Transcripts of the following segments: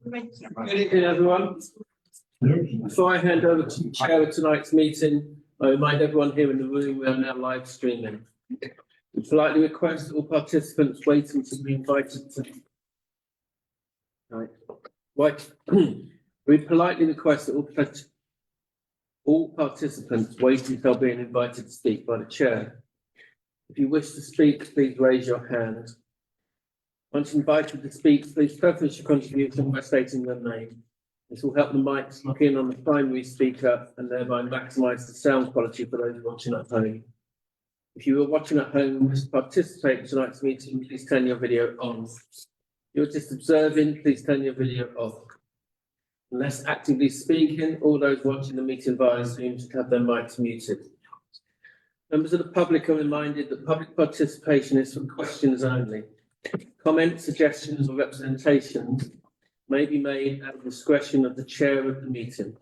Good evening, everyone. Before I hand over to the chair of tonight's meeting, I remind everyone here in the room we are now live streaming. We politely request all participants wait until be invited to. We politely request that all participants wait until being invited to speak by the chair. If you wish to speak, please raise your hand. Once invited to speak, please preface your contribution by stating your name. This will help the mics lock in on the primary speaker and thereby maximise the sound quality for those watching at home. If you are watching at home and wish to participate in tonight's meeting, please turn your video on. If you're just observing, please turn your video off. Unless actively speaking, all those watching the meeting via Zoom should have their mics muted. Members of the public are reminded that public participation is for questions only. Comments, suggestions or representations may be made at the discretion of the chair of the meeting.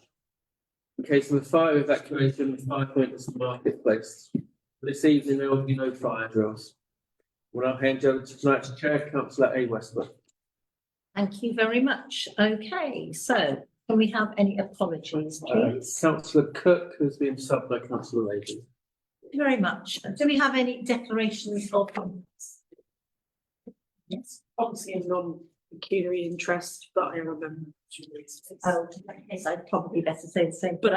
In case of a fire evacuation, the fire point is the marketplace. This evening there will be no fire drills. We'll now hand over to tonight's chair, Councillor A. Westwood. Thank you very much. Okay, so can we have any apologies, please? Councillor Cook has been subbed by Councillor Lady. Thank you very much. Do we have any declarations of comments? Yes. Obviously a non-pecuniary interest, but I remember. Oh, yes, I'd probably better say the same. But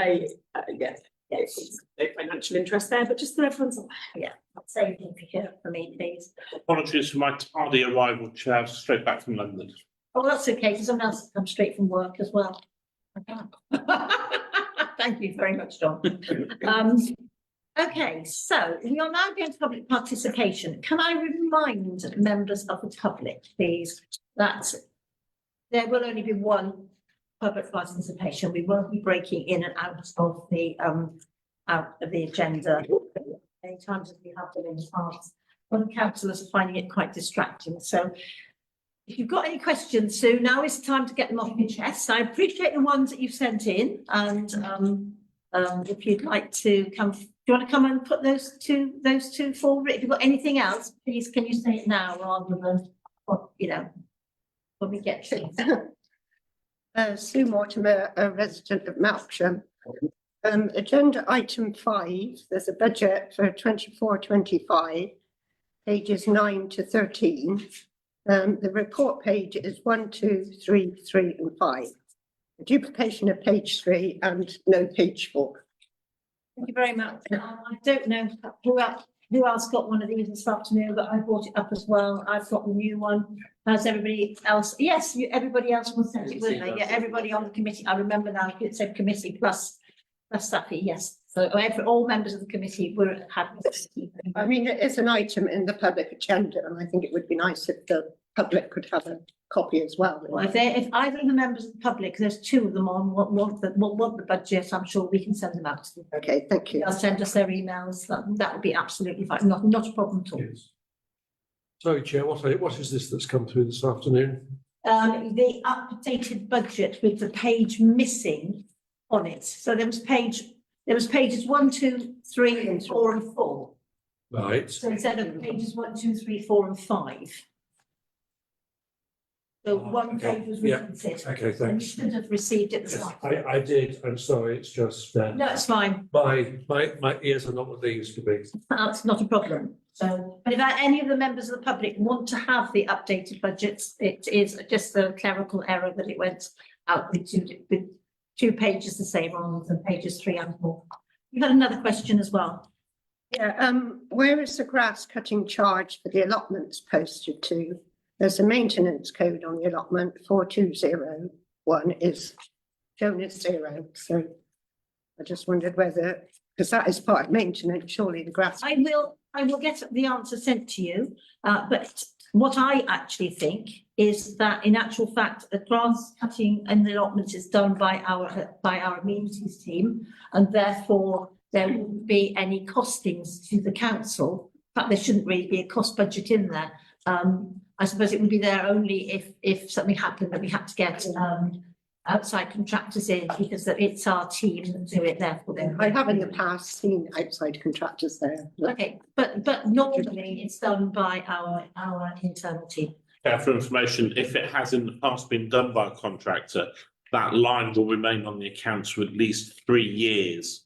yes, no financial interest there, but just that everyone's aware. Yeah, same thing here for me, please. Apologies for my tardy arrival, Chair, straight back from London. Oh, that's okay, because someone else has come straight from work as well. Thank you very much, John. Okay, so we are now going to public participation. Can I remind members of the public, please, that there will only be one public participation. We won't be breaking in and out of the agenda many times as we have done in the past. Well, the councillors are finding it quite distracting. So if you've got any questions, Sue, now is the time to get them off your chest. I appreciate the ones that you've sent in, and if you'd like to come. Do you want to come and put those two forward? If you've got anything else, please can you say it now rather than, when we get to it. Sue Mortimer, a resident of Melksham. Agenda item 5, there's a budget for 24-25, pages 9 to 13. The report page is 1, 2, 3, 3 and 5. A duplication of page 3 and no page 4. Thank you very much. I don't know who else got one of these this afternoon, but I brought it up as well. I've got the new one. Has everybody else? Yes, everybody else was sent it, weren't they? Yeah, everybody on the committee. I remember now it said committee plus Safi, yes. So all members of the committee had. I mean, it is an item in the public agenda, and I think it would be nice if the public could have a copy as well. Well, if either of the members of the public, there's two of them on, want the budget, I'm sure we can send them out to them. Okay, thank you. They'll send us their emails. That would be absolutely fine. Not a problem at all. Yes. Sorry, Chair, what is this that's come through this afternoon? The updated budget with the page missing on it. So there was pages 1, 2, 3 and 4 and 4. Right. So instead of pages 1, 2, 3, 4 and 5. So one okay. page was Yeah. reprinted. Okay, And you thanks. should have received it. Yes, I did. I'm sorry. It's just No, it's fine. my ears are not what they used to be. That's not a problem. So, but if any of the members of the public want to have the updated budgets, it is just a clerical error that it went out with two pages the same rather than pages 3 and 4. You had another question as well. Yeah, where is the grass cutting charge for the allotments posted to? There's a maintenance code on the allotment, 4201 is shown as 0. So I just wondered whether, because that is part of maintenance, surely the grass. I will get the answer sent to you, but what I actually think is that in actual fact, the grass cutting in the allotments is done by our amenities team, and therefore there wouldn't be any costings to the council. In fact, there shouldn't really be a cost budget in there. I suppose it would be there only if something happened that we had to get outside contractors in, because it's our team that do it. Therefore, I have in the past seen outside contractors there. okay, but normally it's done by our internal team. For information, if it has in the past been done by a contractor, that line will remain on the accounts for at least 3 years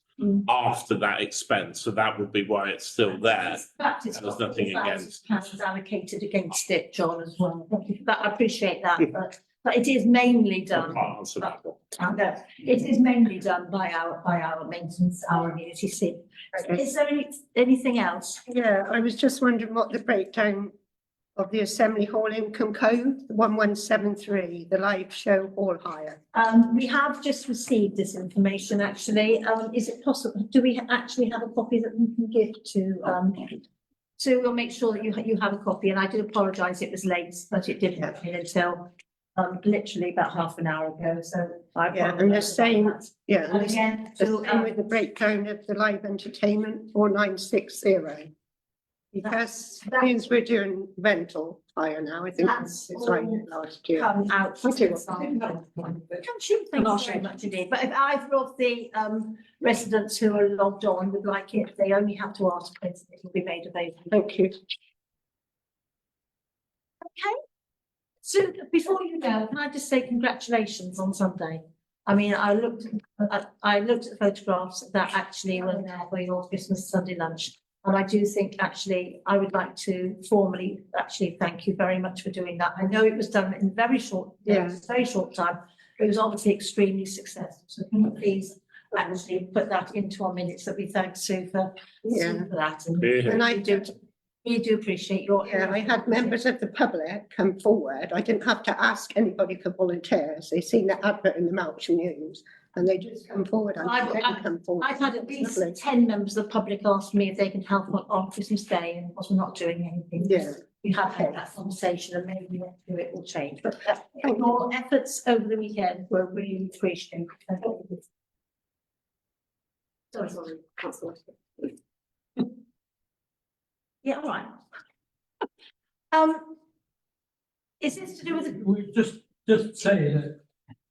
after that expense. So that would be why it's still there. That is There's nothing against. pounds allocated against it, John, as well. Thank you for that. I appreciate that, but it is mainly I done. can't answer that one. No, it is mainly done by our maintenance, our immunity team. Is there anything else? Yeah, I was just wondering what the breakdown of the Assembly Hall income code, 1173, the live show hall hire. We have just received this information, actually. Is it possible, do we actually have a copy that we can give to, so we'll make sure that you have a copy, and I do apologise, it was late, but it didn't happen until literally about half an hour ago, so I. Yeah, and the same, yeah, And and again, the so, same with the breakdown of the live entertainment, 4960. Because that means we're doing rental hire now, I think That's it's like all last year. come out. Thank you. Thank you very much indeed, but if either of the residents who are logged on would like it, they only have to ask, it will be made available. Thank you. Okay, so before you go, can I just say congratulations on Sunday? I mean, I looked at the photographs that actually were there for your Christmas Sunday lunch. And I do think actually, I would like to formally actually thank you very much for doing that. I know it was done in very short time. It was obviously extremely successful. So can you please actually put that into our minutes that we thank Sue for that. And I do, We do appreciate your. yeah, I had members of the public come forward. I didn't have to ask anybody for volunteers. They seen the advert in the Melksham News and they just come forward. and they come forward. I've had at least Lovely. 10 members of the public ask me if they can help on Christmas Day, and of course we're not doing anything. Yeah. We have had that conversation, and maybe next year it will change, but your efforts over the weekend were really appreciated. Sorry, councillor. Yeah, all right. Is this to do with the? We just say that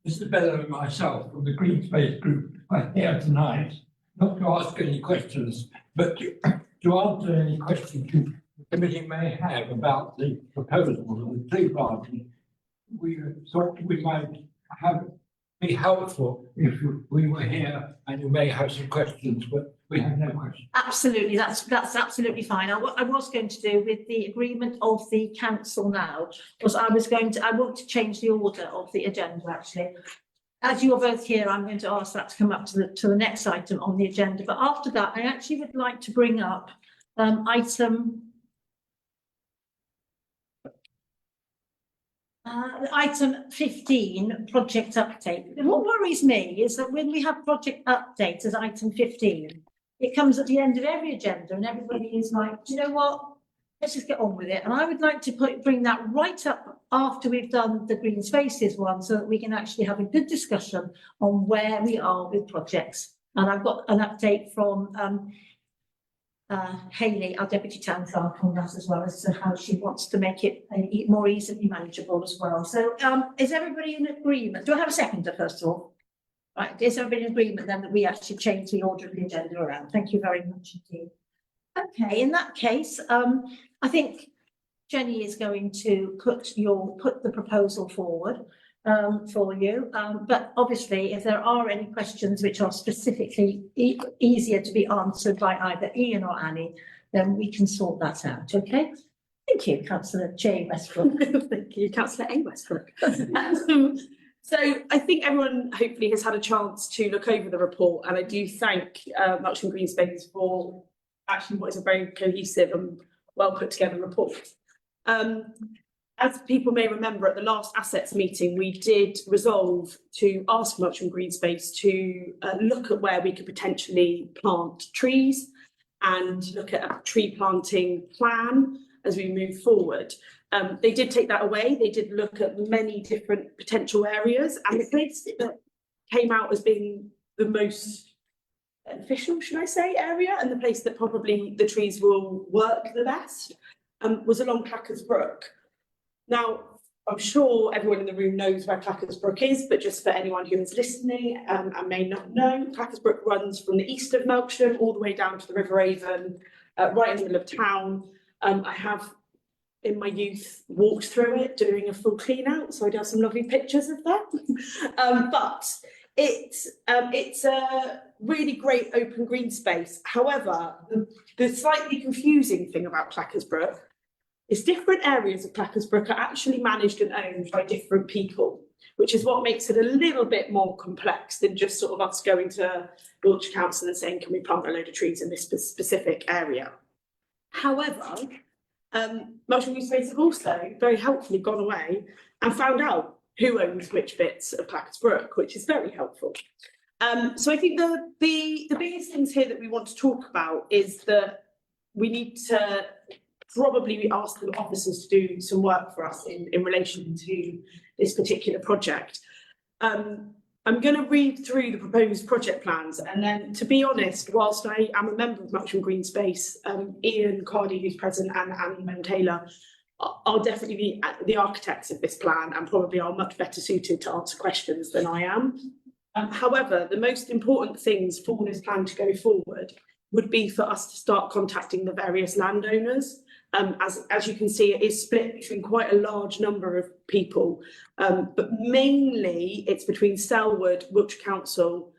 Mr. Bellow and myself from the Green Space Group are here tonight, not to ask any questions, but to answer any questions the committee may have about the proposal of the tree planting. We thought we might be helpful if we were here, and you may have some questions, but we have no questions. Absolutely, that's absolutely fine. What I was going to do with the agreement of the council now was I want to change the order of the agenda actually. As you are both here, I'm going to ask that to come up to the next item on the agenda, but after that, I actually would like to bring up item 15, project update. And what worries me is that when we have project update as item 15, it comes at the end of every agenda and everybody is like, do you know what? Let's just get on with it. And I would like to bring that right up after we've done the green spaces one, so that we can actually have a good discussion on where we are with projects. And I've got an update from Hayley, our deputy town clerk, on that as well, as to how she wants to make it more easily manageable as well. So is everybody in agreement? Do I have a seconder first of all? Right, is everybody in agreement then that we actually change the order of the agenda around? Thank you very much indeed. Okay, in that case, I think Jenny is going to put the proposal forward for you. But obviously, if there are any questions which are specifically easier to be answered by either Ian or Annie, then we can sort that out, okay? Thank you, Councillor J Westbrook. Thank you, Councillor A Westbrook. So I think everyone hopefully has had a chance to look over the report, and I do thank Melksham Green Space for actually what is a very cohesive and well put together report. As people may remember, at the last assets meeting, we did resolve to ask Melksham Green Space to look at where we could potentially plant trees and look at a tree planting plan as we move forward. They did take that away. They did look at many different potential areas, and the place that came out as being the most beneficial, should I say, area, and the place that probably the trees will work the best was along Clackers Brook. Now, I'm sure everyone in the room knows where Clackers Brook is, but just for anyone who is listening and may not know, Clackers Brook runs from the east of Melksham all the way down to the River Avon, right in the middle of town. I have in my youth walked through it doing a full clean out, so I do have some lovely pictures of that. But it's a really great open green space. However, the slightly confusing thing about Clackersbrook is different areas of Clackersbrook are actually managed and owned by different people, which is what makes it a little bit more complex than just sort of us going to Wiltshire Council and saying, can we plant a load of trees in this specific area? However, Melksham Green Space have also very helpfully gone away and found out who owns which bits of Clackersbrook, which is very helpful. So I think the biggest things here that we want to talk about is that we need to probably ask the officers to do some work for us in relation to this particular project. I'm going to read through the proposed project plans, and then, to be honest, whilst I am a member of Melksham Green Space, Ian Cardy, who's present, and Annie Moon-Taylor are definitely the architects of this plan and probably are much better suited to answer questions than I am. However, the most important things for this plan to go forward would be for us to start contacting the various landowners. As you can see, it is split between quite a large number of people, but mainly it's between Selwood, Wiltshire Council,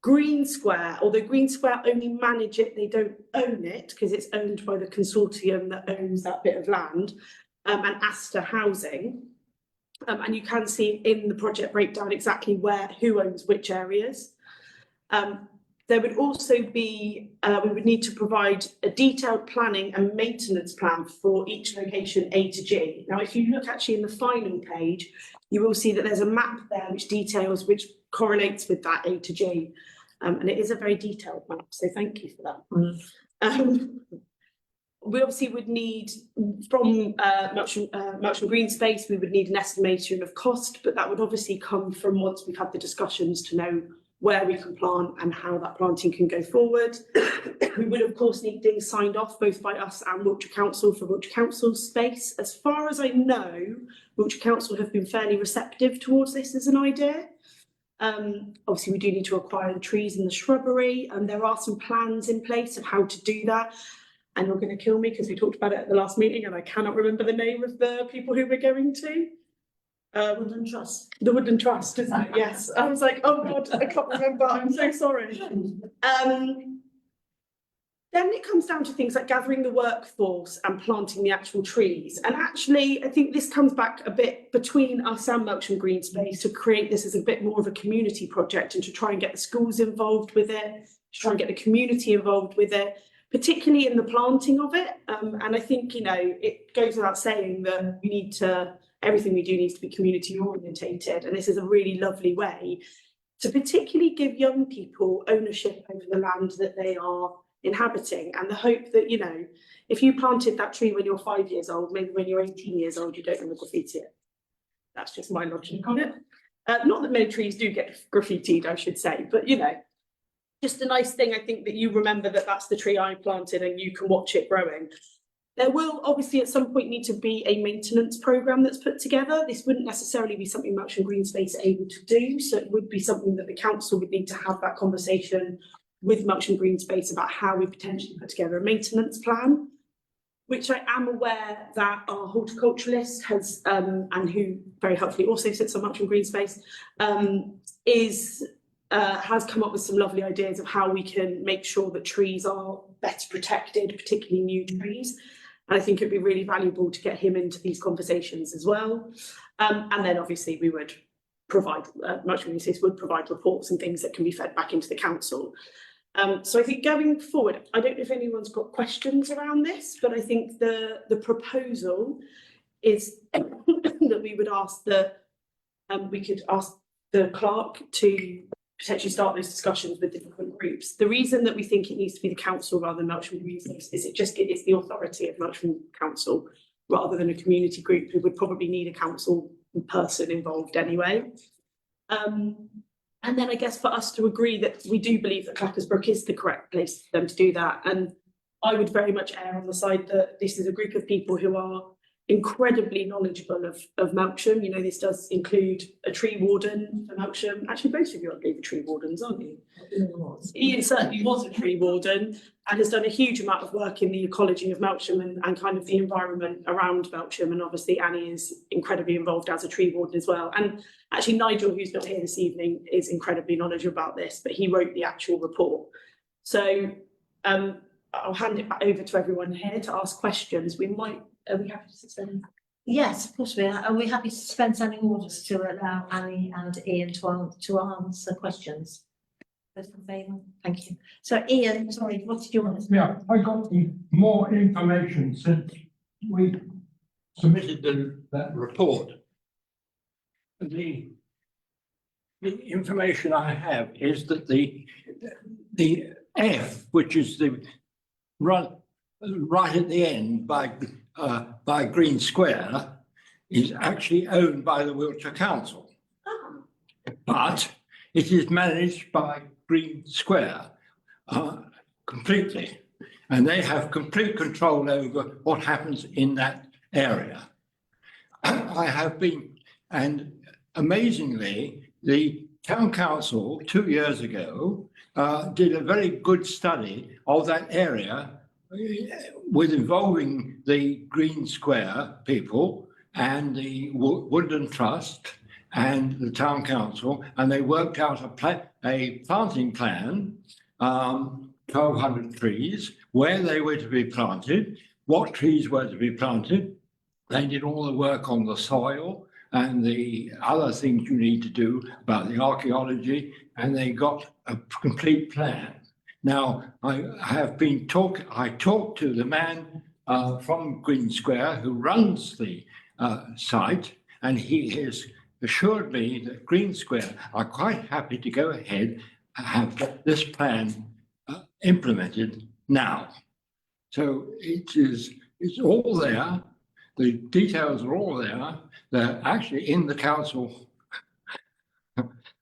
Green Square, although Green Square only manage it, they don't own it because it's owned by the consortium that owns that bit of land, and Astor Housing. And you can see in the project breakdown exactly who owns which areas. There would also be, we would need to provide a detailed planning and maintenance plan for each location A to G. Now, if you look actually in the final page, you will see that there's a map there which correlates with that A to G. And it is a very detailed map, so thank you for that. We obviously would need, from Melksham Green Space, we would need an estimation of cost, but that would obviously come from once we've had the discussions to know where we can plant and how that planting can go forward. We would of course need things signed off both by us and Wiltshire Council for Wiltshire Council's space. As far as I know, Wiltshire Council have been fairly receptive towards this as an idea. Obviously we do need to acquire the trees and the shrubbery, and there are some plans in place of how to do that. And you're going to kill me because we talked about it at the last meeting and I cannot remember the name of the people who we're going to. Woodland Trust. The Woodland Trust, isn't it? Yes. I was like, oh God, I can't remember. I'm so sorry. Then it comes down to things like gathering the workforce and planting the actual trees. And actually, I think this comes back a bit between us and Melksham Green Space to create this as a bit more of a community project and to try and get the schools involved with it, to try and get the community involved with it, particularly in the planting of it. And I think, it goes without saying that we need to, everything we do needs to be community orientated. And this is a really lovely way to particularly give young people ownership over the land that they are inhabiting, and the hope that, if you planted that tree when you're 5 years old, maybe when you're 18 years old, you don't want to graffiti it. That's just my logic on it. Not that many trees do get graffitied, I should say, but just a nice thing, I think, that you remember that that's the tree I planted and you can watch it growing. There will obviously at some point need to be a maintenance programme that's put together. This wouldn't necessarily be something Melksham Green Space are able to do, so it would be something that the council would need to have that conversation with Melksham Green Space about how we potentially put together a maintenance plan, which I am aware that our horticulturalist has, and who very helpfully also sits on Melksham Green Space, has come up with some lovely ideas of how we can make sure that trees are better protected, particularly new trees. And I think it'd be really valuable to get him into these conversations as well. And then obviously we would provide, Melksham Green Space would provide reports and things that can be fed back into the council. So I think going forward, I don't know if anyone's got questions around this, but I think the proposal is that we would ask we could ask the clerk to potentially start those discussions with the different groups. The reason that we think it needs to be the council rather than Melksham Green Space is it's the authority of Melksham Council rather than a community group who would probably need a council person involved anyway. And then I guess for us to agree that we do believe that Clackersbrook is the correct place for them to do that. And I would very much err on the side that this is a group of people who are incredibly knowledgeable of Melksham. You know, this does include a tree warden for Melksham. Actually, both of you, I believe, are tree wardens, aren't you? Ian certainly was a tree warden and has done a huge amount of work in the ecology of Melksham and kind of the environment around Melksham. And obviously Annie is incredibly involved as a tree warden as well. And actually Nigel, who's not here this evening, is incredibly knowledgeable about this, but he wrote the actual report. So I'll hand it back over to everyone here to ask questions. Are we happy to suspend? Yes, of course we are. Are we happy to suspend standing orders to allow Annie and Ian to answer questions? Those in favour? Thank you. So Ian, sorry, what did you want to say? Yeah, I got more information since we submitted that report. The information I have is that the F, which is the right at the end by Green Square, is actually owned by the Wiltshire Council. But it is managed by Green Square completely. And they have complete control over what happens in that area. I have been, and amazingly, the town council 2 years ago did a very good study of that area with involving the Green Square people and the Woodland Trust and the town council, and they worked out a planting plan, 1,200 trees, where they were to be planted, what trees were to be planted. They did all the work on the soil and the other things you need to do about the archaeology, and they got a complete plan. Now, I talked to the man from Green Square who runs the site, and he has assured me that Green Square are quite happy to go ahead and have this plan implemented now. So it's all there. The details are all there. They're actually in the council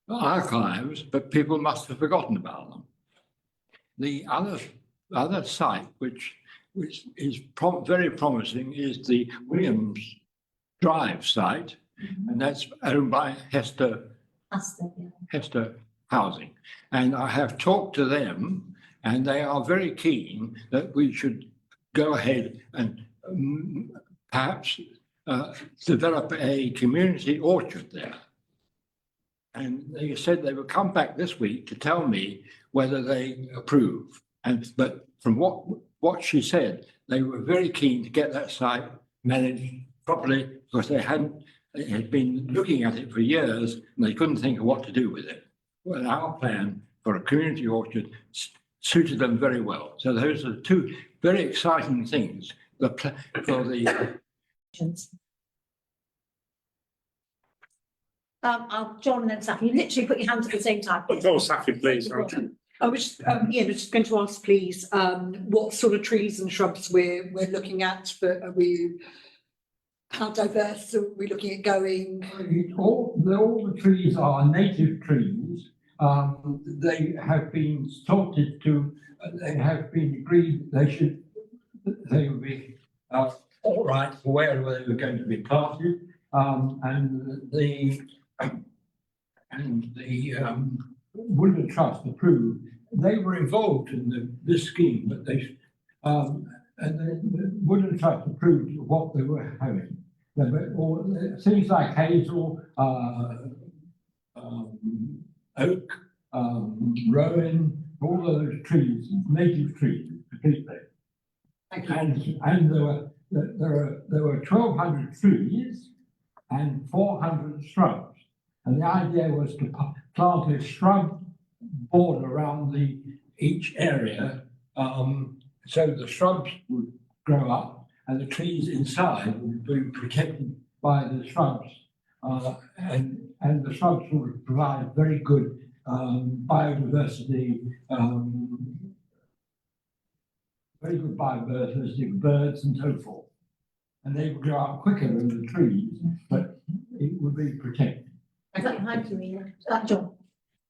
archives, but people must have forgotten about them. The other site, which is very promising, is the Williams Drive site, and that's owned by Hester Housing. And I have talked to them, and they are very keen that we should go ahead and perhaps develop a community orchard there. And they said they would come back this week to tell me whether they approve. But from what she said, they were very keen to get that site managed properly, because they had been looking at it for years and they couldn't think of what to do with it. Well, our plan for a community orchard suited them very well. So those are two very exciting things for the. John and then Safi, you literally put your hands at the same time. Oh, Safi, please. I was just going to ask, please, what sort of trees and shrubs we're looking at, but how diverse are we looking at going? All the trees are native trees. They have been sorted to, they have been agreed they will be all right for wherever they were going to be planted. And the Woodland Trust approved. They were involved in this scheme, but and the Woodland Trust approved what they were having. Things like hazel, oak, rowan, all those trees, native trees, completely. And there were 1,200 trees and 400 shrubs. And the idea was to plant a shrub border around each area, so the shrubs would grow up and the trees inside would be protected by the shrubs. And the shrubs would provide very good biodiversity, of birds and so forth. And they would grow up quicker than the trees, but it would be protected. Thank you, Ian. John.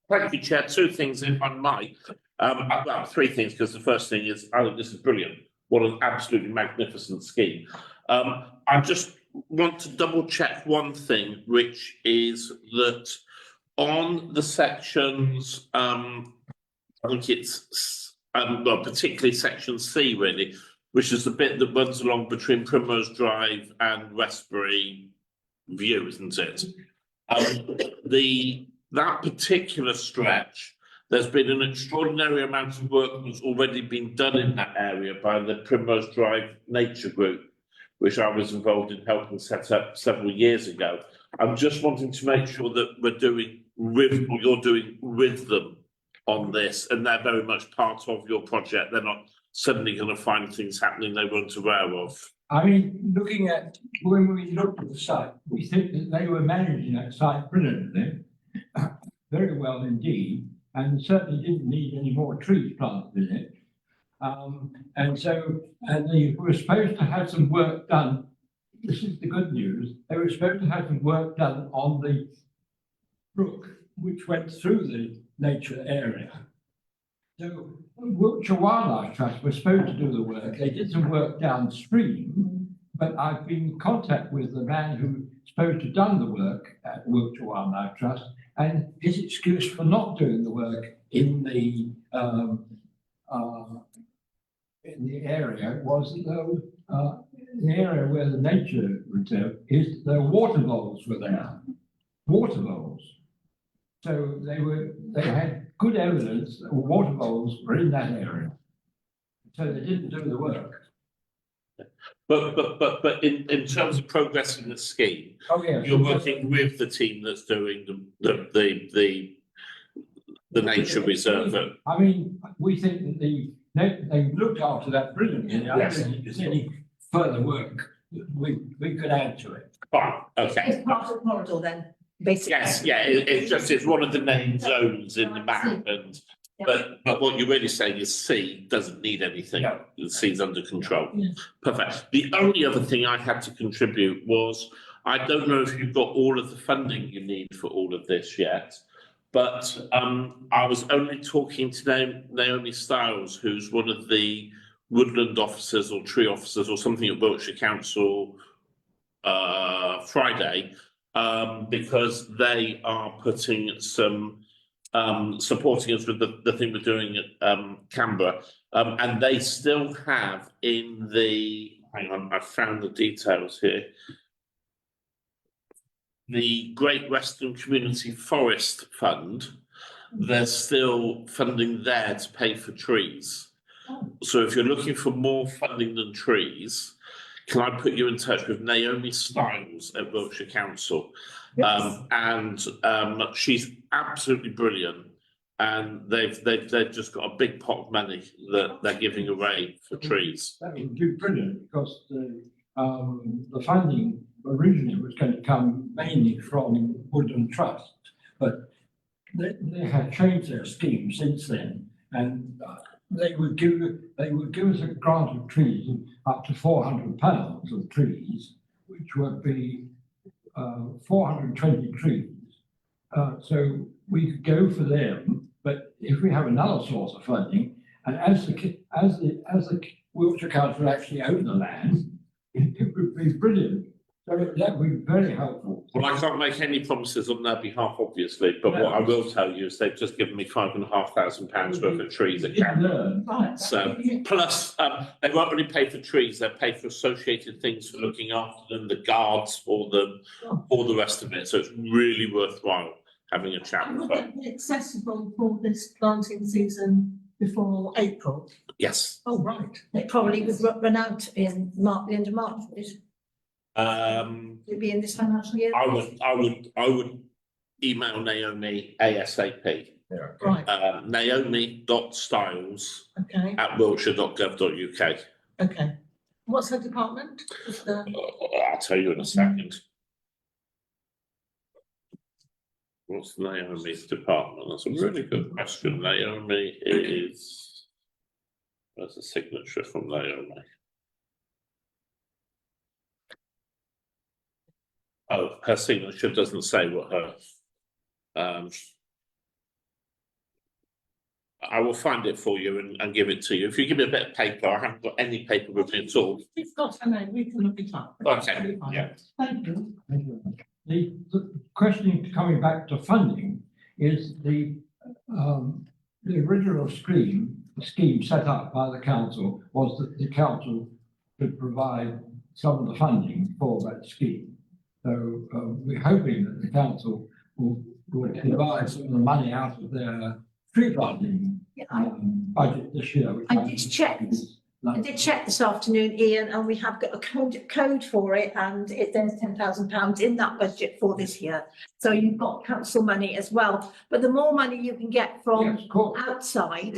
Thank you, Chair. Two things, if I might. Well, three things, because the first thing is, I think this is brilliant. What an absolutely magnificent scheme. I just want to double check one thing, which is that on the sections, I think it's, well, particularly section C really, which is the bit that runs along between Primrose Drive and Westbury View, isn't it? That particular stretch, there's been an extraordinary amount of work that's already been done in that area by the Primrose Drive Nature Group, which I was involved in helping set up several years ago. I'm just wanting to make sure that we're doing with, or you're doing with them on this, and they're very much part of your project. They're not suddenly going to find things happening they weren't aware of. I mean, looking at, when we looked at the site, we think that they were managing that site brilliantly, very well indeed, and certainly didn't need any more trees planted in it. And they were supposed to have some work done. This is the good news. They were supposed to have some work done on the brook, which went through the nature area. So Wiltshire Wildlife Trust was supposed to do the work. They did some work downstream, but I've been in contact with the man who's supposed to have done the work at Wiltshire Wildlife Trust, and his excuse for not doing the work in the area was that the area where the nature reserve is, the water voles were there, water voles. So they had good evidence that water voles were in that area. So they didn't do the work. But in terms of progressing the scheme, Oh, yeah. you're working with the team that's doing the nature reserve. I mean, we think that they looked after that brilliantly. I don't think there's any further work that we could add to it. Fine, okay. It's part of the corridor then, basically. Yes, yeah, it's one of the named zones in the map, and but what you're really saying is C doesn't need anything. No. C's under control. Yeah. Perfect. The only other thing I had to contribute was, I don't know if you've got all of the funding you need for all of this yet, but I was only talking to Naomi Stiles, who's one of the woodland officers or tree officers or something at Wiltshire Council Friday, because they are putting some supporting us with the thing we're doing at Canberra, and they still have in the, hang on, I found the details here, the Great Western Community Forest Fund. There's still funding there to pay for trees. So if you're looking for more funding than trees, can I put you in touch with Naomi Stiles at Wiltshire Council? She's absolutely brilliant, and they've just got a big pot of money that they're giving away for trees. That would be brilliant, because the funding originally was going to come mainly from Woodland Trust, but they have changed their scheme since then, and they would give us a grant of trees up to £400 of trees, which would be 420 trees. So we could go for them, but if we have another source of funding, and as the Wiltshire Council actually own the land, it would be brilliant. So that would be very helpful. Well, I can't make any promises on their behalf, obviously, but what I will tell you is they've just given me £5,500 worth of trees at Canberra. Right. So plus, they won't only pay for trees; they pay for associated things for looking after them, the guards for them, all the rest of it. So it's really worthwhile having a chat And with would them. that be accessible for this planting season before April? Yes. Oh, right. It probably would run out in the end of March, would it? It'd be in this financial year? I would email Naomi ASAP. Right, Naomi.stiles@wiltshire.gov.uk. okay. What's her department? Is the- I'll tell you in a second. What's Naomi's department? That's a really good question. Naomi is, there's a signature from Naomi. Oh, her signature doesn't say what her, I will find it for you and give it to you. If you give me a bit of paper, I haven't got any paper with me at all. It's got a name, we can look it up. Okay, yeah. Thank you. The question coming back to funding is the original scheme set up by the council was that the council could provide some of the funding for that scheme. So we're hoping that the council will divide some of the money out of their tree planting budget this year. which I did check. I did check this afternoon, Ian, and we have got a code for it, and there's £10,000 in that budget for this year. So you've got council money as well, but the more money you can get from Yes, of course. outside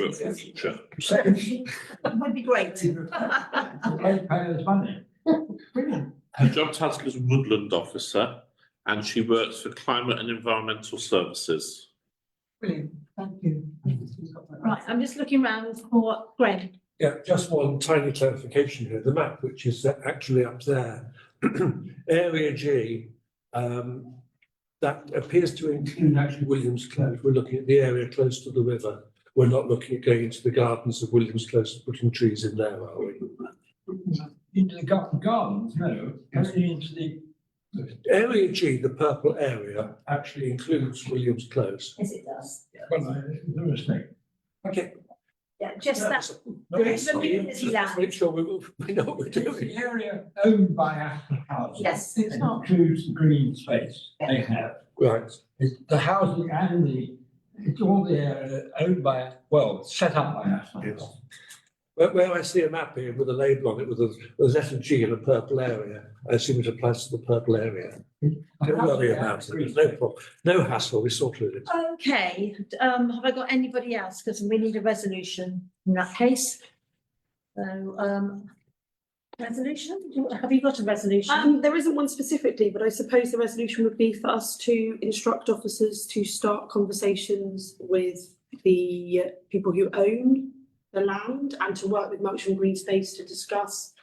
Sure. would be great. The ratepayers' money. Brilliant. Her job title is Woodland Officer, and she works for Climate and Environmental Services. Brilliant, thank you. Right, I'm just looking around for Greg. Yeah, just one tiny clarification here. The map, which is actually up there, Area G, that appears to include actually Williams Close. We're looking at the area close to the river. We're not looking at going into the gardens of Williams Close and putting trees in there, are we? Into the gardens, no, only into the. Area G, the purple area, actually includes Williams Close. Yes, it does. Well, it's a mistake. Okay. Yeah, just that. That's The community land. Make sure we know what we're It's doing. the area owned by Aston House. Yes. It's not. Includes the green space they have. Right. It's the housing and it's all the area owned by, well, set up by Aston Yes. House. Where I see a map here with a label on it with a letter G in a purple area, I assume it applies to the purple area. Don't worry about it. There's no problem. No hassle. We sorted it. Okay, have I got anybody else? Because we need a resolution in that case. So, resolution, have you got a resolution? There isn't one specifically, but I suppose the resolution would be for us to instruct officers to start conversations with the people who own the land and to work with Melksham Green Space to discuss.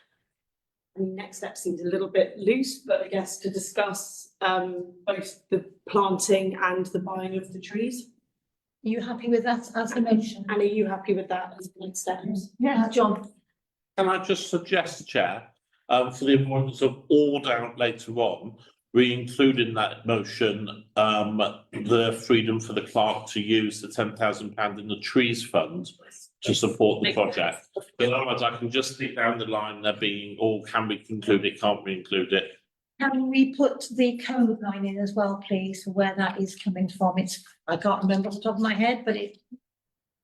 I mean, next step seems a little bit loose, but I guess to discuss both the planting and the buying of the trees. Are you happy with that as a motion? And are you happy with that as the next steps? John, Can I just suggest, Chair, for the avoidance of all doubt later on, we include in that motion the freedom for the clerk to use the £10,000 in the trees fund to support the project. But otherwise, I can just see down the line there being, or can we conclude it, can't we include it? can we put the code line in as well, please, where that is coming from? I can't remember off the top of my head, but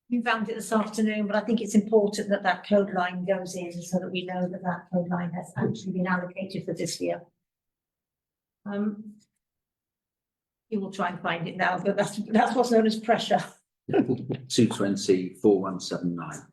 you found it this afternoon, but I think it's important that that code line goes in so that we know that that code line has actually been allocated for this year. You will try and find it now, but that's what's known as pressure. 220-4179.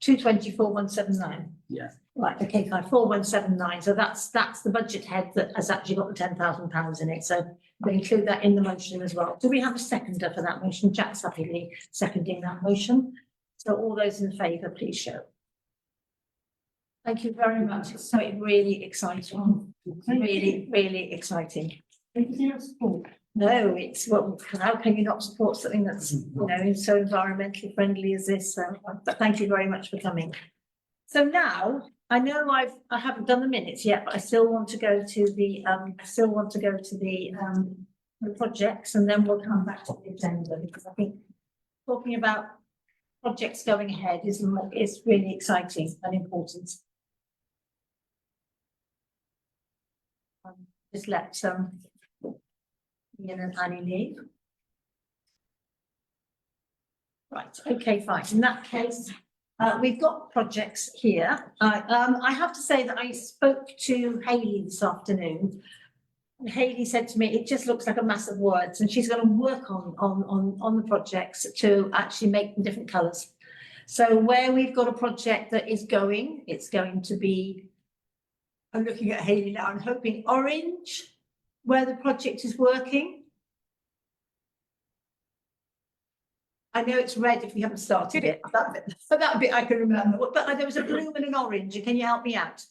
220-4179. Yeah. Right, okay, fine, 4179, so that's the budget head that has actually got the £10,000 in it, so we include that in the motion as well. Do we have a seconder for that motion? Jack's happily seconding that motion. So all those in favour, please show. Thank you very much, it's so really exciting, really, really exciting. Anything else? No, it's, well, how can you not support something that's, so environmentally friendly as this? So, but thank you very much for coming. So now, I know I haven't done the minutes yet, but I still want to go to the, the projects, and then we'll come back to the agenda, because I think talking about projects going ahead is really exciting and important. Just let Ian and Annie leave. Right, okay, fine. In that case, we've got projects here. I have to say that I spoke to Hayley this afternoon. Hayley said to me, it just looks like a mass of words, and she's going to work on the projects to actually make them different colours. So where we've got a project that is going, it's going to be, I'm looking at Hayley now, I'm hoping orange, where the project is working. I know it's red if we haven't started it, that bit I can remember, but there was a blue and an orange, can you help me out?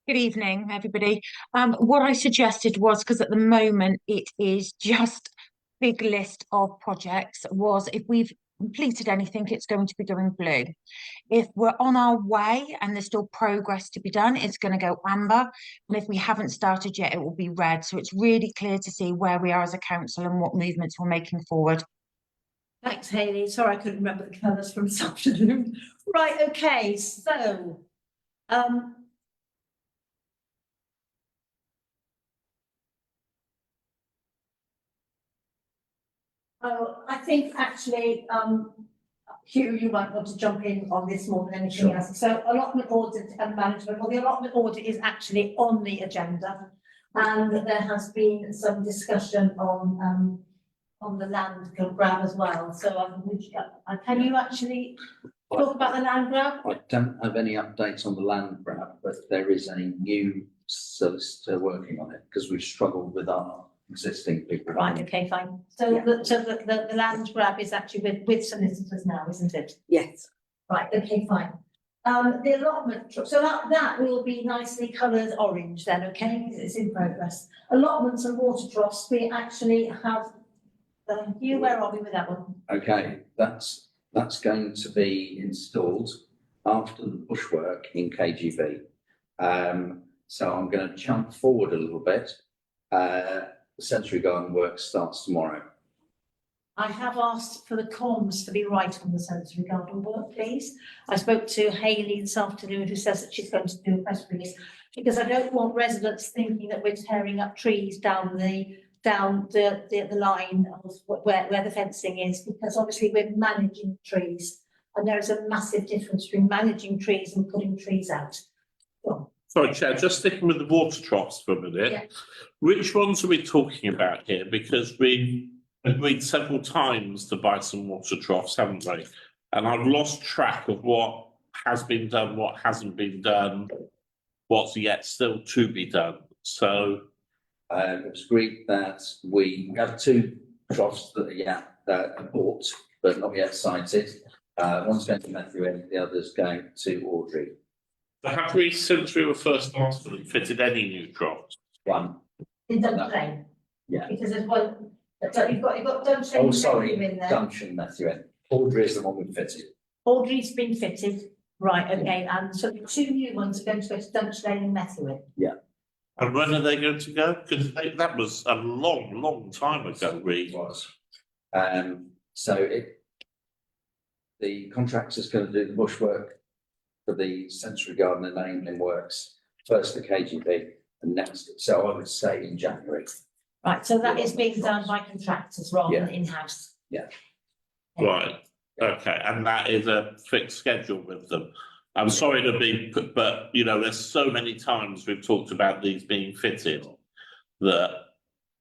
Good evening, everybody. What I suggested was, because at the moment it is just a big list of projects, was if we've completed anything, it's going to be going blue. If we're on our way and there's still progress to be done, it's going to go amber. And if we haven't started yet, it will be red. So it's really clear to see where we are as a council and what movements we're making forward. Thanks, Hayley. Sorry, I couldn't remember the colours from this afternoon. Right, okay, so, oh, I think actually, Hugh, you might want to jump in on this more than anything else. So allotment audit and management, well, the allotment audit is actually on the agenda. And there has been some discussion on the land grab as well. So can you actually talk about the land grab? I don't have any updates on the land grab, but there is a new solicitor working on it because we've struggled with our existing people. Right, okay, fine. So the land grab is actually with solicitors now, isn't it? Yes. Right, okay, fine. The allotment, so that will be nicely coloured orange then, okay, because it's in progress. Allotments and water troughs, we actually have, where are we with that one? Okay, that's going to be installed after the bushwork in KGV. So I'm going to jump forward a little bit. The Sensory Garden work starts tomorrow. I have asked for the comms to be right on the Sensory Garden work, please. I spoke to Hayley this afternoon, who says that she's going to do a press release, because I don't want residents thinking that we're tearing up trees down the line of where the fencing is, because obviously we're managing trees, and there is a massive difference between managing trees and putting trees out. Sorry, Chair, just sticking with the water troughs for a minute. Yeah. Which ones are we talking about here? Because we agreed several times to buy some water troughs, haven't we? And I've lost track of what has been done, what hasn't been done, what's yet still to be done. So It was agreed that we have two troughs that are bought but not yet sited. One's going to Matthew and the other's going to Audrey. have we, since we were first asked for them, fitted any new troughs? One. In Dunshane. Yeah. Because there's one, you've got Dunshane. Oh, sorry, in there. Dunshane, Matthew and Audrey is the one we fitted. Audrey's been fitted, right, okay, and so the two new ones are going to go to Dunshane and Methuen. And when are they going to go? Because that was a long time ago, really. It was. The contractor's going to do the bushwork for the Sensory Garden and enabling works, first the KGB and next, so I would say in January. Right, so that is being done by contractors rather than in-house. Right, okay, and that is a fixed schedule with them. I'm sorry to be, but you know, there's so many times we've talked about these being fitted that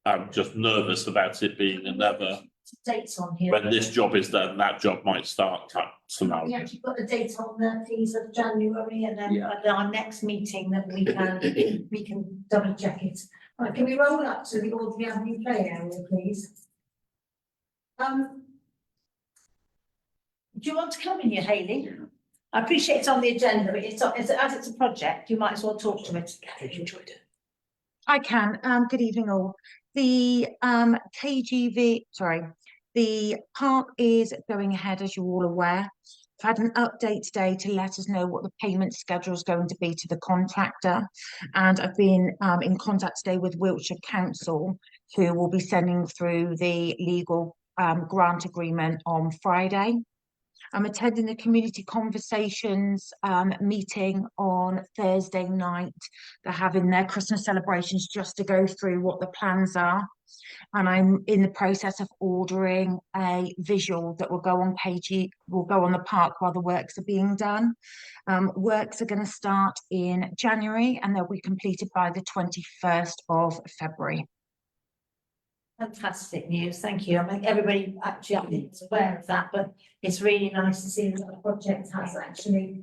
I'm just nervous about it being another, Dates on here. when this job is done, that job might start type We scenario. actually put a date on there, please, of January, and then Yeah. at our next meeting that we can double check it. Right, can we roll up to the Audrey Avenue play area, please? Do you want to come in here, Hayley? I appreciate it's on the agenda, but as it's a project, you might as well talk to it. Enjoyed it. I can. Good evening all. The the park is going ahead, as you're all aware. I've had an update today to let us know what the payment schedule is going to be to the contractor. And I've been in contact today with Wiltshire Council, who will be sending through the legal grant agreement on Friday. I'm attending the community conversations meeting on Thursday night. They're having their Christmas celebrations just to go through what the plans are. And I'm in the process of ordering a visual that will go on the park while the works are being done. Works are going to start in January and they'll be completed by the 21st of February. Fantastic news, thank you. I mean, everybody actually is aware of that, but it's really nice to see that the project has actually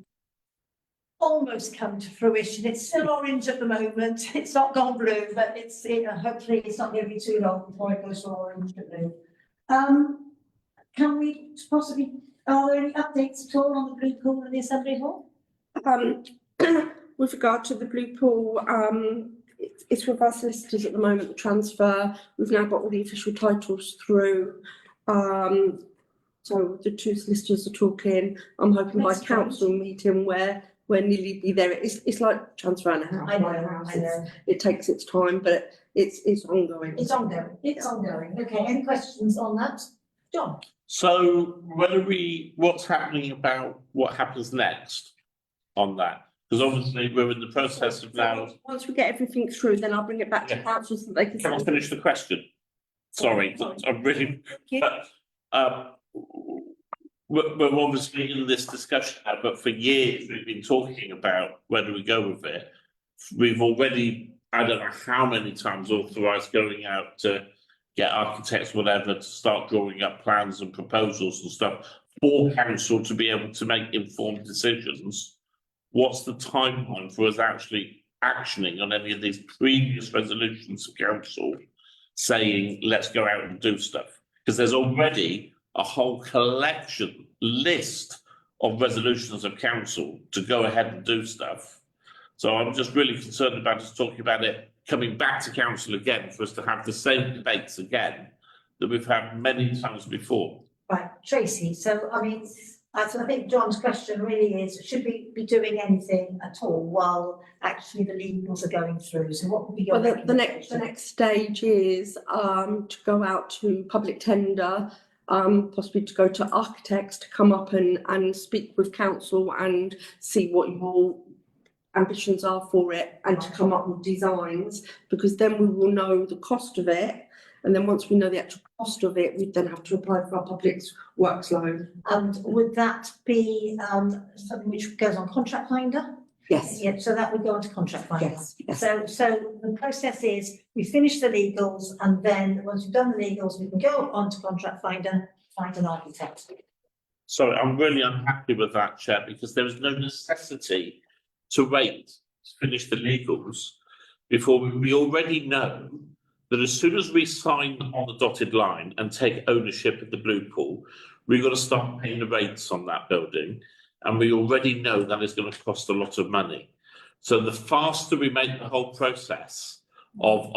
almost come to fruition. It's still orange at the moment. It's not gone blue, but hopefully it's not going to be too long before it goes from orange to blue. Can we possibly, are there any updates at all on the blue pool in the Assembly Hall? With regard to the blue pool, it's with our solicitors at the moment, the transfer. We've now got all the official titles through. So the two solicitors are talking, I'm hoping by That's great. council meeting where nearly be there. It's like transferring a house. I know, buying a house. I know. It takes its time, but it's ongoing. It's ongoing, it's ongoing. Okay, any questions on that? John? So what's happening about what happens next on that? Because obviously we're in the process of now, Once we get everything through, then I'll bring it back to Yeah. council so they can. can I finish the question? Sorry, I'm really, we're obviously in this discussion now, but for years we've been talking about where do we go with it. We've already, I don't know how many times authorised going out to get architects, whatever, to start drawing up plans and proposals and stuff for council to be able to make informed decisions. What's the timeline for us actually actioning on any of these previous resolutions of council saying, let's go out and do stuff? Because there's already a whole collection list of resolutions of council to go ahead and do stuff. So I'm just really concerned about us talking about it coming back to council again for us to have the same debates again that we've had many times before. Right, Tracy, so I mean, I think John's question really is, should we be doing anything at all while actually the legals are going through? So what would be your Well, the recommendation? next stage is to go out to public tender, possibly to go to architects to come up and speak with council and see what your ambitions are for it and to come up with designs, because then we will know the cost of it. And then once we know the actual cost of it, we then have to apply for our public works loan. And would that be something which goes on contract finder? Yes, Yeah, so that would go onto contract finder. yes, yes. So the process is, we finish the legals, and then once we've done the legals, we can go on to contract finder, find an architect. So I'm really unhappy with that, Chair, because there is no necessity to wait to finish the legals before we already know that as soon as we sign on the dotted line and take ownership of the Blue Pool, we've got to start paying the rates on that building. And we already know that is going to cost a lot of money. So the faster we make the whole process of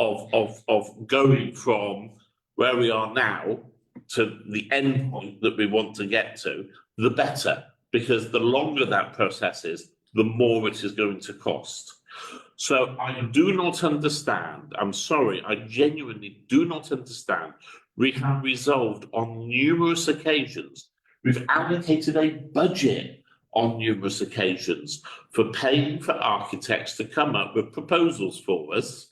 going from where we are now to the end point that we want to get to, the better, because the longer that process is, the more it is going to cost. So I do not understand, I'm sorry, I genuinely do not understand. We have resolved on numerous occasions, we've allocated a budget on numerous occasions for paying for architects to come up with proposals for us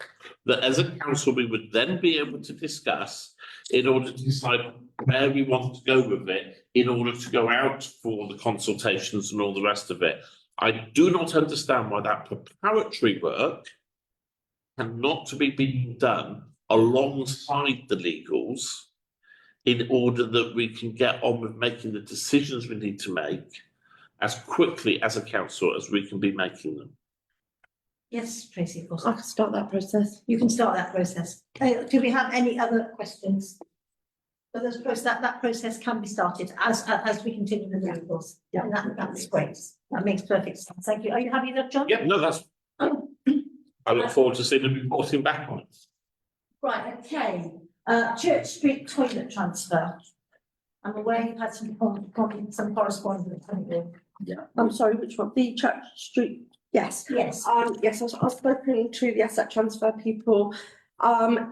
that as a council we would then be able to discuss in order to decide where we want to go with it, in order to go out for the consultations and all the rest of it. I do not understand why that preparatory work cannot to be being done alongside the legals in order that we can get on with making the decisions we need to make as quickly as a council as we can be making them. Yes, Tracy, of course. I can start that process. You can start that process. Do we have any other questions? So that process can be started as we continue the legals. Yeah, that's great. That makes perfect sense. Thank you. Are you happy with that, John? Yeah, no, that's. I look forward to seeing them reporting back on it. Right, okay. Church Street toilet transfer. I'm aware you've had some correspondence, haven't you? I'm sorry, which one? The Church Street? Yes. Yes. Yes, I've spoken to the asset transfer people.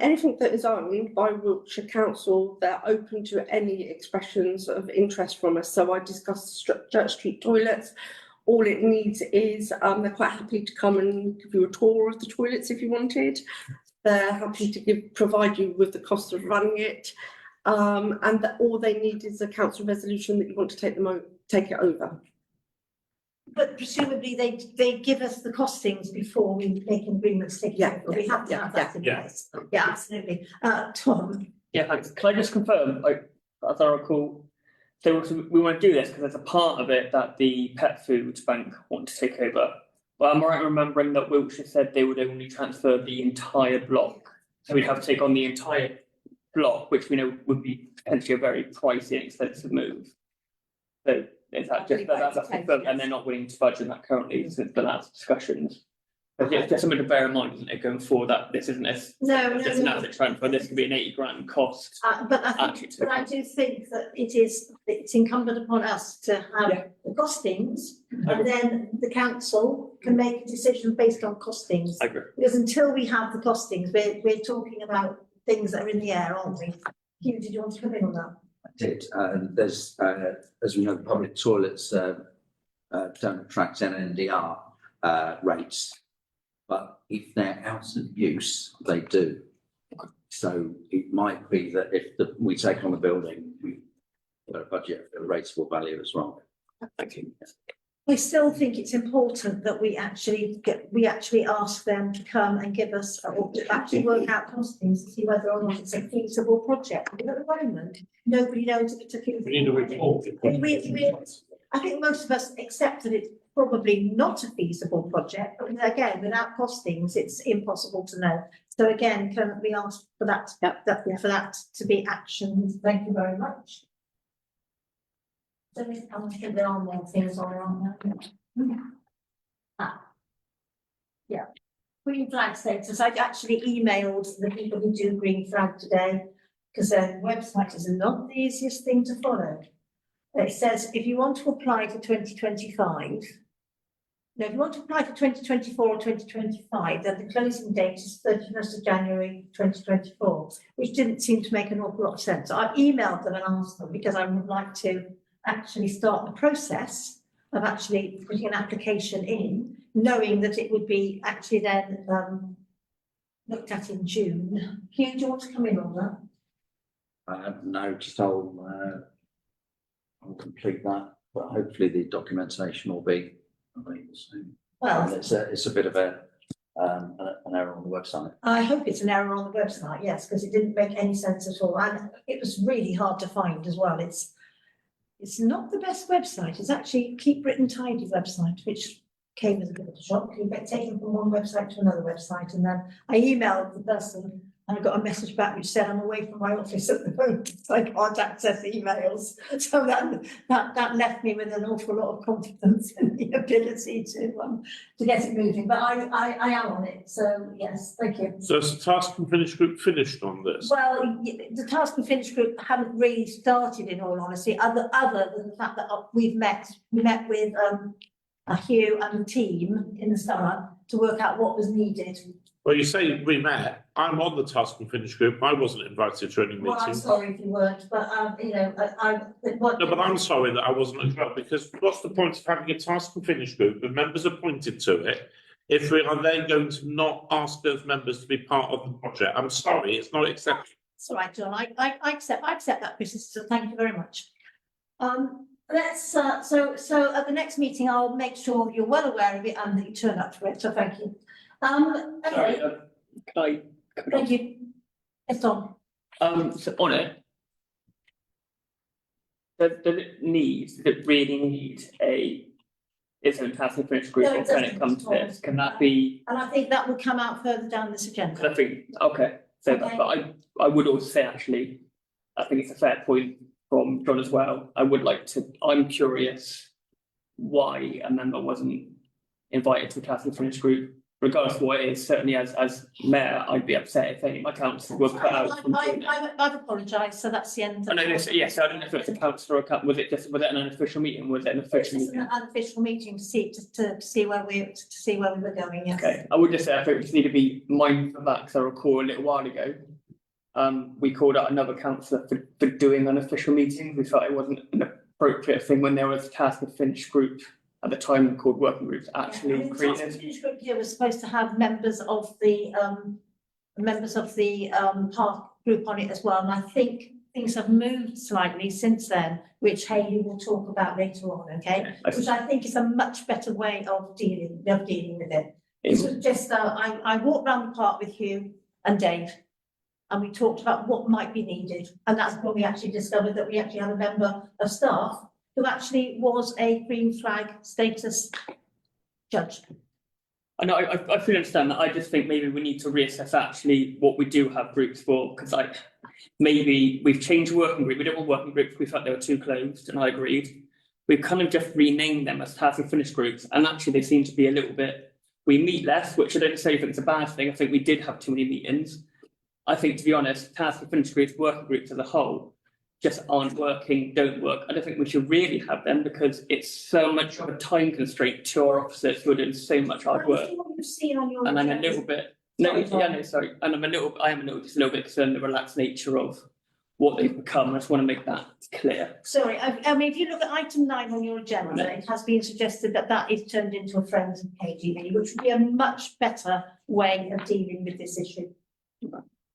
Anything that is owned by Wiltshire Council, they're open to any expressions of interest from us. So I discussed the Church Street toilets. All it needs is, they're quite happy to come and give you a tour of the toilets if you wanted. They're happy to provide you with the cost of running it. And that all they need is a council resolution that you want to take it over. But presumably they give us the costings before we make agreements. We have to have that in place. Yeah, absolutely. Tom? Yeah, thanks. Can I just confirm, like, as I recall, so we want to do this because there's a part of it that the Pet Food Bank want to take over. But I'm right in remembering that Wiltshire said they would only transfer the entire block. So we'd have to take on the entire block, which we know would be potentially a very pricey and expensive move. So is that just that's confirmed, and they're not willing to budge on that currently since the last discussions? It's just something to bear in mind, isn't it, going forward, that this isn't No, just an asset transfer, this could be an 80 grand cost. But I Actually, think, but I do think that it's incumbent upon us to have the costings, and then the council can make a decision based on costings. I agree. Because until we have the costings, we're talking about things that are in the air, aren't we? Hugh, did you want to come in on that? I did, there's, as we know, public toilets, don't attract NNDR, rates. But if they're out of use, they do. So it might be that if we take on the building, we've got a budget for a rateable value as well. Thank you. I still think it's important that we actually ask them to come and give us, or to actually work out costings to see whether or not it's a feasible project. Because at the moment, nobody knows if it's a feasible We need a project. report. I think most of us accept that it's probably not a feasible project, but again, without costings, it's impossible to know. So again, can we ask for that, for that to be actioned? Thank you very much. So I think there are more things on, aren't there? Yeah. Green flag status, I actually emailed the people who do green flag today, because their website is not the easiest thing to follow. It says, if you want to apply for 2025, no, if you want to apply for 2024 or 2025, then the closing date is 31st of January 2024, which didn't seem to make an awful lot of sense. So I've emailed them and asked them, because I would like to actually start the process of actually putting an application in, knowing that it would be actually then looked at in June. Hugh, do you want to come in on that? No, just I'll complete that, but hopefully the documentation will be available soon. Well, It's a bit of an error on the website. I hope it's an error on the website, yes, because it didn't make any sense at all, and it was really hard to find as well. It's not the best website. It's actually Keep Britain Tidy website, which came as a bit of a shock. You get taken from one website to another website, and then I emailed the person and I got a message back which said I'm away from my office at the moment, so I can't access emails. So that left me with an awful lot of confidence in the ability to get it moving. But I am on it. So yes, thank you. So has the task and finish group finished on this? Well, the task and finish group haven't really started, in all honesty, other than the fact that we met with Hugh and the team in the summer to work out what was needed. Well, you say we met. I'm on the task and finish group. I wasn't invited to any Well, I'm meeting. sorry if you weren't, but No, but I'm sorry that I wasn't as well, because what's the point of having a task and finish group with members appointed to it if we are then going to not ask those members to be part of the project? I'm sorry, it's not acceptable. It's all right, John. I accept that criticism. Thank you very much. Let's so at the next meeting, I'll make sure you're well aware of it and that you turn up for it. So thank you. Sorry, Okay, can I? thank you. Yes, Tom. So on it. Does it really need its own task and finish group, No, or it can it doesn't. come to this? Can that be, And I think that will come out further down this because I agenda. think, okay, so, Okay. but I would also say actually, I think it's a fair point from John as well. I'm curious why a member wasn't invited to a task and finish group, regardless of what it is. Certainly as mayor, I'd be upset if any of my councillors were put out from doing it. I've apologised, so that's the end. I know this, yes, I don't know if it's a councillor or was it an unofficial meeting? Was it an official It's meeting? an unofficial meeting to see where we were going, yes. Okay, I would just say I think we just need to be mindful of that, because I recall a little while ago. We called out another councillor for doing unofficial meetings. We felt it wasn't an appropriate thing when there was a task and finish group at the time called working groups actually The created. task and finish group here was supposed to have members of the park group on it as well, and I think things have moved slightly since then, which Hayley will talk about later on, okay? Which I think is a much better way of dealing with it. This was just, I walked around the park with Hugh and Dave, and we talked about what might be needed, and that's when we actually discovered that we actually had a member of staff who actually was a green flag status judge. I know, I fully understand that. I just think maybe we need to reassess actually what we do have groups for, because maybe we've changed working group. We don't want working groups. We felt they were too closed, and I agreed. We've kind of just renamed them as task and finish groups, and actually they seem to be a little bit we meet less, which I don't necessarily think is a bad thing. I think we did have too many meetings. I think, to be honest, task and finish groups, working groups as a whole, just aren't working, don't work. I don't think we should really have them because it's so much of a time constraint to our officers who are doing so much hard work. You've seen on your And I'm a agenda. little bit, no, Sorry, Tom. yeah, no, sorry, and I am just a little bit concerned the relaxed nature of what they've become. I just want to make that clear. Sorry, I mean, if you look at item 9 on your agenda, it has been suggested that that is turned into a Friends and KGB, which would be a much better way of dealing with this issue.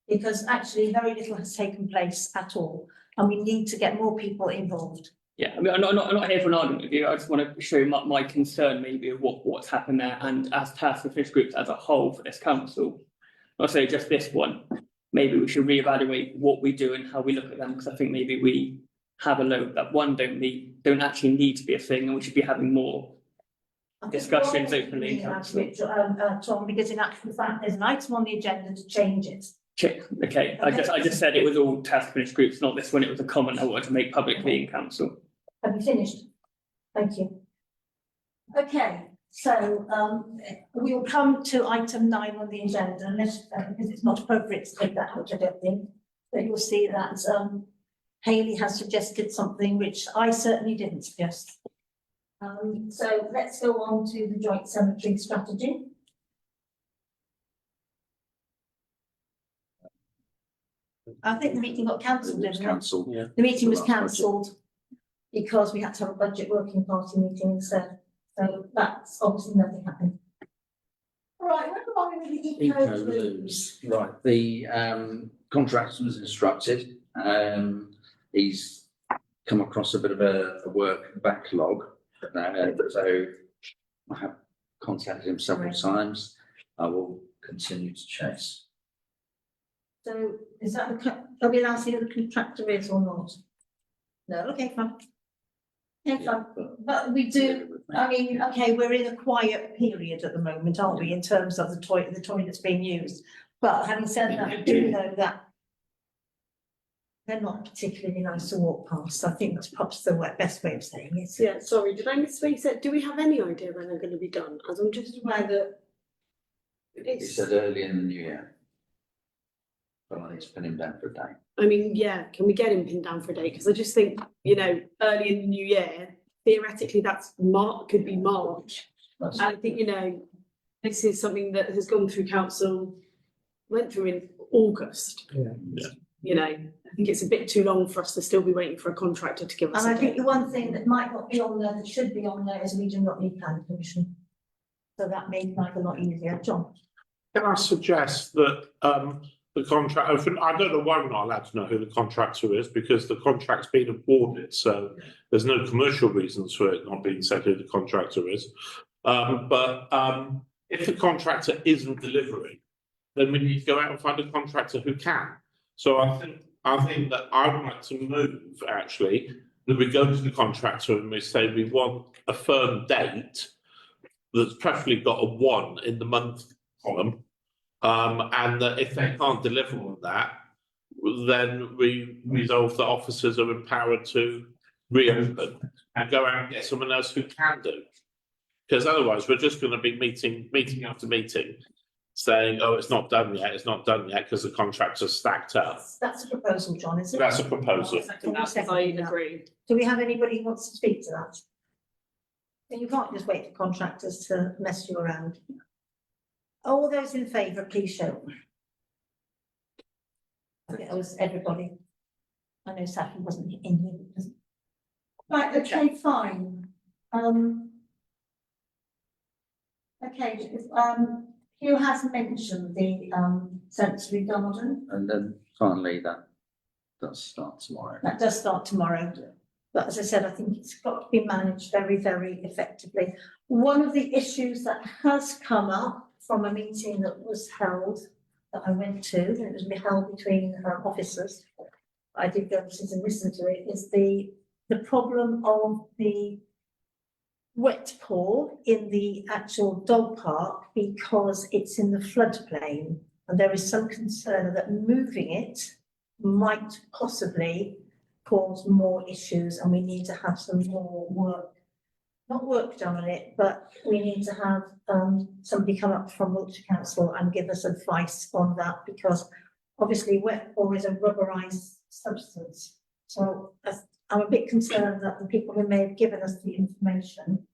Because actually very little has taken place at all, and we need to get more people involved. Yeah, I mean, I'm not here for an argument with you. I just want to show my concern maybe of what's happened there, and as task and finish groups as a whole for this council, not say just this one. Maybe we should reevaluate what we do and how we look at them, because I think maybe we have a load that don't actually need to be a thing, and we should be having more discussions openly in council. Tom, because in actual fact, there's an item on the agenda to change it. Okay, I just said it was all task finish groups, not this one. It was a comment I wanted to make publicly in council. Have you finished? Thank you. Okay, so we will come to item 9 on the agenda, unless because it's not appropriate to take that out, I don't think. But you'll see that Hayley has suggested something which I certainly didn't suggest. So let's go on to the joint cemetery strategy. I think the meeting got cancelled, didn't it? Council. Yeah. The meeting was The last budget. cancelled because we had to have a budget working party meeting instead. So that's obviously nothing happened. Right, where are we with the eco looms? Right, the contractor was instructed, he's come across a bit of a work backlog. So I have contacted him several times, I will continue to chase. So is that, are we allowed to see who the contractor is or not? No, okay, fine. Yeah, fine, but we do, I mean, okay, we're in a quiet period at the moment, aren't we, in terms of the toilets being used? But having said that, I do know that they're not particularly nice to walk past. I think that's perhaps the best way of saying it. Yeah, sorry, did I miss what you said? Do we have any idea when they're going to be done? As I'm just aware that He it's, said early in the new year. But I need to pin him down for a day. I mean, yeah, can we get him pinned down for a day? Because I just think, you know, early in the new year, theoretically, that's could be March. And I think, you know, this is something that has gone through council, went through in August. Yeah. You know, I think it's a bit too long for us to still be waiting for a contractor to give us And a I think date. the one thing that might not be on there, that should be on there, is we do not need planning permission. So that made life a lot easier. John? Can I suggest that the contract, I don't know why we're not allowed to know who the contractor is, because the contract's been awarded, so there's no commercial reasons for it not being said who the contractor is. But if the contractor isn't delivering, then we need to go out and find a contractor who can. So I think that I would like to move, actually, that we go to the contractor and we say we want a firm date that's preferably got a 1 in the month column. And that if they can't deliver on that, then we resolve that officers are empowered to reopen and go out and get someone else who can do. Because otherwise, we're just going to be meeting after meeting, saying, "Oh, it's not done yet. It's not done yet," because the contracts are stacked up. That's a proposal, John, isn't it? That's a proposal. I agree. Do we have anybody who wants to speak to that? And you can't just wait for contractors to mess you around. All those in favour, please show. I think that was everybody. I know Saffron wasn't in here. Right, okay, fine. Okay, Hugh has mentioned the sensory garden. And then finally, that does start tomorrow. That does start tomorrow. But as I said, I think it's got to be managed very, very effectively. One of the issues that has come up from a meeting that was held, that I went to, and it was held between officers, I did go and sit and listen to it, is the problem of the wet pool in the actual dog park, because it's in the floodplain, and there is some concern that moving it might possibly cause more issues, and we need to have some more work not work done on it, but we need to have somebody come up from Wiltshire Council and give us advice on that, because obviously wet core is a rubberized substance. So I'm a bit concerned that the people who may have given us the information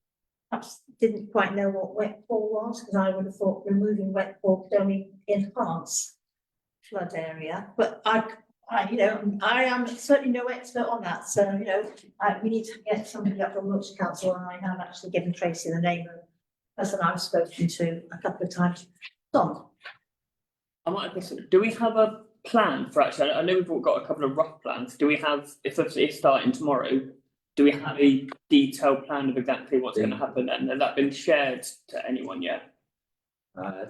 perhaps didn't quite know what wet core was, because I would have thought removing wet core could only enhance flood area. But I am certainly no expert on that, so we need to get somebody up from Wiltshire Council, and I have actually given Tracy the name of the person I've spoken to a couple of times. Tom. I might have missed it. Do we have a plan for actually? I know we've all got a couple of rough plans. Do we have, if it's starting tomorrow, do we have a detailed plan of exactly what's going to happen then? Has that been shared to anyone yet?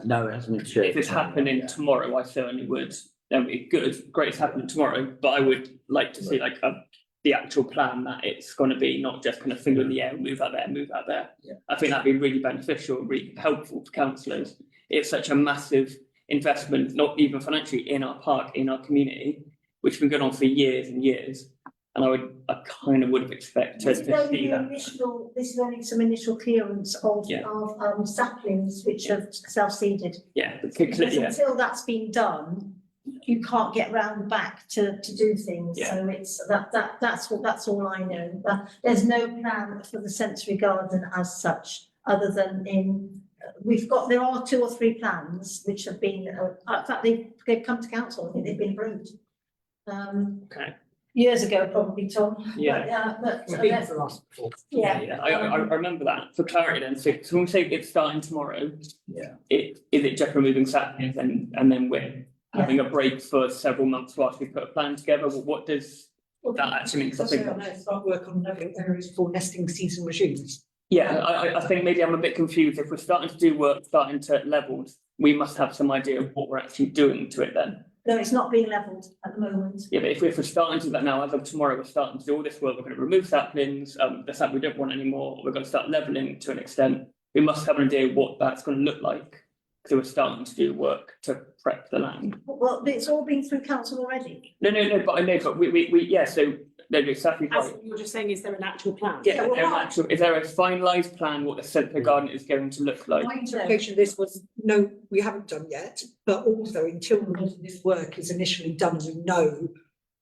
No, it hasn't been shared. If it's happening tomorrow, I certainly would. That'd be good. Great, it's happening tomorrow, but I would like to see like the actual plan that it's going to be, not just kind of finger in the air, move out there, move out there. Yeah. I think that'd be really beneficial, really helpful for councillors. It's such a massive investment, not even financially, in our park, in our community, which has been going on for years and years. And I kind of would have expected to see that. This is only some initial clearance of saplings which have self-seeded. Yeah, Because until that's been done, you can't get round back to do things. Yeah. So it's that's all I know. But there's no plan for the sensory garden as such, other than there are 2 or 3 plans which have been in fact they've come to council. I think they've been approved. Okay. Years ago, probably, Tom. Yeah. But We've been for the last before. yeah. I remember that. For clarity then, so when we say it's starting tomorrow, Yeah. is it just removing saplings and then we're having a break for several months whilst we put a plan together? What does that actually mean? 'Cause I think Start work on areas for nesting season resumes. yeah, I think maybe I'm a bit confused. If we're starting to do work, starting to level, we must have some idea of what we're actually doing to it then. No, it's not being levelled at the moment. Yeah, but if we're starting to do that now, as of tomorrow, we're starting to do all this work, we're going to remove saplings, the sap we don't want anymore, we're going to start levelling to an extent. We must have an idea what that's going to look like. So we're starting to do work to prep the land. Well, it's all been through council already. No, but I know, but so no, exactly As right. you're just saying, is there an actual plan? Yeah, is there a finalised plan what the centre garden is going to look like? My interpretation of this was, no, we haven't done yet, but also until this work is initially done, we know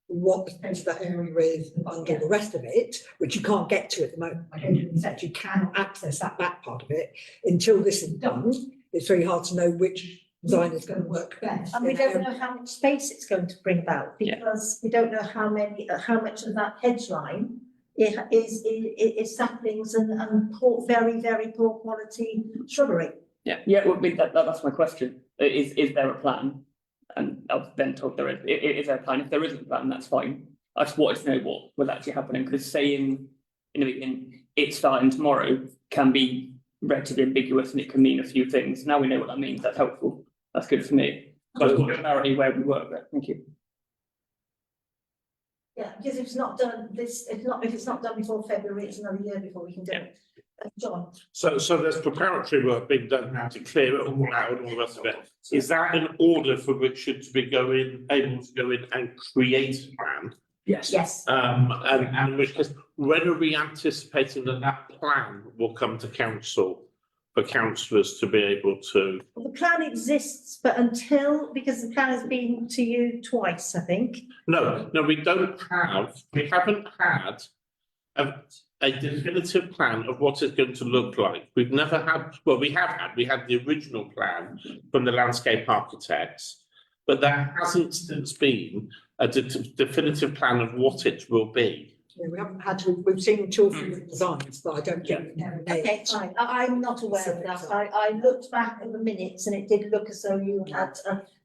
what the state of that area is under the rest of it, which you can't get to at the moment. I don't think you can access that back part of it. Until this is done, it's very hard to know which design is going to work best. And we don't know how much space it's going to bring about, because we don't know how much of that hedge line is saplings and poor, very, very poor quality shrubbery. Yeah, well, that's my question. Is there a plan? And I was then told there is there a plan. If there isn't a plan, that's fine. I just wanted to know what was actually happening, because saying it's starting tomorrow can be relatively ambiguous and it can mean a few things. Now we know what that means. That's helpful. That's good for me. But it's got clarity where we work there. Thank you. Yeah, because if it's not done before February, it's another year before we can do it. John. So there's preparatory work being done now to clear it all out and all the rest of it. Is that an order for Richard to be able to go in and create a plan? Yes. Yes. And in which case, when are we anticipating that plan will come to council for councillors to be able to? Well, the plan exists, but because the plan has been to you twice, I think. No, we haven't had a definitive plan of what it's going to look like. We've never had, we had the original plan from the landscape architects, but there hasn't since been a definitive plan of what it will be. Yeah, we haven't had to, we've seen 2 or 3 designs, but I don't think we know. Okay, fine. I'm not aware of that. I looked back at the minutes and it did look as though you had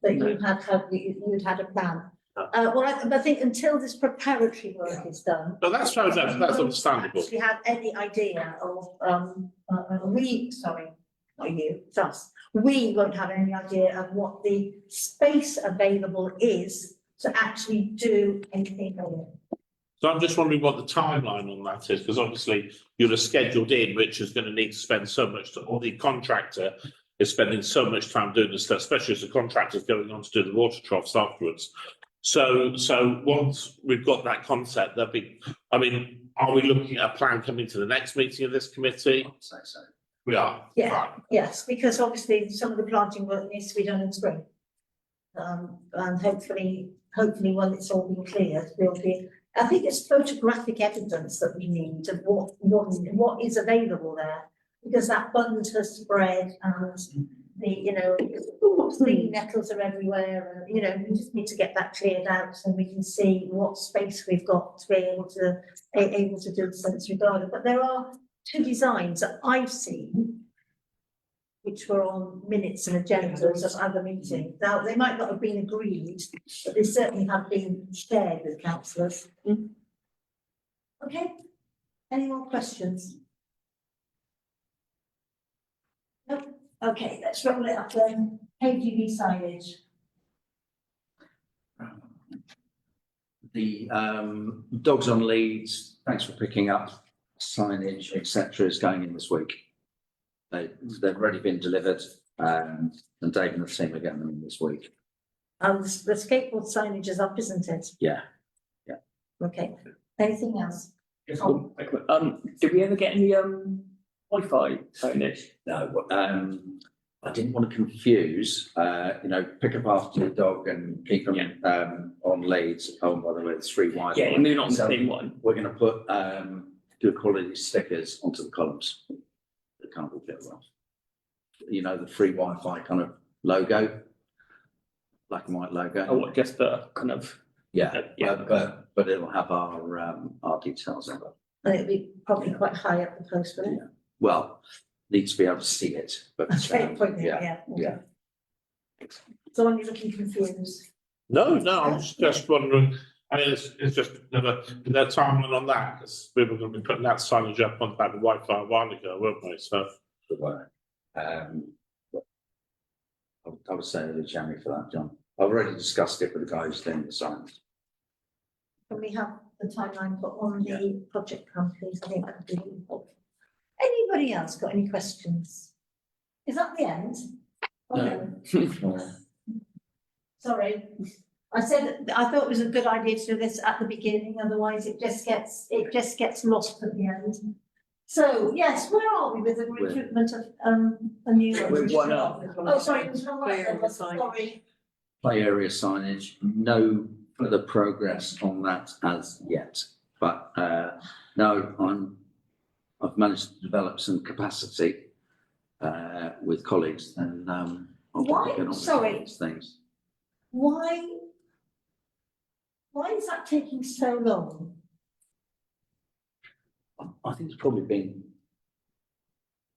you'd had a plan. I think until this preparatory work is done. No, that's fair enough. That's understandable. We had any idea of we won't have any idea of what the space available is to actually do anything on it. So I'm just wondering what the timeline on that is, because obviously you'll have scheduled in, Rich is going to need to spend so much, or the contractor is spending so much time doing this stuff, especially as the contractor's going on to do the water troughs afterwards. So once we've got that concept, there'll be, I mean, are we looking at a plan coming to the next meeting of this committee? I'd say so. We are. Yeah. Right. Yes, because obviously some of the planting work needs to be done in spring. And hopefully when it's all been cleared, we'll be, I think it's photographic evidence that we need of what is available there. Because that bund has spread and the nettles are everywhere and, we just need to get that cleared out so we can see what space we've got to be able to do the sensory garden. But there are 2 designs that I've seen which were on minutes and agendas of other meetings. Now, they might not have been agreed, but they certainly have been shared with councillors. Okay, any more questions? No, okay, let's roll it up then. KGB signage. The dogs on leads, thanks for picking up, signage, etc. is going in this week. They've already been delivered, and Dave and the team are getting them in this week. And the skateboard signage is up, isn't it? Yeah. Okay, anything else? Did we ever get any Wi-Fi signage? No, I didn't want to confuse, pick up after the dog and keep them on leads. Oh, by the way, it's free Wi-Fi. Yeah, maybe not the same one. We're going to put good quality stickers onto the columns. That can't all get well. The free Wi-Fi kind of logo, black and white logo. Oh, what, just the kind of. Yeah, Yeah. but it'll have our details on it. And it'll be probably quite high up the post, won't it? Well, needs to be able to see it, but Okay, point there, yeah, yeah. So when you're looking confused. No, I was just wondering, and it's just another timeline on that, because we were going to be putting that signage up on about the Wi-Fi a while ago, weren't we? So. I would say early January for that, John. I've already discussed it with the guys doing the signs. Can we have the timeline put on the project plan, please? I think that would be really helpful. Anybody else got any questions? Is that the end? No. Sorry, I thought it was a good idea to do this at the beginning, otherwise it just gets lost at the end. So, yes, where are we with the recruitment of a new? We're one up. Oh, sorry, it was one up, sorry. Play area signage, no further progress on that as yet. But no, I've managed to develop some capacity with colleagues, and I'll Why? get on with Sorry. these things. Why is that taking so long? I think it's probably been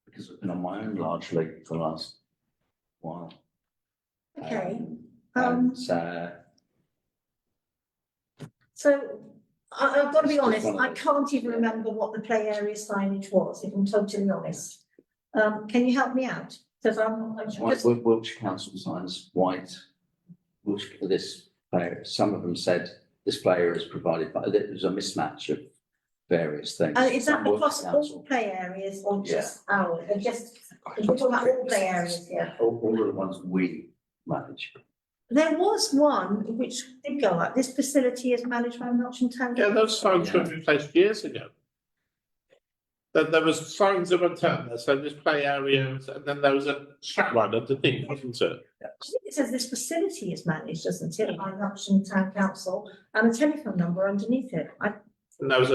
because I've been on my own largely for the last while. Okay, And, so I've got to be It's just honest, one of I those. can't even remember what the play area signage was, if I'm totally honest. Can you help me out? Because I'm White, just, Wiltshire Council signs white. Wiltshire, this player, some of them said this player is provided, but there was a mismatch of various things. is that Wiltshire across all Council, play areas or just ours, or just, we're talking about all play areas here? all of the ones we manage. There was one which did go up, this facility is managed by Melton Town. Yeah, those signs were replaced years ago. There was signs that went out there, so this play area, and then there was a strap line underneath, wasn't it? It says this facility is managed, doesn't it, by Melton Town Council, and a telephone number underneath it. And there was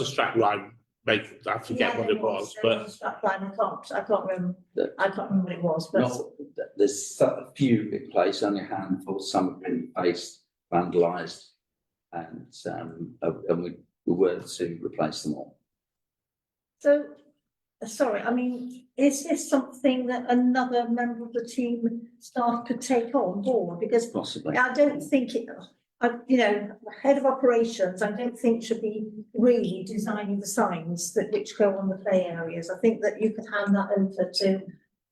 a strap line, I forget what it was, but. I can't remember what it was, but. Not, there's a few in place, only a handful, some have been faced, vandalised, and we were to replace them all. So, sorry, I mean, is this something that another member of the team staff could take on board? Because Possibly. I don't think head of operations, I don't think should be really designing the signs which go on the play areas. I think that you could hand that over to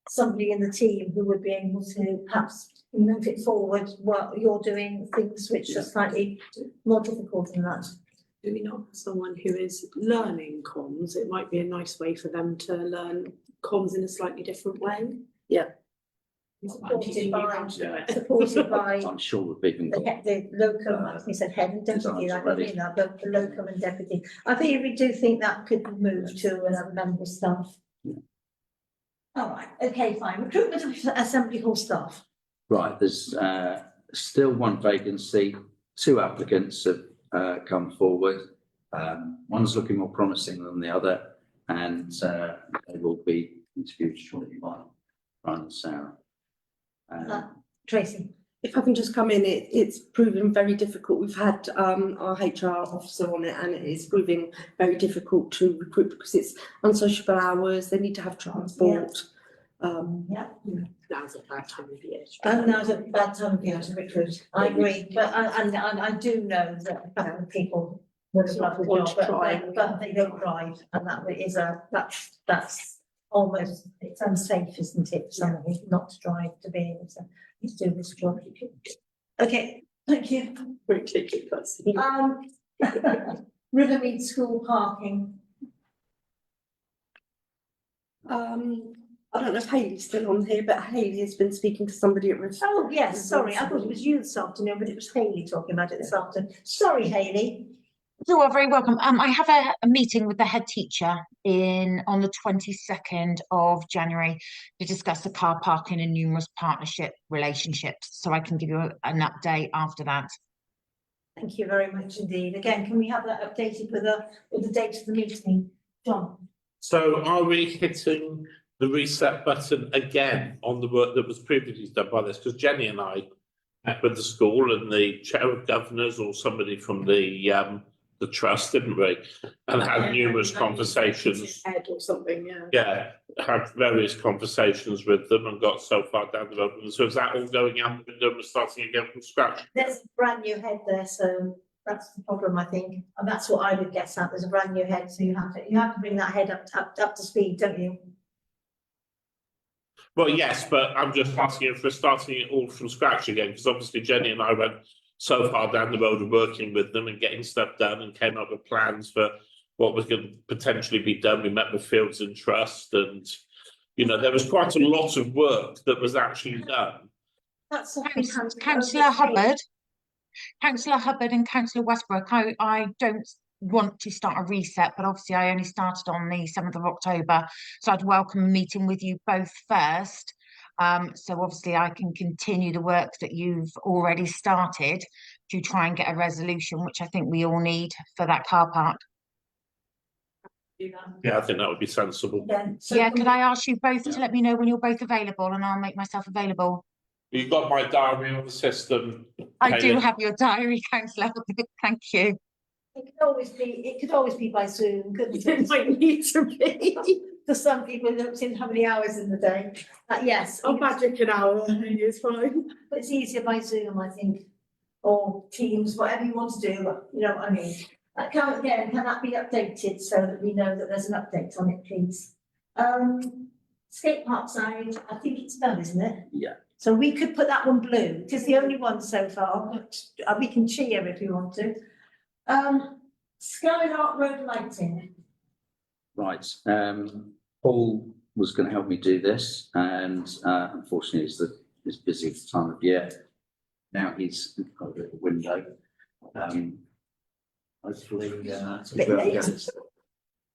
somebody in the team who would be able to perhaps move it forward while you're doing things which are slightly more difficult than that. Do we not have someone who is learning comms? It might be a nice way for them to learn comms in a slightly different way. Supported by, Yeah. supported by I'm sure we've even the got. head, the local, I think he said head and deputy, designs like, I already. mean, that, but the local and deputy. I think we do think that could be moved to another member of staff. All right, okay, fine. Recruitment of assembly hall staff. Right, there's still one vacancy, 2 applicants have come forward. One's looking more promising than the other, and they will be interviewed shortly by Brian and Sarah. Tracy. If I can just come in, it's proven very difficult. We've had our HR officer on it, and it is proving very difficult to recruit because it's unsociable hours, they need to have transport. Yeah. Now's a bad time of year. Now's a bad time of year to recruit. I agree, but I do know that people would have loved the Want job, to try. but they don't drive, and that is that's almost, it's unsafe, isn't it, for somebody not to drive to be able to do this job. Okay, thank you. Ridiculous. Rivermead School parking. I don't know if Hayley's still on here, but Hayley has been speaking to somebody at River. Oh, yes, sorry, I thought it was you this afternoon, but it was Hayley talking about it this afternoon. Sorry, Hayley. You are very welcome. I have a meeting with the head teacher on the 22nd of January to discuss the car parking and numerous partnership relationships. So I can give you an update after that. Thank you very much indeed. Again, can we have that updated with the date of the meeting? John? So are we hitting the reset button again on the work that was previously done by this? Because Jenny and I met with the school and the chair of governors or somebody from the trust, didn't we? And had numerous conversations. Ed or something, yeah. Yeah, had various conversations with them and got so far down the road. So is that all going out the window and we're starting again from scratch? There's a brand new head there, so that's the problem, I think. And that's what I would guess at. There's a brand new head, so you have to bring that head up to speed, don't you? Well, yes, but I'm just asking if we're starting it all from scratch again, because obviously Jenny and I went so far down the road of working with them and getting stuff done and came up with plans for what was going to potentially be done. We met with Fields and Trust and, there was quite a lot of work that was actually done. That's Councillor Hubbard and Councillor Westbrook, I don't want to start a reset, but obviously I only started on the 7th of October, so I'd welcome a meeting with you both first. So obviously I can continue the work that you've already started to try and get a resolution, which I think we all need for that car park. Yeah, I think that would be sensible. Yeah, could I ask you both to let me know when you're both available and I'll make myself available? You've got my diary on the system. I do have your diary, Councillor. Thank you. It could always be by Zoom, couldn't it? It might need to be. For some people who don't seem to have any hours in the day. Yes. I'll magic an hour, it's fine. But it's easier by Zoom, I think, or Teams, whatever you want to do, you know what I mean? Can that be updated so that we know that there's an update on it, please? Skate park side, I think it's done, isn't it? Yeah. So we could put that one blue, it is the only one so far, but we can cheer if you want to. Skylark Road lighting. Right, Paul was going to help me do this, and unfortunately, it's busy at the time of year. Now he's got a bit of a window. Hopefully, we'll be able to get it.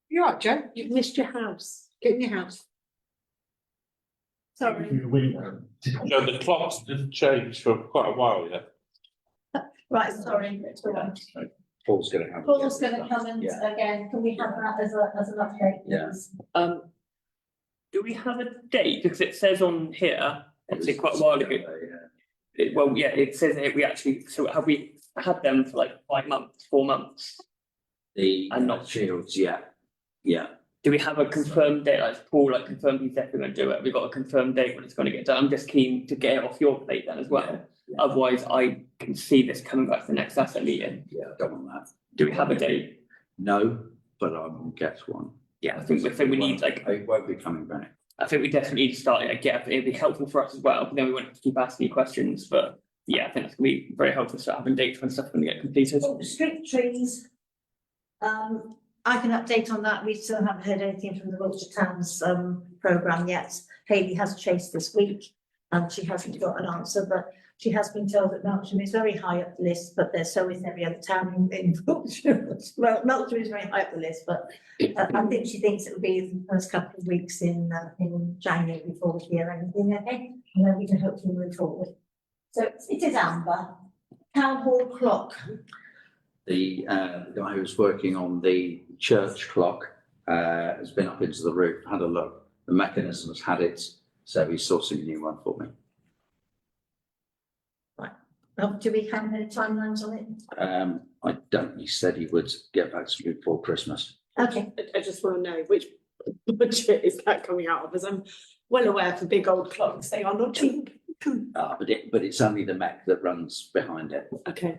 You're right, Joe, you've missed your house. Get in your house. Sorry. No, the clocks didn't change for quite a while yet. Right, sorry. It's all right. Paul's going to help. Paul's gonna come and again, can we have that as an update, Yeah. please? Do we have a date? Because it says on here, it's quite a while ago. It says that we actually, so have we had them for like 5 months, 4 months? And not Shields, yeah. Do we have a confirmed date? Like Paul, confirmed he's definitely going to do it. We've got a confirmed date when it's going to get done. I'm just keen to get it off your plate then as well. Yeah. Otherwise, I can see this coming back to the next asset meeting. Yeah, I don't want that. Do we have a date? No, but I will get one. Yeah, I think we need It won't be coming back. I think we definitely need to start it. Yeah, it'd be helpful for us as well. But then we won't have to keep asking you questions. But yeah, I think that's going to be very helpful to start having dates when stuff's going to get completed. Street trees. I can update on that. We still haven't heard anything from the Wiltshire Towns programme yet. Hayley has chased this week. and she hasn't got an answer, but she has been told that Melksham is very high up the list, but there's so is every other town in Wiltshire. Well, Melksham is very high up the list, but I think she thinks it will be the first couple of weeks in January before we hear anything, okay? And then we can hopefully move forward. So it is Amber. Town hall clock. The guy who's working on the church clock has been up into the roof, had a look. The mechanism's had it, so he's sourcing a new one for me. Do we have any timelines on it? I don't, he said he would get back to me before Christmas. Okay. I just want to know which budget is that coming out of, as I'm well aware for big old clocks, they are not cheap. But it's only the mech that runs behind it. Okay.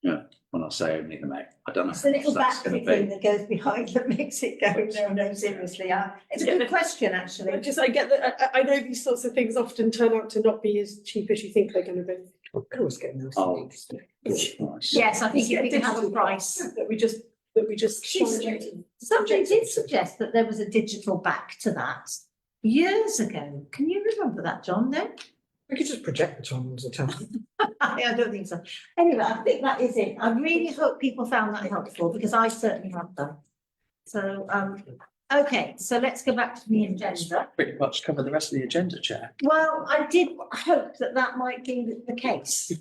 When I say only the mech, I don't know. It's the little how much that's battery gonna thing be. that goes behind that makes it go, no, seriously, it's a good question, actually. I get that, I know these sorts of things often turn out to not be as cheap as you think they're going to be. Can always get an Oh. LCD. Yes, I think we can have a price. That we just. Somebody did suggest that there was a digital back to that years ago. Can you remember that, John? No? We could just project it on the town. I don't think so. Anyway, I think that is it. I really hope people found that helpful because I certainly have done. So, okay, so let's go back to the agenda. Pretty much cover the rest of the agenda, Chair. Well, I did hope that that might be the case.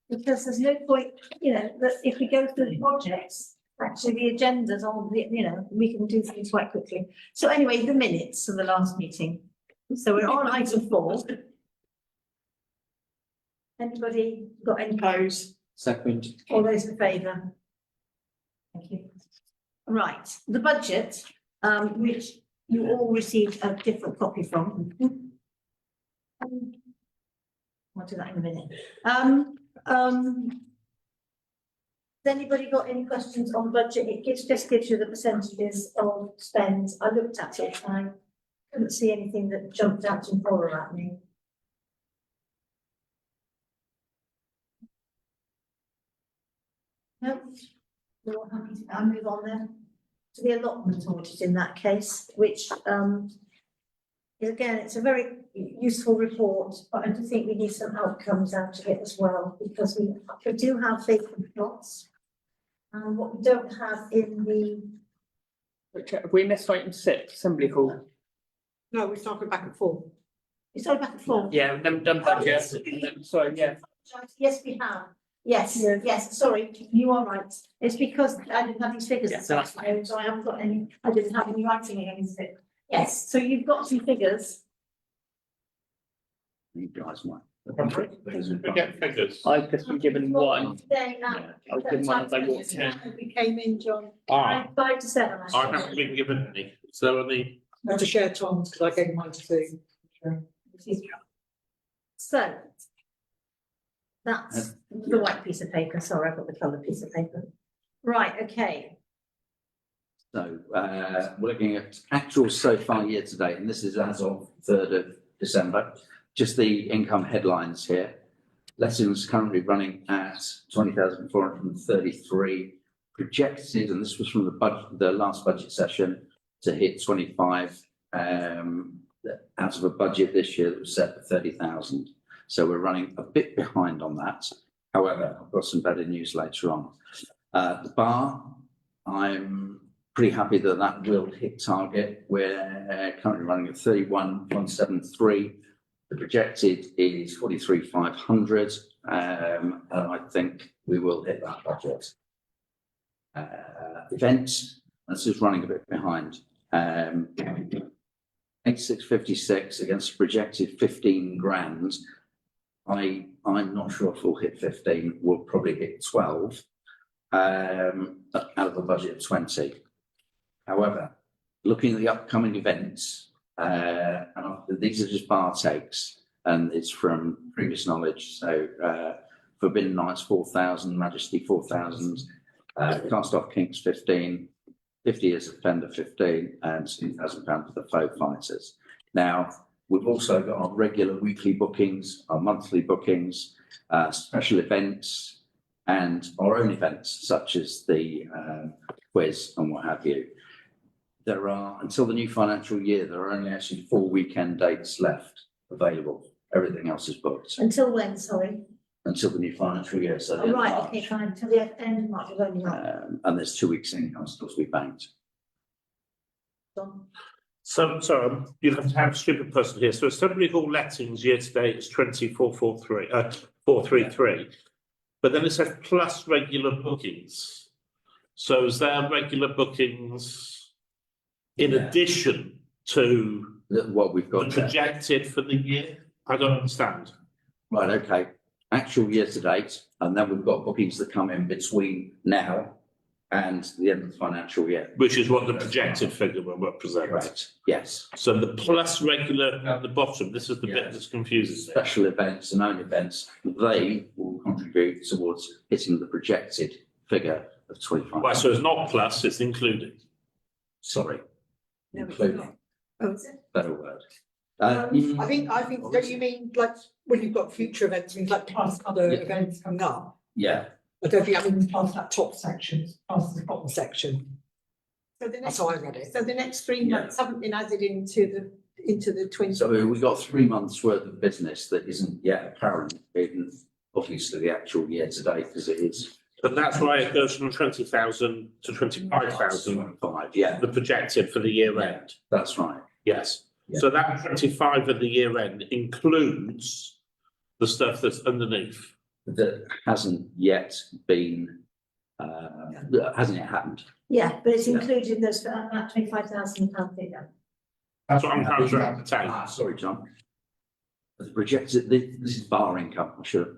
Because there's no point, that if we go through the projects, actually the agendas on, we can do things quite quickly. So anyway, the minutes of the last meeting. So we're on item 4. Anybody got any pose? Second. All those in favour? Thank you. Right, the budget, which you all received a different copy from. I'll do that in a minute. Has anybody got any questions on budget? It just gives you the percentages of spend. I looked at it and I couldn't see anything that jumped out in horror at me. No, we're all happy to, I'll move on then to the allotment audit in that case, which, again, it's a very useful report, but I do think we need some outcomes out of it as well, because we do have vacant plots. And what we don't have in the, Have we missed item 6, Assembly Hall? No, we're talking back and forth. it's all back and forth. Yeah, we've done budget. yes. Sorry, yeah. Yes, we have. Yes, sorry, you are right. It's because I didn't have these figures, Yeah, this so that's afternoon, so I haven't got any, I didn't have any writing against it. Yes, so you've got some figures. You guys might. Forget figures. I've just been given one. Today, I was given one as I walked in. We came in, John, Ah, 5 to 7. I haven't been given any. So any, I have to share Tom's because I gave mine to Sue. So. That's the white piece of paper, sorry, I've got the coloured piece of paper. Right, okay, So, we're looking at actual so far year to date, and this is as of 3rd of December. Just the income headlines here. Lettings currently running at 20,433, projected, and this was from the last budget session, to hit 25 out of a budget this year that was set for 30,000. So we're running a bit behind on that. However, I've got some better news later on. The bar, I'm pretty happy that that will hit target. We're currently running at 31,173. The projected is 43,500, and I think we will hit that budget. Events, this is running a bit behind. 8656 against projected 15 grand. I'm not sure if we'll hit 15. We'll probably hit 12 out of a budget of 20. However, looking at the upcoming events, and these are just bar takes, and it's from previous knowledge. So, Forbidden Nights 4,000, Majesty 4,000, Cast Off Kings 15, 50 Years of Fender 15, and £2,000 for the Faux Fighters. Now, we've also got our regular weekly bookings, our monthly bookings, special events, and our own events, such as the quiz and what have you. There are, until the new financial year, there are only actually 4 weekend dates left available Everything else is booked Until when, sorry? until the new financial year, so. the Oh, end of right, March. okay, fine, until the end of March, it's only not. And there's 2 weeks income still to be banked. Done. So, you'll have to have a stupid person here. So Assembly Hall lettings year to date is 433. But then it says plus regular bookings. So is there regular bookings in Yeah. addition to What we've the got there. projected for the year? I don't understand. Right, okay, actual year to date, and then we've got bookings that come in between now and the end of the financial year. Which is what the projected figure will represent. Correct, yes. So the plus regular at the bottom, this is the bit that's confusing. Special events and own events, they will contribute towards hitting the projected figure of 25. Right, so it's not plus, it's including. Sorry, No, it's including, not. Oh, is it? better word. I think, don't you mean like when you've got future events, means like past other Yeah. events coming up? Yeah, I don't think, I mean, past that top section, past the bottom section. So the That's next, how I read it. so the next 3 Yeah. months haven't been added into the 20. so we've got 3 months worth of business that isn't yet apparent in obviously the actual year to date, because it is. And that's why it goes from 20,000 to 25,000, 25, yeah, the projected for the year end. that's right. Yes. Yeah. So that 25 at the year end includes the stuff that's underneath. That hasn't yet been, that hasn't yet happened. Yeah, but it's Yeah. included in those, that £25,000 figure. That's what I'm trying to ascertain. Sorry, John. The projected, this is bar income, I should have,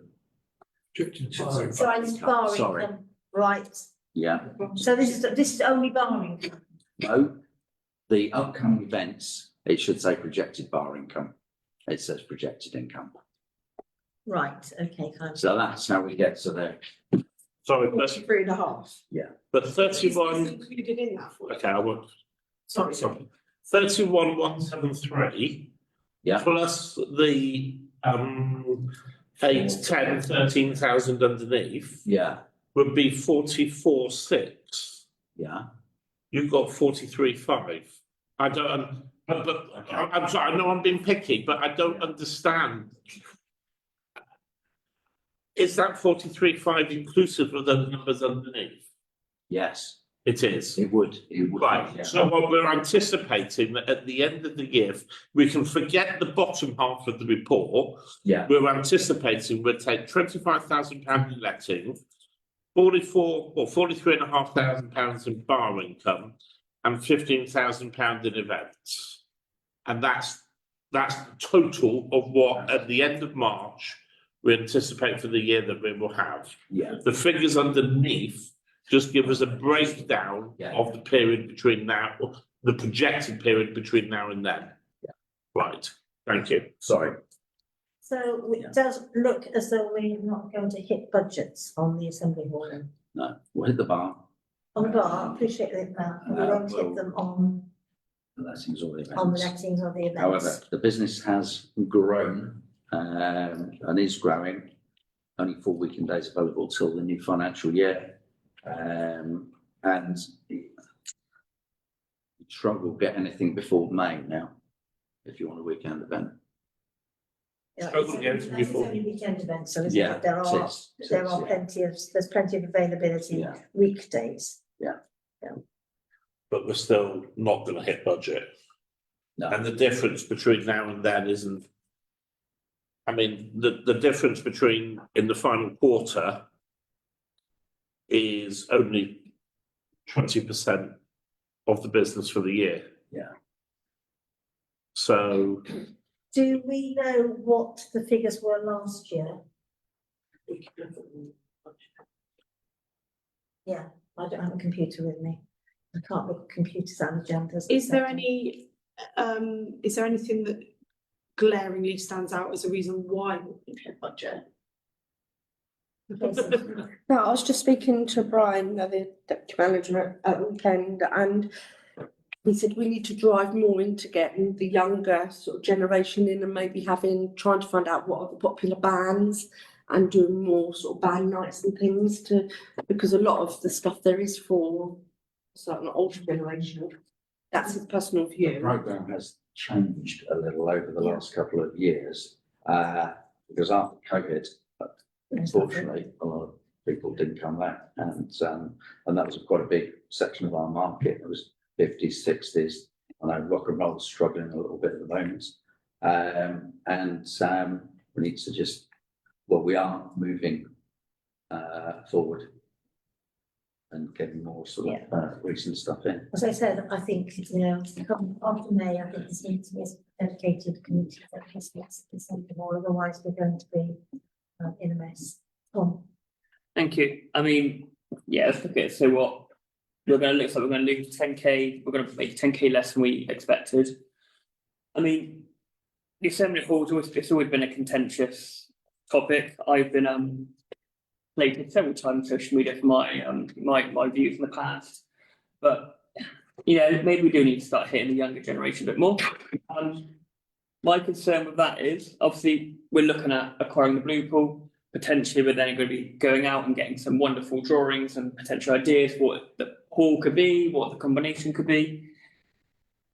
So I just borrowing Sorry. them, right? yeah. So this is only borrowing. No, the upcoming events, it should say projected bar income. It says projected income. Right, okay, fine. So that's how we get to there. Sorry, but 43.5. but Is 31, included in that for okay, I want, Sorry. 31,173 Yeah, plus the 8, 10, 13,000 underneath yeah, would be 44,6. yeah. You've got 43,5. I don't, but I'm sorry, I know I'm being picky, but I don't understand. Is that 43,5 inclusive of the numbers underneath? Yes, It is. it would, yeah. Right, so what we're anticipating that at the end of the year, we can forget the bottom half of the report. Yeah, We're anticipating we'll take £25,000 in letting, 43,500 pounds in bar income, and £15,000 in events. And that's the total of what at the end of March we anticipate for the year that we will have. yeah, The figures underneath just give us a breakdown Yeah. of the period between now, the projected period between now and then. Yeah. Right, thank you. sorry. So it does look as though we're not going to hit budgets on the Assembly Hall. then. No, we'll hit the bar. On the bar, I appreciate that, we won't hit them on The lettings or the events. the lettings or the events. However, the business has grown and is growing. Only 4 weekend days available till the new financial year. And you struggle to get anything before May now, if you want a weekend event. Yeah, Struggle it's again only- before. It's only weekend events, so isn't Yeah, it? There it are, is, it there is, are yeah. there's plenty of availability Yeah. weekdays. But we're still not gonna hit budget. No. And the difference between now and then isn't. I mean, the difference between in the final quarter is only 20% of the business for the year. Yeah. So Do we know what the figures were last year? Yeah, I don't have a computer with me. I can't look at computers and agendas. Is there etc. anything that glaringly stands out as a reason why we didn't hit budget? No, I was just speaking to Brian, the deputy manager at the weekend, and he said we need to drive more into getting the younger sort of generation in and maybe trying to find out what are the popular bands and doing more sort of band nights and things because a lot of the stuff there is for certain older generation. That's his personal The view. programme has changed a little over the last couple of years. Because after COVID, unfortunately, a lot of people didn't come back, and that was quite a big section of our market. It was 50s, 60s. I know rock and roll is struggling a little bit at the moment, we need to just, well, we are moving forward and getting more sort of recent stuff in. As I said, I think, after May, I think this needs to be a dedicated community that has something more, otherwise we're going to be in a mess. Thank you. I mean, yeah, let's look at it. So what we're going to look like, we're going to lose 10k. We're going to make 10k less than we expected. I mean, the Assembly Hall it's always been a contentious topic. I've been plated several times on social media for my views in the past, but maybe we do need to start hitting the younger generation a bit more. My concern with that is obviously we're looking at acquiring the Blue Pool. Potentially, we're then going to be going out and getting some wonderful drawings and potential ideas for what the hall could be, what the combination could be.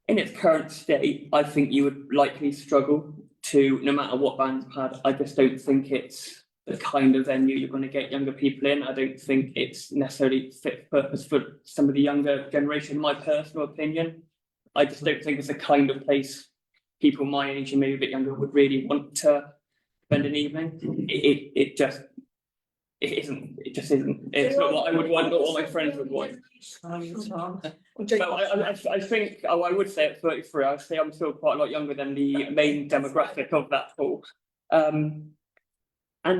In its current state, I think you would likely struggle to, no matter what bands had. I just don't think it's the kind of venue you're going to get younger people in. I don't think it's necessarily fit for purpose for some of the younger generation, in my personal opinion. I just don't think it's the kind of place people my age and maybe a bit younger would really want to spend an evening. It just isn't. It's not what I would want, not what my friends would want. But I think, I would say at 33, I'd say I'm still quite a lot younger than the main demographic of that pool. And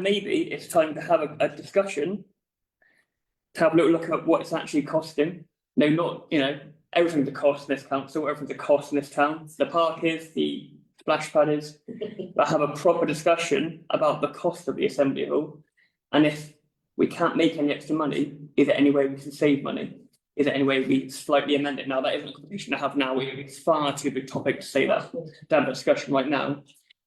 maybe it's time to have a discussion, to have a little look at what it's actually costing. No, not, everything's a cost in this council, everything's a cost in this town. The park is, the splash pad is, but have a proper discussion about the cost of the Assembly Hall. And if we can't make any extra money, is there any way we can save money? Is there any way we slightly amend it? Now, that isn't a conversation to have now. It's far too big topic to say that, to have a discussion right now.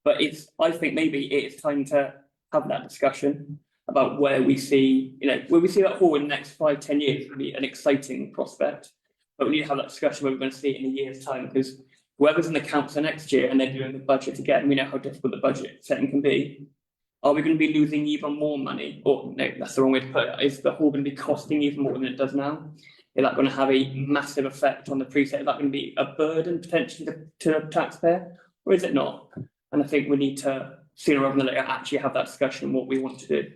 But I think maybe it's time to have that discussion about where we see, where we see that hall in the next 5-10 years. It's going to be an exciting prospect. But we need to have that discussion where we're going to see it in a year's time, because whoever's in the council next year and they're doing the budget again, we know how difficult the budget setting can be. Are we going to be losing even more money? Or no, that's the wrong way to put it. Is the hall going to be costing even more than it does now? Is that going to have a massive effect on the preset? Is that going to be a burden potentially to a taxpayer, or is it not? And I think we need to, sooner rather than later, actually have that discussion on what we want to do.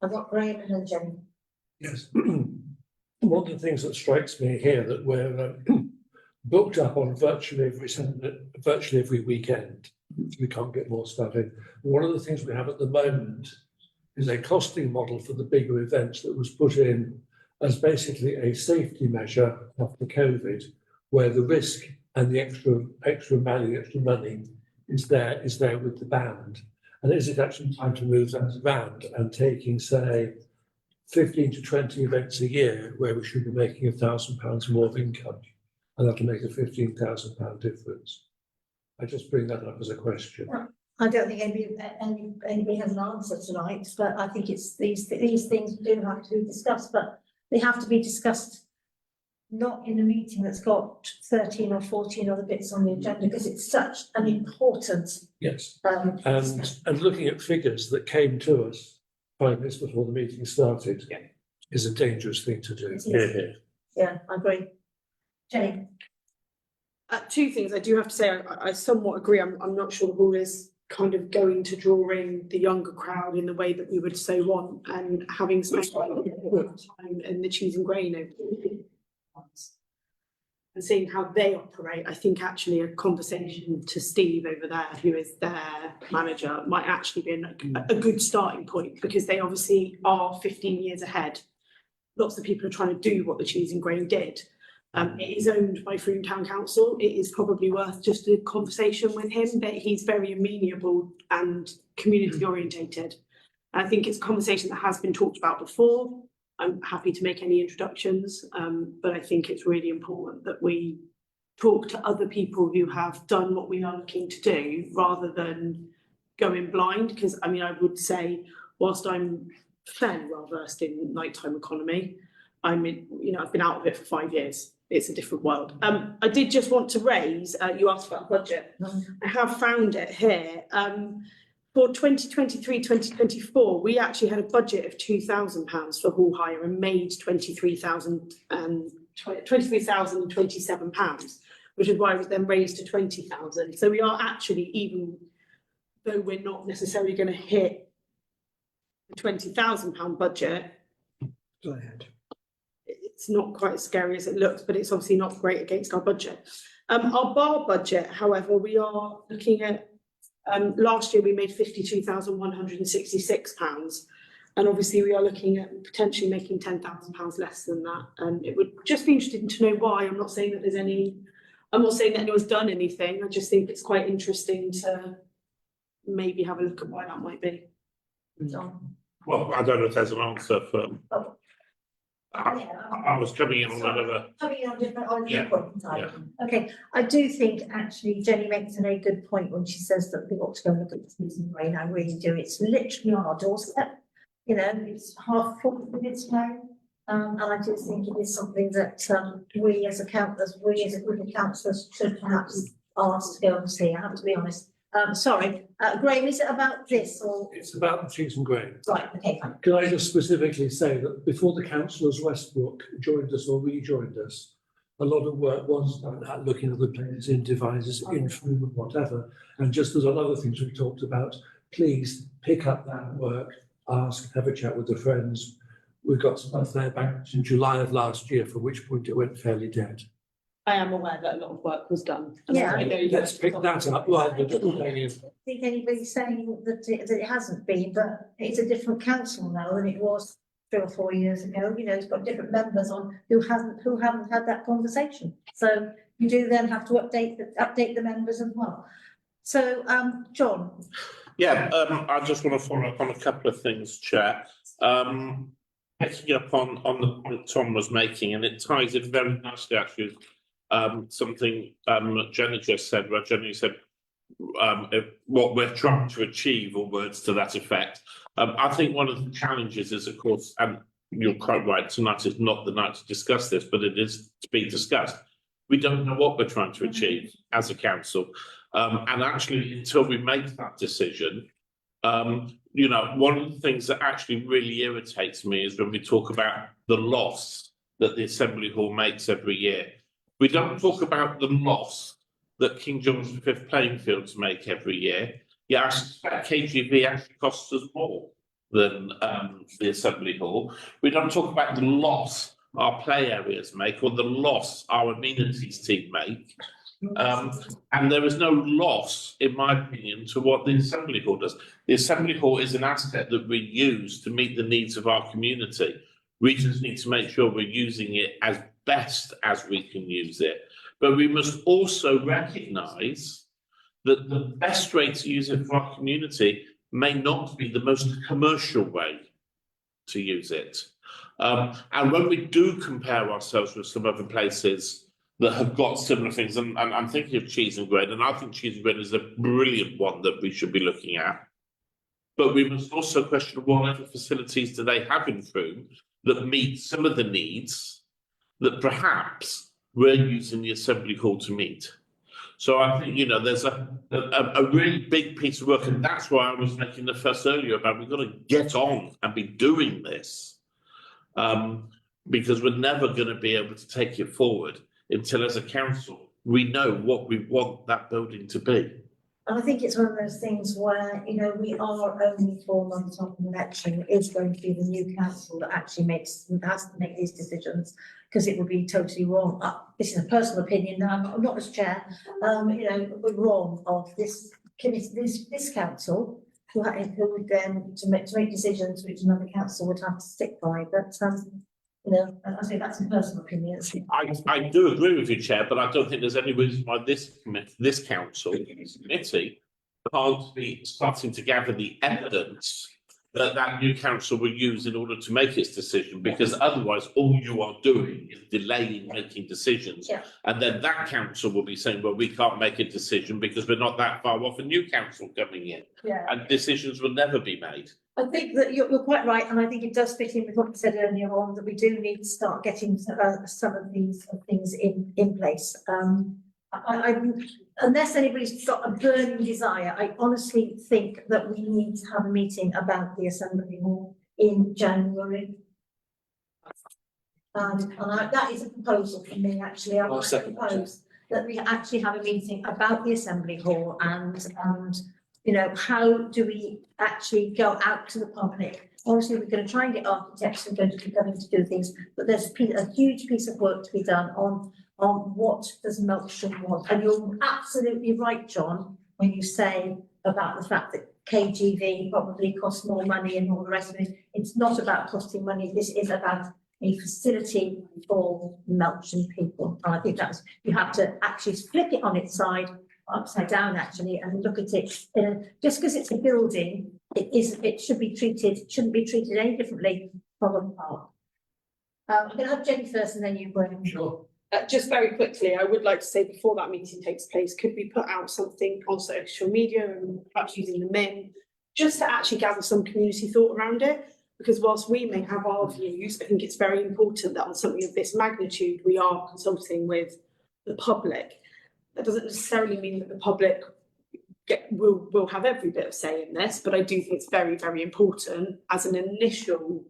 I've got Graham and then Jenny. Yes. One of the things that strikes me here that we're booked up on virtually every weekend. We can't get more stuff in. One of the things we have at the moment is a costing model for the bigger events that was put in as basically a safety measure after COVID, where the risk and the extra money is there with the band. And is it actually time to move that around and taking, say, 15 to 20 events a year where we should be making £1,000 more of income, and that'll make a £15,000 difference? I just bring that up as a question. I don't think anybody has an answer tonight, but I think it's these things do have to be discussed, but they have to be discussed not in a meeting that's got 13 or 14 other bits on the agenda, because it's such an important. Yes, and looking at figures that came to us 5 minutes before the meeting started is a dangerous thing to do. Yeah, I agree. Jenny. Two things I do have to say. I somewhat agree. I'm not sure the hall is kind of going to draw in the younger crowd in the way that we would so want, and having spent time in the cheese and grain and seeing how they operate, I think actually a conversation to Steve over there, who is their manager, might actually be a good starting point, because they obviously are 15 years ahead. Lots of people are trying to do what the cheese and grain did. It is owned by Frome Town Council. It is probably worth just a conversation with him, but he's very amenable and community orientated. I think it's a conversation that has been talked about before. I'm happy to make any introductions, but I think it's really important that we talk to other people who have done what we are looking to do, rather than going blind. Because I mean, I would say, whilst I'm fairly well versed in nighttime economy, I've been out of it for 5 years. It's a different world. I did just want to raise, you asked about budget. I have found it here. For 2023-2024, we actually had a budget of £2,000 for hall hire and made £23,027, which is why it was then raised to 20,000. So we are actually, even though we're not necessarily going to hit the £20,000 budget, Glad. it's not quite as scary as it looks, but it's obviously not great against our budget. Our bar budget, however, we are looking at, last year we made £52,166. And obviously we are looking at potentially making £10,000 less than that. And it would just be interesting to know why. I'm not saying that anyone's done anything. I just think it's quite interesting to maybe have a look at why that might be. Well, I don't know if there's an answer for. I was coming in on another. Coming on different, on Yeah, different time. Okay, I do think actually Jenny makes a very good point when she says that we've got to go and look at the season rain. I really do. It's literally on our doorstep. You know, it's half 40 minutes now. And I do think it is something that we as a group of councillors should perhaps ask to go and see. I have to be honest. Sorry, Graham, is it about this or? It's about the cheese and grain. Right, okay, fine. Can I just specifically say that before the councillors Westbrook joined us or rejoined us, a lot of work was done at looking at the plans in devices, in Froome and whatever. And just as on other things we talked about, please pick up that work, ask, have a chat with the friends. We got stuff there back in July of last year, for which point it went fairly dead. I am aware that a lot of work was done. Yeah. I know Let's pick that up rather than complaining. I don't think anybody's saying that it hasn't been, but it's a different council now than it was 3 or 4 years ago. You know, it's got different members on who haven't had that conversation. So you do then have to update the members as well. So, John. Yeah, I just want to follow up on a couple of things, Chair. Picking up on the point Tom was making, and it ties in very nicely actually with something Jenny just said, where Jenny said what we're trying to achieve, or words to that effect. I think one of the challenges is, of course, and you're quite right, tonight is not the night to discuss this, but it is to be discussed. We don't know what we're trying to achieve as a council. And actually, until we make that decision, you know, one of the things that actually really irritates me is when we talk about the loss that the Assembly Hall makes every year. We don't talk about the loss that King George V playing fields make every year. Yeah, I suspect KGV actually costs us more than the Assembly Hall. We don't talk about the loss our play areas make, or the loss our amenities team make. And there is no loss, in my opinion, to what the Assembly Hall does. The Assembly Hall is an asset that we use to meet the needs of our community. We just need to make sure we're using it as best as we can use it. But we must also recognise that the best way to use it for our community may not be the most commercial way to use it. And when we do compare ourselves with some other places that have got similar things, and I'm thinking of Cheese and Grain, and I think Cheese and Grain is a brilliant one that we should be looking at. But we must also question what other facilities do they have in Froome that meet some of the needs that perhaps we're using the Assembly Hall to meet. So I think, you know, there's a really big piece of work, and that's why I was making the fuss earlier about we've got to get on and be doing this, because we're never going to be able to take it forward until, as a council, we know what we want that building to be. And I think it's one of those things where, you know, we are only 4 months off an election. It is going to be the new council that actually has to make these decisions, because it would be totally wrong. This is a personal opinion now, I'm not as chair. You know, we're wrong of this committee, this council, who would then to make decisions which another council would have to stick by. But you know, I say that's a personal opinion. I do agree with you, Chair, but I don't think there's any reason why this council, this committee, can't be starting to gather the evidence that that new council will use in order to make its decision, because otherwise all you are doing is delaying making decisions. Yeah. And then that council will be saying, well, we can't make a decision because we're not that far off a new council coming in. Yeah. And decisions will never be made. I think that you're quite right, and I think it does fit in with what you said earlier on, that we do need to start getting some of these things in place. Unless anybody's got a burning desire, I honestly think that we need to have a meeting about the Assembly Hall in January. That is a proposal from me, actually. I would propose that we actually have a meeting about the Assembly Hall and, you know, how do we actually go out to the public? Obviously, we're going to try and get architects who are going to do things, but there's a huge piece of work to be done on what does Melksham want. And you're absolutely right, John, when you say about the fact that KGV probably costs more money and all the rest of it. It's not about costing money. This is about a facility for Melksham people. And I think that's, you have to actually flip it on its side, upside down actually, and look at it. Just because it's a building, it shouldn't be treated any differently from a park. I'm going to have Jenny first and then you, Graham. Sure. Just very quickly, I would like to say before that meeting takes place, could we put out something on social media and perhaps using the MIN, just to actually gather some community thought around it? Because whilst we may have our views, I think it's very important that on something of this magnitude, we are consulting with the public. That doesn't necessarily mean that the public will have every bit of say in this, but I do think it's very, very important as an initial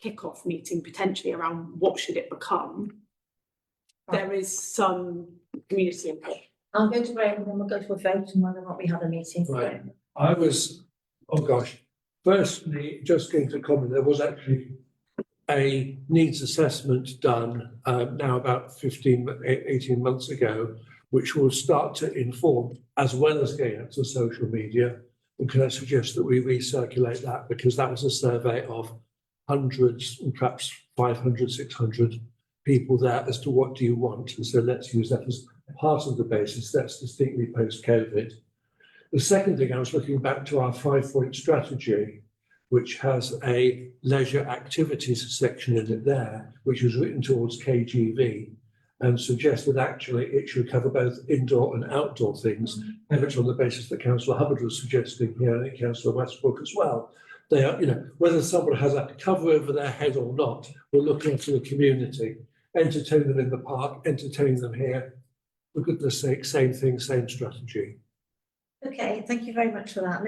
kick-off meeting, potentially around what should it become. There is some community input. I'll go to Graham and then we'll go to a vote and whether or not we have a meeting. Right. I was, oh gosh, firstly, just going to comment, there was actually a needs assessment done now about 18 months ago, which will start to inform, as well as going out to social media. And can I suggest that we recirculate that, because that was a survey of hundreds and perhaps 500, 600 people there as to what do you want. And so let's use that as part of the basis. That's distinctly post-COVID. The second thing, I was looking back to our 5-point strategy, which has a leisure activities section in it there, which was written towards KGV, and suggested actually it should cover both indoor and outdoor things, and it's on the basis that Councillor Hubbard was suggesting here, and Councillor Westbrook as well. They are, you know, whether someone has a cover over their head or not, we're looking to the community, entertain them in the park, entertain them here. For goodness sake, same thing, same strategy. Okay, thank you very much for that.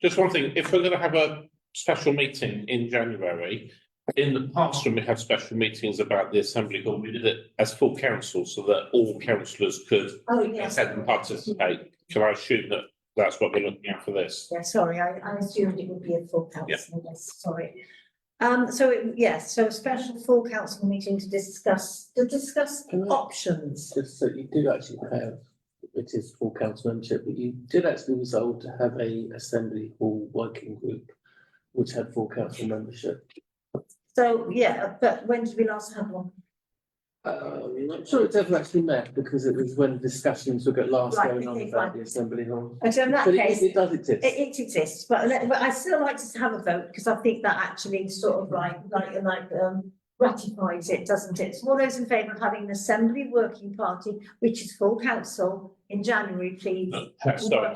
Just one thing, if we're going to have a special meeting in January, in the past when we had special meetings about the Assembly Hall, we did it as full council so that all councillors could attend and participate. Can I assume that that's what we're looking at for this? Yeah, sorry, I assumed it would be a full council, yes, sorry. So a special full council meeting to discuss options. Just so you do actually have, it is full council membership, but you did actually resolve to have a Assembly Hall working group, which had full council membership. So, yeah, but when did we last have one? I'm not sure it's ever actually met, because it was when discussions were last Right, going on okay, about fine. the Assembly Hall. And so in that But case, it does exist. it exists, but I still like to have a vote because I think that actually sort of ratifies it, doesn't it? So all those in favour of having an Assembly Working Party, which is full council in January, please. Sorry,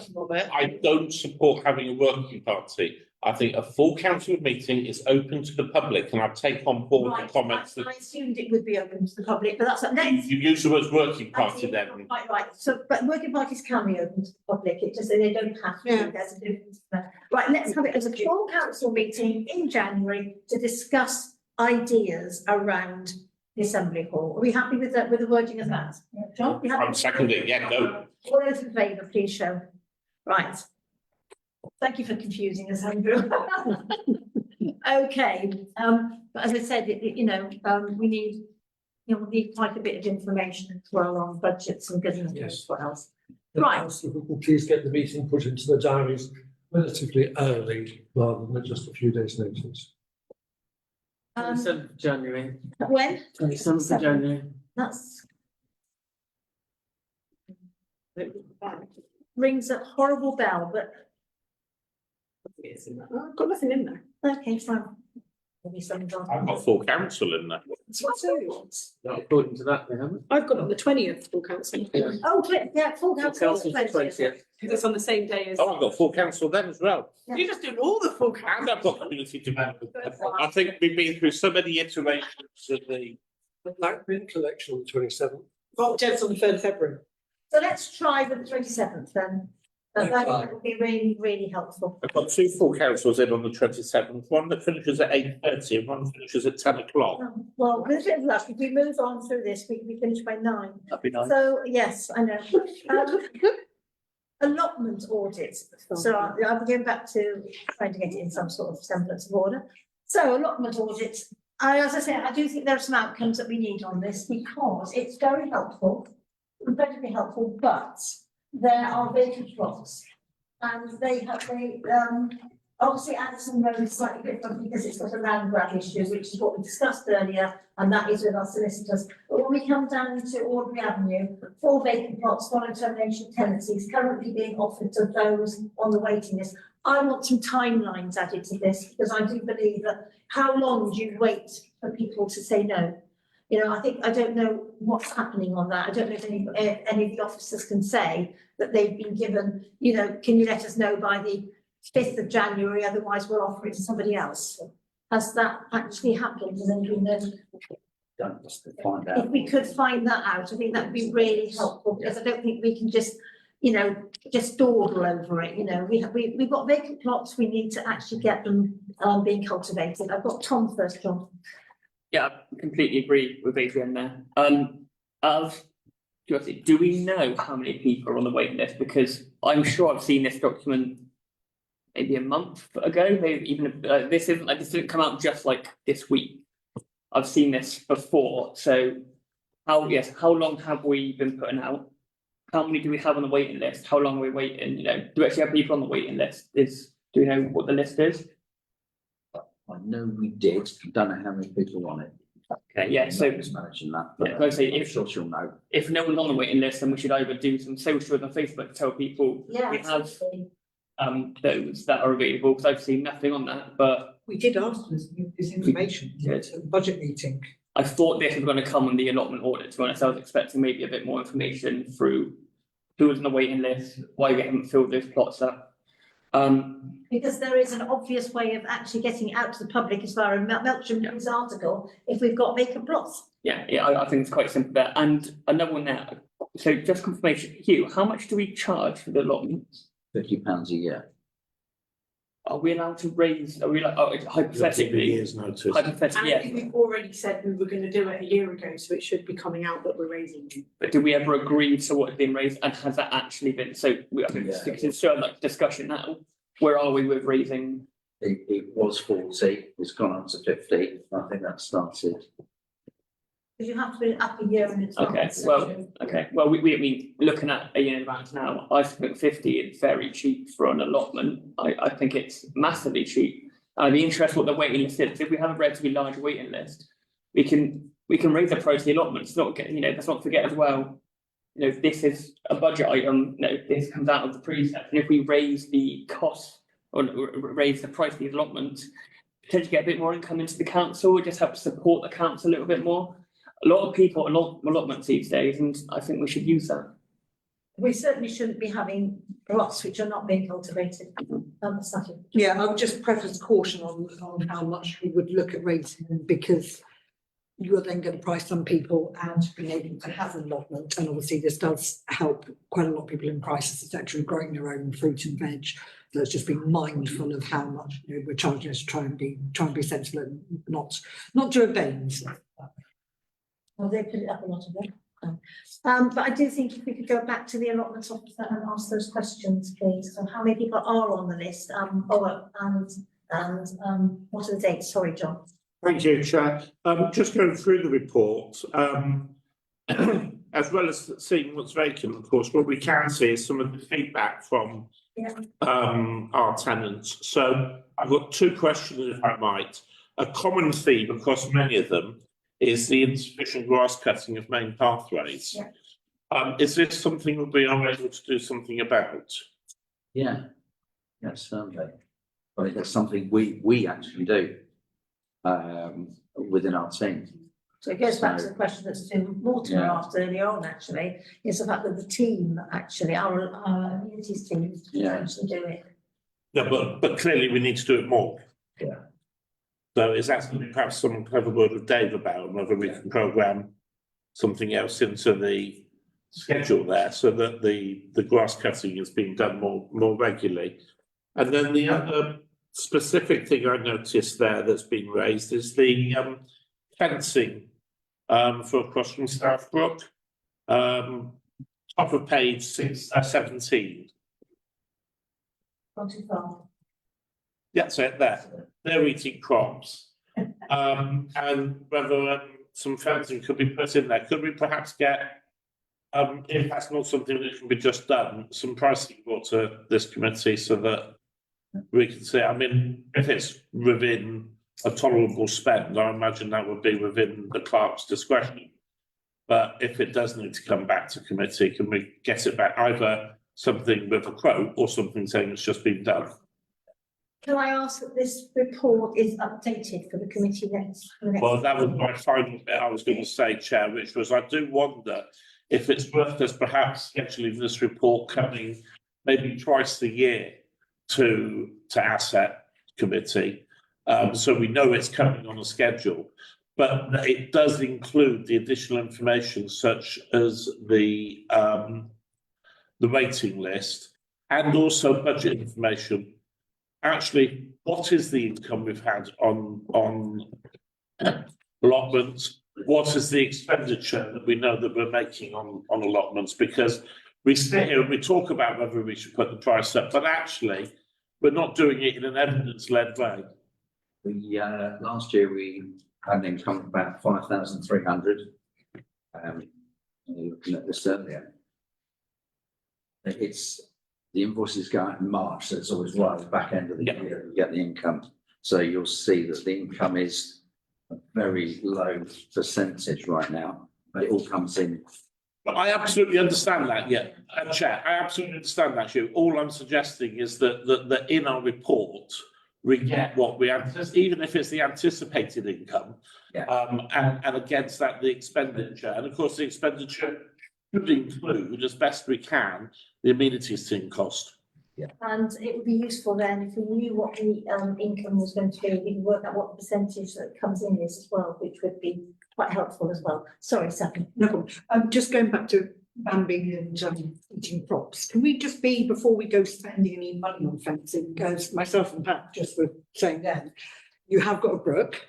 I don't support having a working party. I think a full council meeting is open to the public, and I take on board the comments I that assumed it would be open to the public, but that's next. you use the word working party then. Quite right, so, but working parties can be open to the public, it just, they don't have to, there's a difference there. Right, let's have it as a full council meeting in January to discuss ideas around the Assembly Hall. Are we happy with that, with the wording of that? John? You happy? I'm seconding, yeah, go. All those in favour, please show. Right. Thank you for confusing us, Andrew. Okay, but as I said, we need, we need quite a bit of information as well on budgets and goodness knows what else. Right. Councillor, please get the meeting put into the diaries relatively early, rather than just a few days' notice. 27th of January. When? 27th of January. That's. Rings a horrible bell, but. I've got nothing in there. Okay, fine. Maybe some. I've got full council in there. Not according to that, they haven't. I've got on the 20th full council. Oh, yeah, full council. Council's the 20th. Because it's on the same day as. Oh, I've got full council then as well. You're just doing all the full council. And I've got community development. I think we've been through so many iterations of the. The Black bin collection on the 27th. Well, Jed's on the 3rd of February. So let's try the 27th then. That would be really, really helpful. I've got two full councils in on the 27th, one that finishes at 8:30 and one finishes at 10 o'clock. Well, with a bit of luck, if we move on through this, we can be finished by 9. That'd be nice. So, yes, I know. Allotment audits. So I'm going back to trying to get it in some sort of semblance of order. So allotment audits, as I said, I do think there are some outcomes that we need on this because it's very helpful, incredibly helpful, but there are vacant plots. And obviously Addison Road is slightly different because it's got a land grab issue, which is what we discussed earlier, and that is with our solicitors. But when we come down to Audrey Avenue, 4 vacant plots, following termination of tenancies currently being offered to those on the waiting list. I want some timelines added to this because I do believe that how long do you wait for people to say no? You know, I don't know what's happening on that. I don't know if any of the officers can say that they've been given, you know, can you let us know by the 5th of January, otherwise we'll offer it to somebody else. Has that actually happened? Does anybody know? Don't just find out. If we could find that out, I think that would be really helpful because I don't think we can just, you know, just dawdle over it. You know, we've got vacant plots. We need to actually get them being cultivated. I've got Tom first, John. Yeah, I completely agree with Adrian there. Do we know how many people are on the waiting list? Because I'm sure I've seen this document maybe a month ago, maybe even this didn't come out just like this week. I've seen this before. So how long have we been putting out? How many do we have on the waiting list? How long are we waiting? You know, do we actually have people on the waiting list? Do we know what the list is? I know we did, don't know how many people on it. Okay, yeah, so Who's managing that, yeah, but like I say, I'm sure she'll know. if no one's on the waiting list, then we should either do some socials on Facebook to tell people Yeah, we have absolutely. those that are available, because I've seen nothing on that, but We did ask for this information did. at the budget meeting. I thought this was going to come on the allotment audit, to be honest. I was expecting maybe a bit more information through who was on the waiting list, why we haven't filled those plots up. Because there is an obvious way of actually getting it out to the public as far as Melksham News article, if we've got vacant plots. Yeah, I think it's quite simple there. And another one there. So just confirmation, Hugh, how much do we charge for the allotments? £50 a year. Are we allowed to raise, hypothetically? Years notice. Hypothetically, And I yeah. think we've already said we were going to do it a year ago, so it should be coming out that we're raising it. But did we ever agree to what had been raised, and has that actually been, so I think Yeah. it's still like discussion now, where are we with raising? It was 40, it's gone up to 50, I think that started. Because you have to be up a year in advance. Okay, well, we mean, looking at a year in advance now, I think 50 is very cheap for an allotment. I think it's massively cheap. I'd be interested what the waiting list is. If we have a relatively large waiting list, we can raise the price of the allotments, let's not forget as well, you know, this is a budget item, you know, this comes out of the precept, and if we raise the cost or raise the price of the allotments, potentially get a bit more income into the council, it just helps support the council a little bit more. A lot of people allotments these days, and I think we should use that. We certainly shouldn't be having plots which are not being cultivated. Sutton. Yeah, I would just preface caution on how much we would look at raising them, because you're then going to price some people out of being able to have an allotment, and obviously this does help quite a lot of people in crisis, etc., growing their own fruit and veg. So it's just being mindful of how much, you know, we're charging us to try and be sensible and not do a veins. Well, they put it up a lot of them. But I do think if we could go back to the allotments officer and ask those questions, please. So how many people are on the list? And what are the dates? Sorry, John. Thank you, Chair. Just going through the report, as well as seeing what's vacant, of course, what we can see is some of the feedback from our tenants. So I've got two questions, if I might. A common theme across many of them is the insufficient grass cutting of main pathways. Yeah. Is this something that we are able to do something about? Yeah, yes, certainly. I mean, that's something we actually do within our team. So it goes back to the question that's been Mortimer asked earlier on, actually, is the fact that the team, actually, our amenities team, can actually do it. No, but clearly we need to do it more. Yeah. So is that something perhaps someone can have a word with Dave about, whether we can programme something else into the schedule there so that the grass cutting is being done more regularly. And then the other specific thing I noticed there that's been raised is the fencing for across from Southbrook. Top of page 17. Not too far. That's it there. They're eating crops. And whether some fencing could be put in there, could we perhaps get, if that's not something that can be just done, some pricing brought to this committee so that we can see, I mean, if it's within a tolerable spend, I imagine that would be within the clerk's discretion. But if it does need to come back to committee, can we get it back, either something with a quote or something saying it's just been done? Can I ask that this report is updated for the committee next? Well, that was my final bit I was going to say, Chair, which was I do wonder if it's worth us perhaps scheduling this report coming maybe twice a year to asset committee, so we know it's coming on a schedule. But it does include the additional information such as the waiting list and also budget information. Actually, what is the income we've had on allotments? What is the expenditure that we know that we're making on allotments? Because we sit here and we talk about whether we should put the price up, but actually we're not doing it in an evidence-led way. We last year we had an income of about 5,300. Looking at this earlier, it's the invoices go out in March, so it's always right at the back end of the year we get the income. So you'll see that the income is a very low percentage right now, but it all comes in. But I absolutely understand that, yeah, Chair, I absolutely understand that, Hugh. All I'm suggesting is that in our report, we get what we anticipate, even if it's the anticipated income, and against that, the expenditure. And of course, the expenditure should include, as best we can, the amenities team cost. Yeah. And it would be useful then if we knew what the income was going to be, we can work out what the percentage that comes in is as well, which would be quite helpful as well. Sorry, Sam. No problem. Just going back to bambing and eating crops, can we just be, before we go spending any money on fencing, because myself and Pat just were saying then, you have got a brook,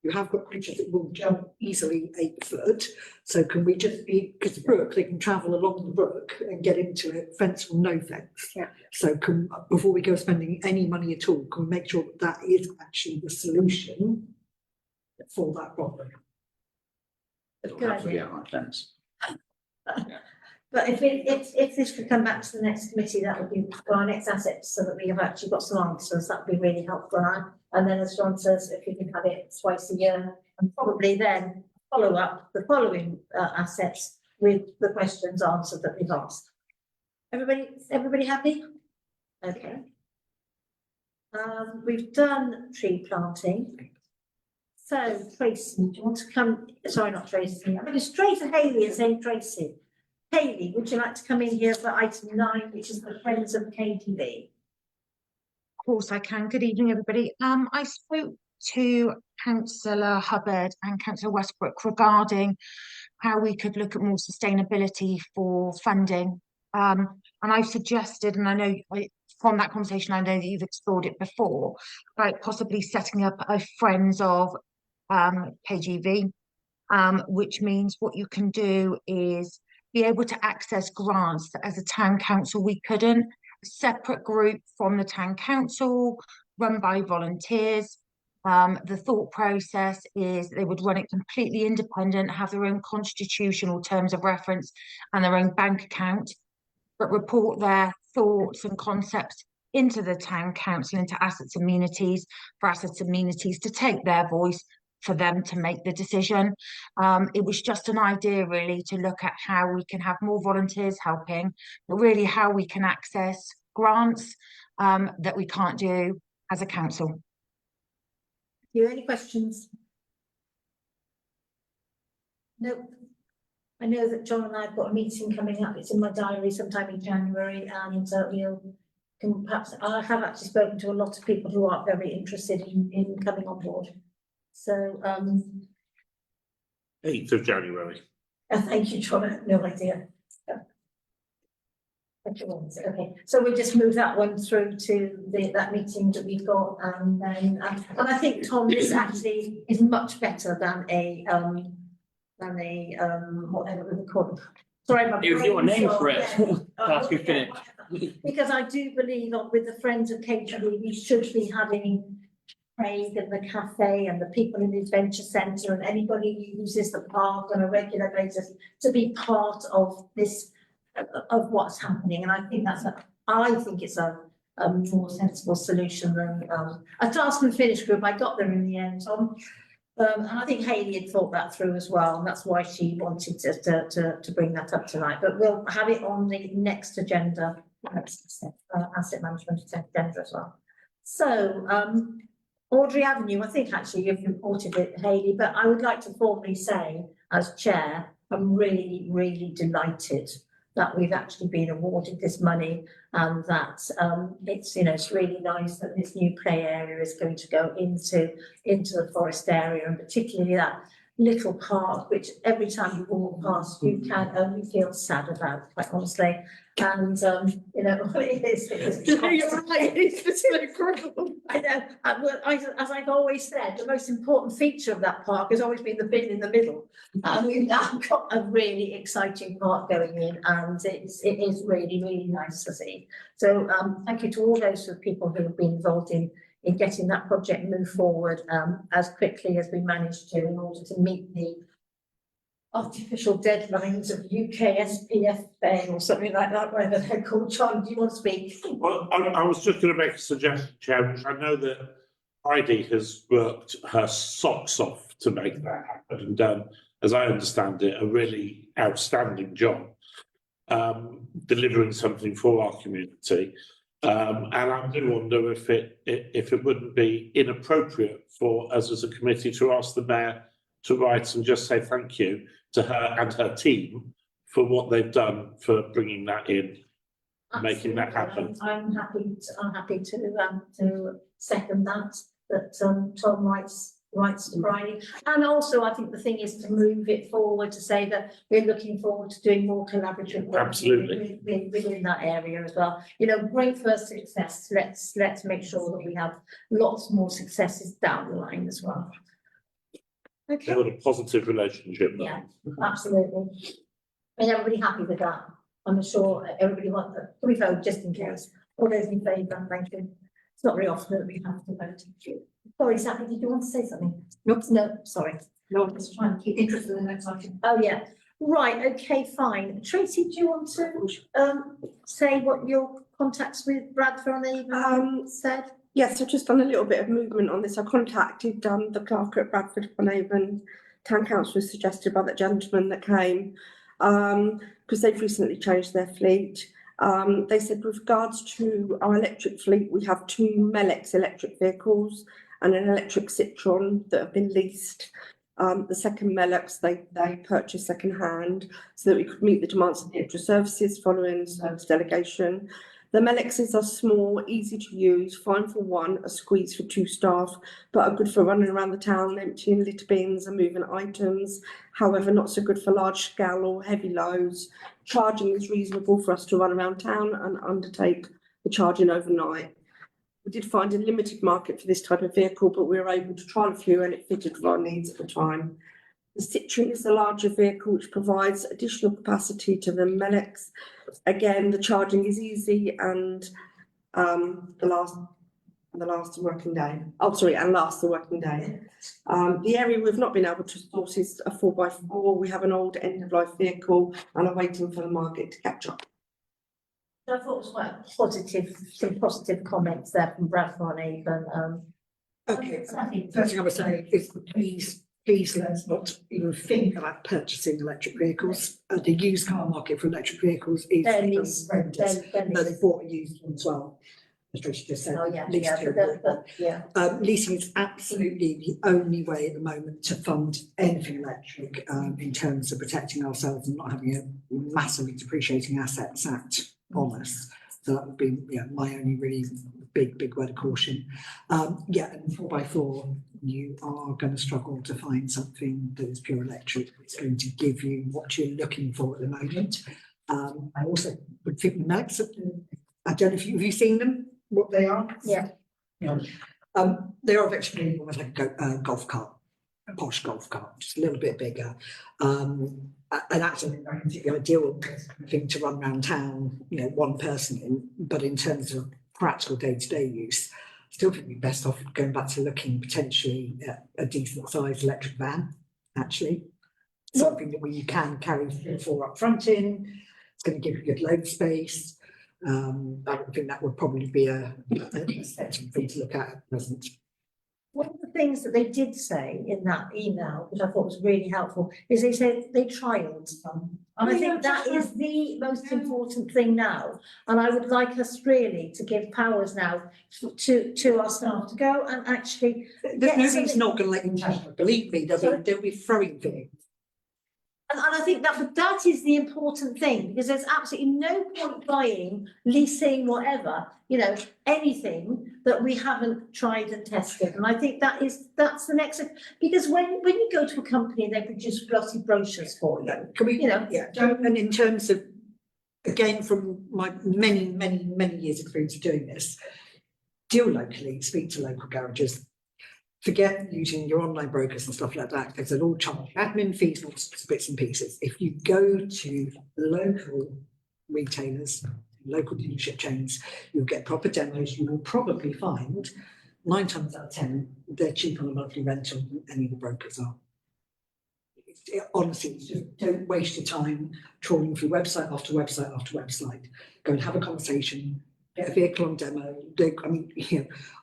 you have got creatures that will jump easily 8 foot, so can we just be, because the brook, they can travel along the brook and get into it, fence or no fence. Yeah. So can, before we go spending any money at all, can we make sure that that is actually the solution for that problem? It'll have to be out like fence. But if this could come back to the next committee, that would be for our next assets, so that we have actually got some answers, that would be really helpful. And then as John says, if we can have it twice a year, and probably then follow up the following assets with the questions answered that we've asked. Everybody happy? Okay. We've done tree planting. So Tracy, do you want to come, sorry, not Tracy, I'm going to straight to Hayley and say Tracy. Hayley, would you like to come in here for item 9, which is the Friends of KTV? Of course I can. Good evening, everybody. I spoke to Councillor Hubbard and Councillor Westbrook regarding how we could look at more sustainability for funding. And I've suggested, and I know from that conversation, I know that you've explored it before, about possibly setting up a Friends of KGV, which means what you can do is be able to access grants that as a town council we couldn't. A separate group from the town council, run by volunteers. The thought process is they would run it completely independent, have their own constitutional terms of reference and their own bank account, but report their thoughts and concepts into the town council, into assets amenities, for assets amenities to take their voice, for them to make the decision. It was just an idea really to look at how we can have more volunteers helping, but really how we can access grants that we can't do as a council. You any questions? No. I know that John and I have got a meeting coming up. It's in my diary sometime in January, and we'll can perhaps I have actually spoken to a lot of people who are very interested in coming on board. So 8th of January. Thank you, John, no idea. Okay, so we'll just move that one through to that meeting that we've got, and then, and I think, Tom, this actually is much better than a, whatever we call it. Sorry, my It was your brain's name gone, for it. yeah. That's good finish. Because I do believe that with the Friends of KGB, we should be having Craig and the cafe and the people in the adventure centre and anybody who uses the park on a regular basis to be part of this, of what's happening. And I think it's a more sensible solution than a task and finish group. I got there in the end, Tom. And I think Hayley had thought that through as well, and that's why she wanted to bring that up tonight. But we'll have it on the next agenda, asset management agenda as well. So, Audrey Avenue, I think actually you've reported it, Hayley, but I would like to formally say, as chair, I'm really, really delighted that we've actually been awarded this money, and that it's, you know, it's really nice that this new play area is going to go into the forest area, and particularly that little park, which every time you walk past you can only feel sad about, quite honestly. And you know, it is. You're right, it's just incredible. I know, as I've always said, the most important feature of that park has always been the bin in the middle. And we've now got a really exciting park going in, and it is really, really nice to see. So thank you to all those people who have been involved in getting that project moved forward as quickly as we managed to, in order to meet the artificial deadlines of UK SPFA or something like that, whatever they're called. John, do you want to speak? Well, I was just going to make a suggestion, Chair. I know that Heidi has worked her socks off to make that happen and done, as I understand it, a really outstanding job delivering something for our community. And I do wonder if it wouldn't be inappropriate for us as a committee to ask the mayor to write and just say thank you to her and her team for what they've done for bringing that in, making that happen. I'm happy to second that Tom writes to Bridie. And also, I think the thing is to move it forward, to say that we're looking forward to doing more collaborative work. Absolutely. Within that area as well. You know, great first success. Let's make sure that we have lots more successes down the line as well. Okay. Build a positive relationship. Yeah, absolutely. And everybody happy with that? I'm sure everybody wants that. Can we vote just in case? All those in favour, thank you. It's not very often that we have to vote. Sorry, Sally, did you want to say something? Nope. No, sorry. No, I'm just trying to keep interest in the next item. Oh, yeah. Right, okay, fine. Tracy, do you want to say what your contacts with Bradford on Avon said? Yes, I've just done a little bit of movement on this. I contacted the clerk at Bradford upon Avon. Town council was suggested by that gentleman that came, because they've recently changed their fleet. They said with regards to our electric fleet, we have 2 Melex electric vehicles and an electric Citroen that have been leased. The second Melex they purchased second hand so that we could meet the demands of the extra services following service delegation. The Melexes are small, easy to use, fine for one, a squeeze for 2 staff, but are good for running around the town, emptying litter bins and moving items. However, not so good for large scale or heavy loads. Charging is reasonable for us to run around town and undertake the charging overnight. We did find a limited market for this type of vehicle, but we were able to trial a few and it fitted with our needs at the time. The Citroen is the larger vehicle which provides additional capacity to the Melex. Again, the charging is easy and the last working day. Oh, sorry, and lasts the working day. The area we've not been able to source is a 4x4. We have an old end-of-life vehicle and are waiting for the market to catch up. I thought it was quite some positive comments there from Bradford on Avon. Okay, first thing I would say is please let's not even think about purchasing electric vehicles. The used car market for electric vehicles is horrendous. No, they bought a used one as well, as Tricia just said. Oh, yeah, leased yeah. Leasing is absolutely the only way at the moment to fund anything electric in terms of protecting ourselves and not having a massively depreciating asset sat on us. So that would be my only really big word of caution. And 4x4, you are going to struggle to find something that is pure electric. It's going to give you what you're looking for at the moment. I also would think Max, I don't know if have you seen them, what they are? Yeah. They are effectively almost like a golf cart, a posh golf cart, just a little bit bigger. And actually, I think the ideal thing to run around town, one person in, but in terms of practical day-to-day use, I still think we're best off going back to looking potentially at a decent sized electric van, actually. Something that you can carry 3 or 4 up front in. It's going to give you good load space. I would think that would probably be a sensible thing to look at present. One of the things that they did say in that email, which I thought was really helpful, is they said they trialled some. And I think that is the most important thing now. And I would like us really to give powers now to our staff to go and actually. Nobody's not going to let you test it. Believe me, they'll be throwing things. And I think that is the important thing, because there's absolutely no point buying, leasing, whatever, anything that we haven't tried and tested. And I think that's the next, because when you go to a company, they produce glossy brochures for you. Can we, and in terms of, again, from my many years experience of doing this, deal locally, speak to local garages. Forget using your online brokers and stuff like that, because they'll all charge admin fees and all sorts of bits and pieces. If you go to local retailers, local dealership chains, you'll get proper demos. You will probably find 9 times out of 10, they're cheaper on a monthly rental than any of the brokers are. Honestly, just don't waste your time trawling through website after website after website. Go and have a conversation. Get a vehicle on demo.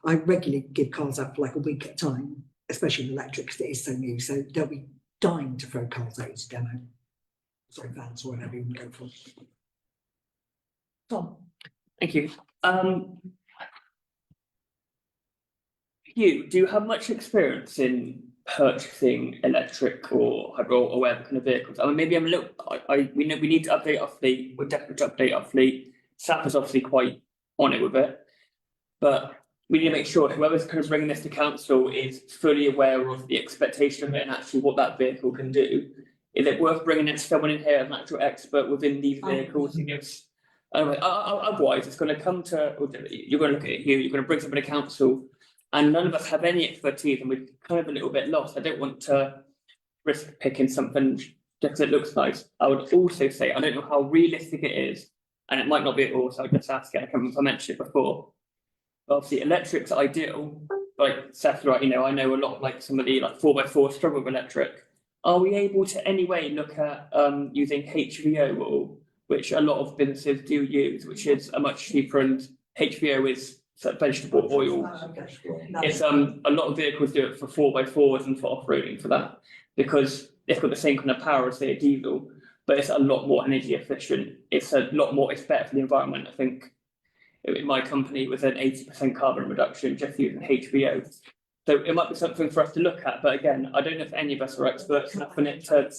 I regularly give cars out for like a week at a time, especially in electric because it is so new. So they'll be dying to throw cars out as a demo. Sorry, vans or whatever you can go for. Tom. Thank you. Hugh, do you have much experience in purchasing electric or hybrid or whatever kind of vehicles? I mean, maybe I'm a little. We need to update our fleet. We're definitely to update our fleet. SAP is obviously quite on it with it, but we need to make sure whoever's kind of bringing this to council is fully aware of the expectation of it and actually what that vehicle can do. Is it worth bringing in someone in here, an actual expert within these vehicles? Otherwise, it's going to come to, you're going to look at it here, you're going to bring somebody to council, and none of us have any expertise, and we're kind of a little bit lost. I don't want to risk picking something just because it looks nice. I would also say, I don't know how realistic it is, and it might not be at all, so I'll just ask it. I can't remember if I mentioned it before. But obviously, electric's ideal. Like Seth's right, I know a lot like somebody like 4x4 struggle with electric. Are we able to anyway look at using HVO oil, which a lot of businesses do use, which is a much cheaper, and HVO is vegetable oil. It's a lot of vehicles do it for 4x4s and for off-roading for that, because it's got the same kind of power as say a diesel, but it's a lot more energy efficient. It's a lot more, it's better for the environment. I think in my company it was an 80% carbon reduction just using HVO. So it might be something for us to look at, but again, I don't know if any of us are experts enough in it to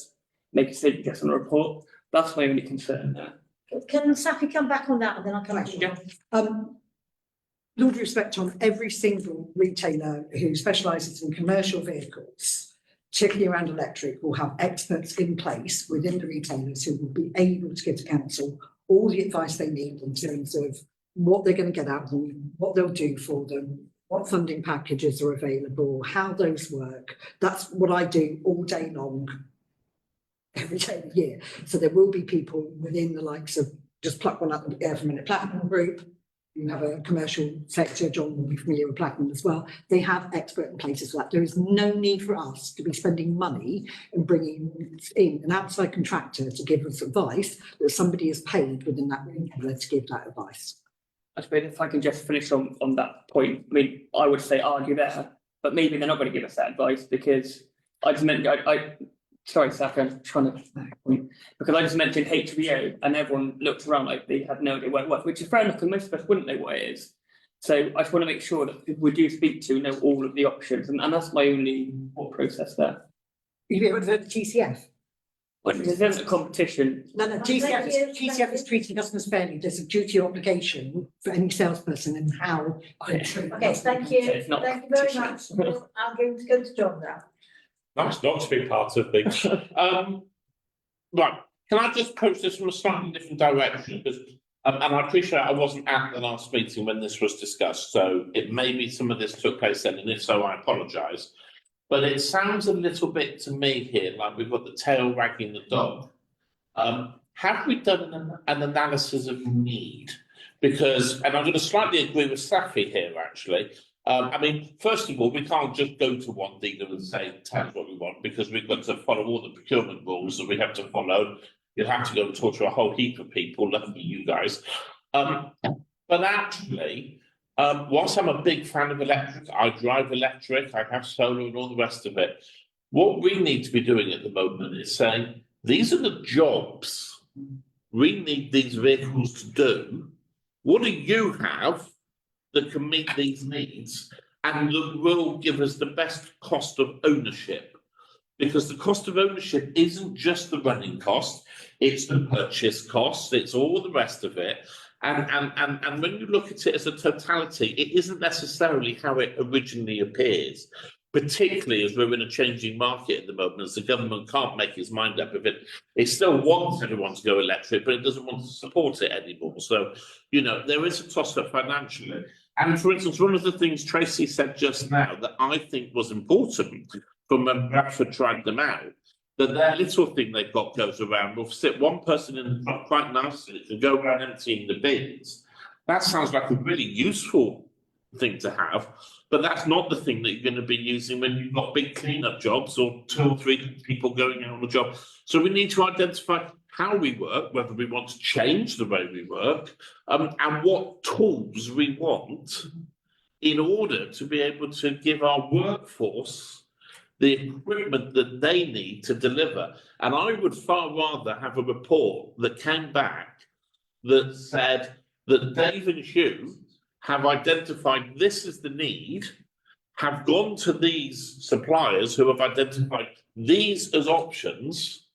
make a decision just on a report. That's my only concern there. Can Safi come back on that, and then I'll come back to you. With respect on every single retailer who specialises in commercial vehicles, particularly around electric, will have experts in place within the retailers who will be able to give to council all the advice they need in terms of what they're going to get out of them, what they'll do for them, what funding packages are available, how those work. That's what I do all day long, every day of the year. So there will be people within the likes of, just pluck one up the air for a minute, Platinum Group. You have a commercial sector, John will be familiar with Platinum as well. They have expert places for that. There is no need for us to be spending money and bringing in an outside contractor to give us advice that somebody is paid within that retailer to give that advice. I suppose if I can just finish on that point, I mean, I would say argue there, but maybe they're not going to give us that advice because I just meant, sorry, Saf, I'm trying to, because I just mentioned HVO and everyone looked around like they had no idea what it was, which is fair enough because most of us wouldn't know what it is. So I just want to make sure that people we do speak to know all of the options, and that's my only thought process there. You've ever heard of TCF? If it's against the competition, No, GCF is treating customers fairly. There's a duty or obligation for any salesperson in how. they treat Okay, thank you, So it's not thank you very competition. much. I'm going to go to John now. Nice not to be part of things. Right, can I just approach this from a slightly different direction? Because, and I appreciate I wasn't at the last meeting when this was discussed, so it may be some of this took place then, and if so, I apologise. But it sounds a little bit to me here like we've got the tail wagging the dog. Have we done an analysis of need? Because, and I'm going to slightly agree with Safi here, actually. I mean, first of all, we can't just go to one dealer and say, tell us what we want, because we've got to follow all the procurement rules that we have to follow. You'd have to go and talk to a whole heap of people, luckily you guys. But actually, whilst I'm a big fan of electric, I drive electric, I have solar and all the rest of it. What we need to be doing at the moment is saying, these are the jobs we need these vehicles to do. What do you have that can meet these needs and that will give us the best cost of ownership? Because the cost of ownership isn't just the running cost, it's the purchase cost, it's all the rest of it. And when you look at it as a totality, it isn't necessarily how it originally appears, particularly as we're in a changing market at the moment, as the government can't make its mind up of it. It still wants everyone to go electric, but it doesn't want to support it anymore. So, you know, there is a toss-up financially. And for instance, one of the things Tracy said just now that I think was important from when Bradford tried them out, that their little thing they've got goes around, will sit one person in the front quite nicely to go around emptying the bins. That sounds like a really useful thing to have, but that's not the thing that you're going to be using when you've got big cleanup jobs or 2 or 3 people going out on the job. So we need to identify how we work, whether we want to change the way we work, and what tools we want in order to be able to give our workforce the equipment that they need to deliver. And I would far rather have a report that came back that said that Dave and Hugh have identified this as the need, have gone to these suppliers who have identified these as options,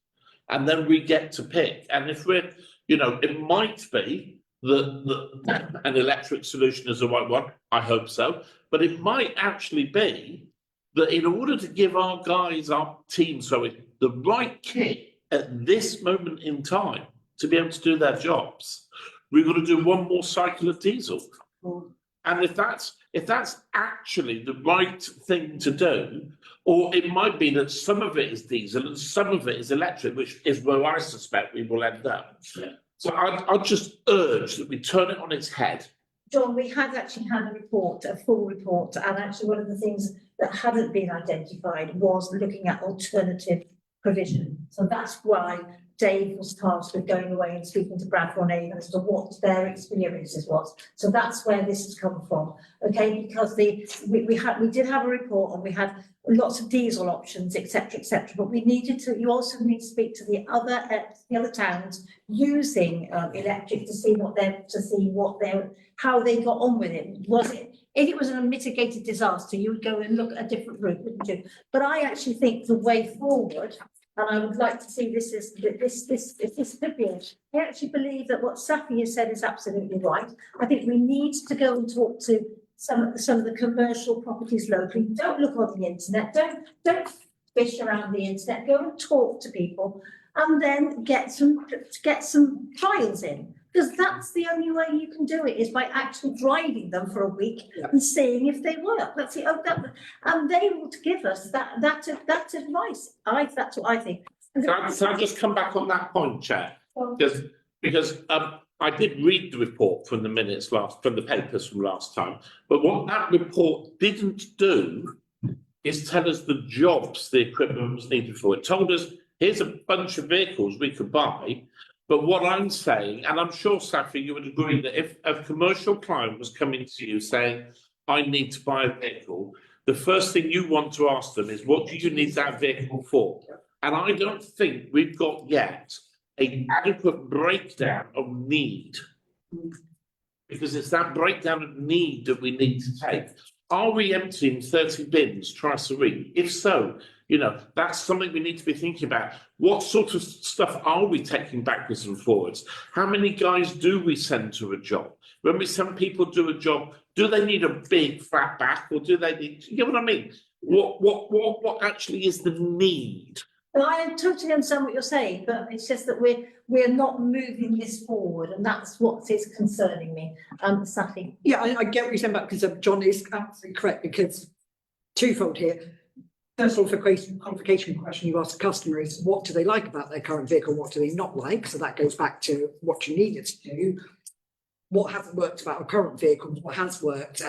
and then we get to pick. And if we're, you know, it might be that an electric solution is the right one, I hope so, but it might actually be that in order to give our guys, our team, the right kit at this moment in time to be able to do their jobs, we've got to do one more cycle of diesel. And if that's actually the right thing to do, or it might be that some of it is diesel and some of it is electric, which is where I suspect we will end up. Yeah. So I'd just urge that we turn it on its head. John, we had actually had a report, a full report, and actually one of the things that hadn't been identified was looking at alternative provision. So that's why Dave was tasked with going away and speaking to Bradford and Avon as to what their experiences was. So that's where this has come from, okay? Because we did have a report and we had lots of diesel options, etc., but we needed to. You also need to speak to the other towns using electric to see how they got on with it. Was it? If it was a mitigated disaster, you would go and look at a different route, wouldn't you? But I actually think the way forward, and I would like to see this could be it. I actually believe that what Safi has said is absolutely right. I think we need to go and talk to some of the commercial properties locally. Don't look on the internet. Don't fish around the internet. Go and talk to people, and then get some trials in. Because that's the only way you can do it, is by actually driving them for a week and seeing if they work. That's it. And they will give us that advice. That's what I think. Can I just come back on that point, Chair? Because I did read the report from the minutes from the papers from last time, but what that report didn't do is tell us the jobs the equipment was needed for. It told us, here's a bunch of vehicles we could buy. But what I'm saying, and I'm sure, Safi, you would agree that if a commercial client was coming to you saying, I need to buy a vehicle, the first thing you want to ask them is, what do you need that vehicle for? And I don't think we've got yet an adequate breakdown of need. Because it's that breakdown of need that we need to take. are we emptying 30 bins twice a week? If so, you know, that's something we need to be thinking about. What sort of stuff are we taking backwards and forwards? How many guys do we send to a job? When we send people to a job, do they need a big flat back, or do they need, you know what I mean? What actually is the need? Well, I totally understand what you're saying, but it's just that we're not moving this forward, and that's what is concerning me. Safi. Yeah, I get what you're saying about, because John is absolutely correct, because twofold here. First of all, for qualification question you ask the customer is, what do they like about their current vehicle? What do they not like? So that goes back to what you needed to do. What hasn't worked about a current vehicle, what has worked,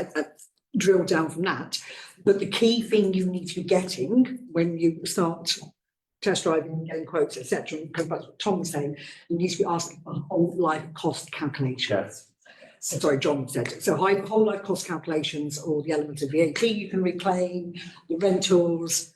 drill down from that. But the key thing you need to be getting when you start test driving and getting quotes, etc., and come back to what Tom was saying, you need to be asking for whole life cost calculations. Sorry, John said it. So whole life cost calculations, or the element of VAT you can reclaim, the rentals,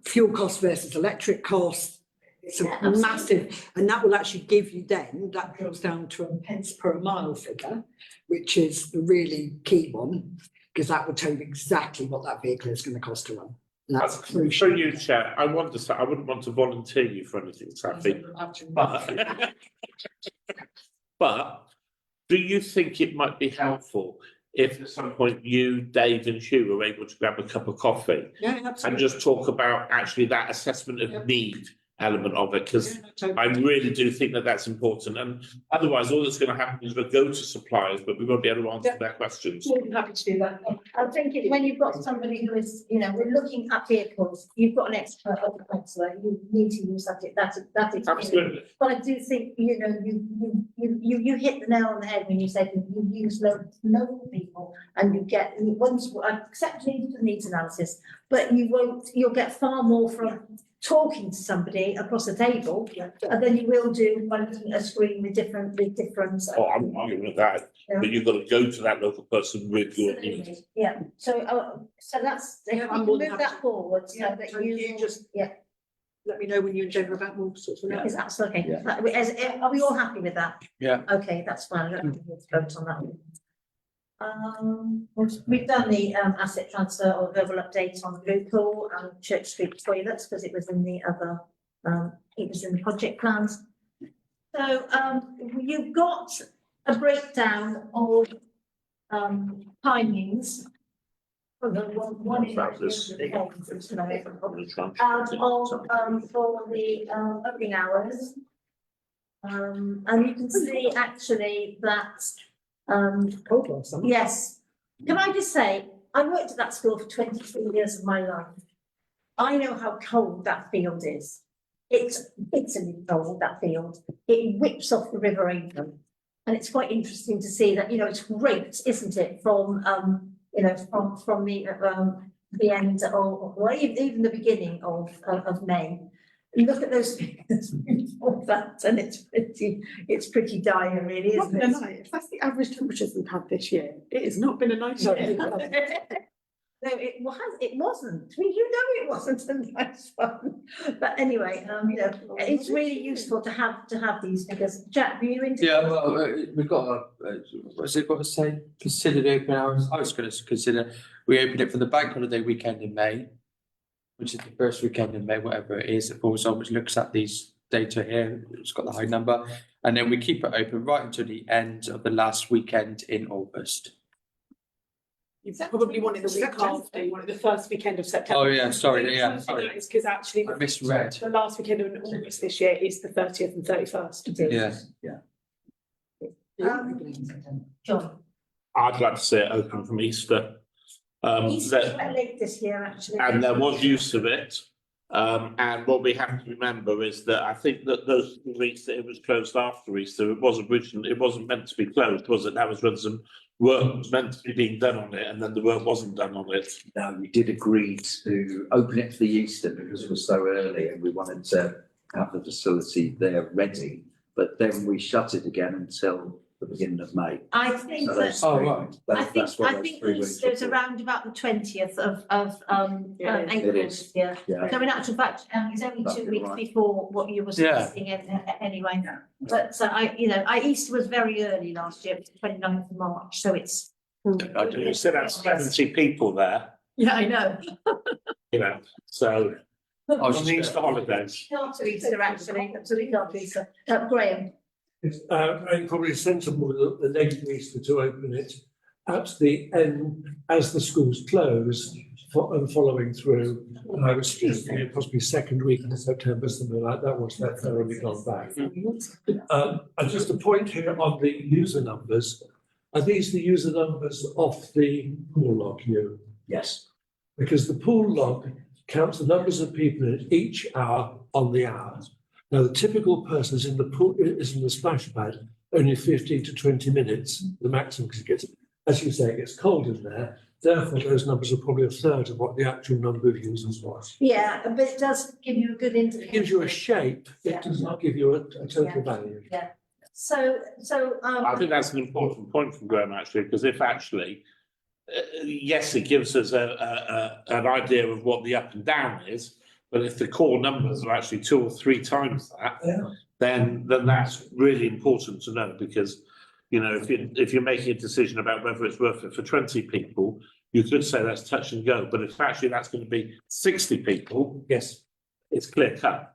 fuel costs versus electric costs. It's a massive, and that will actually give you then, that goes down to a pence per mile figure, which is the really key one, because that will tell you exactly what that vehicle is going to cost to run. And that's crucial. For you, Chair, I wouldn't want to volunteer you for anything, Safi, but do you think it might be helpful if at some point you, Dave and Hugh are able to grab a cup of coffee? Yeah, absolutely. And just talk about actually that assessment of need element of it, because I really do think that that's important, and otherwise all that's going to happen is we'll go to suppliers, but we won't be able to answer their questions. More than happy to do that. I think when you've got somebody who is, you know, we're looking at vehicles, you've got an expert on the councillor, you need to use that experience. Absolutely. But I do think, you know, you hit the nail on the head when you said you use local people, and you get, once, I accept the needs analysis, but you'll get far more from talking to somebody across the table, and then you will do by looking at a screen with different. Oh, I'm not arguing with that, but you've got to go to that local person with your needs. Yeah, so that's, if we can move that forward, so that you just let me know when you and Jen are about more sorts of. Is absolutely, are we all happy with that? Yeah. Okay, that's fine, I don't think we need to vote on that one. We've done the asset transfer or verbal update on Blue Pool and Church Street toilets, because it was in the other, it was in the project plans. So you've got a breakdown of timings. One is for the opening hours. And you can see actually that yes. Can I just say, I worked at that school for 23 years of my life. I know how cold that field is. It's bitterly cold, that field. It whips off the River Avon. And it's quite interesting to see that, you know, it's great, isn't it, from you know, from the end of, or even the beginning of May. You look at those figures of that, and it's pretty dire, really, isn't it? If that's the average temperatures we've had this year, it has not been a nice year. No, it wasn't. I mean, you know, it wasn't a nice one. But anyway, you know, it's really useful to have these figures. Jack, were you into? Yeah, well, we've got what's it got to say? Consider the open hours. I was going to consider we open it for the bank holiday weekend in May, which is the first weekend in May, whatever it is. It falls on, which looks at these data here. It's got the high number, and then we keep it open right until the end of the last weekend in August. You probably wanted the week after, you wanted the first weekend of September. Oh yeah, sorry, yeah, sorry. It's because actually I misread. the last weekend of August this year is the 30th and 31st. Yeah. John. I'd like to see it open from Easter. Easter's quite late this year, actually. And there was use of it. And what we have to remember is that I think that those weeks that it was closed after Easter, it wasn't meant to be closed, was it? That was when some work was meant to be being done on it, and then the work wasn't done on it. No, we did agree to open it for the Easter because it was so early and we wanted to have the facility there ready. But then we shut it again until the beginning of May. I think So those that, three- I think Easter's around about the 20th of April this year. Yeah. So in actual fact, it's only 2 weeks before what you were suggesting anyway. But Easter was very early last year, it was the 29th of March, so it's You said that's 70 people there, Yeah, I know. you know, so I was on the Easter holidays. After Easter, actually, absolutely after Easter. Graham. It's, I think probably sensible the later Easter to open it at the end as the schools close and following through. And I was suggesting it possibly second week in September, something like that, once they're thoroughly gone back. And just a point here on the user numbers. Are these the user numbers off the pool log, Hugh? Yes. Because the pool log counts the numbers of people in each hour on the hour. Now, the typical person is in the pool, is in the splash pad, only 15 to 20 minutes, the maximum, because it gets, as you say, it gets cold in there. Therefore, those numbers are probably a third of what the actual number of users was. Yeah, but it does give you a good indication. It gives you a shape, it does not give you a total value. Yeah. So, I think that's an important point from Graham, actually, because if actually, yes, it gives us an idea of what the up and down is, but if the core numbers are actually 2 or 3 times that, then that's really important to know, because, you know, if you're making a decision about whether it's worth it for 20 people, you could say that's touch and go, but if actually that's going to be 60 people, yes, it's clear cut.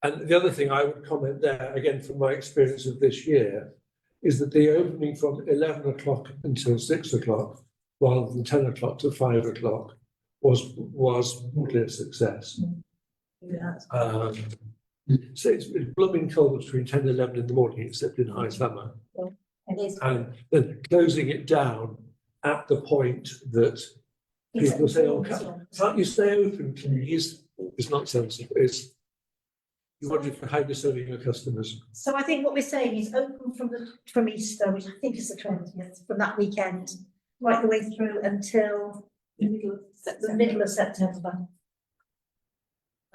And the other thing I would comment there, again, from my experience of this year, is that the opening from 11 o'clock until 6 o'clock, rather than 10 o'clock to 5 o'clock, was broadly a success. yeah. So it's blooming cold between 10 and 11 in the morning, except in high summer. It is. And then closing it down at the point that people say, oh, can't you stay open, please? It's not sensible. It's, you wonder how you're serving your customers. So I think what we're saying is open from Easter, which I think is the 20th, from that weekend, right the way through until the middle of September.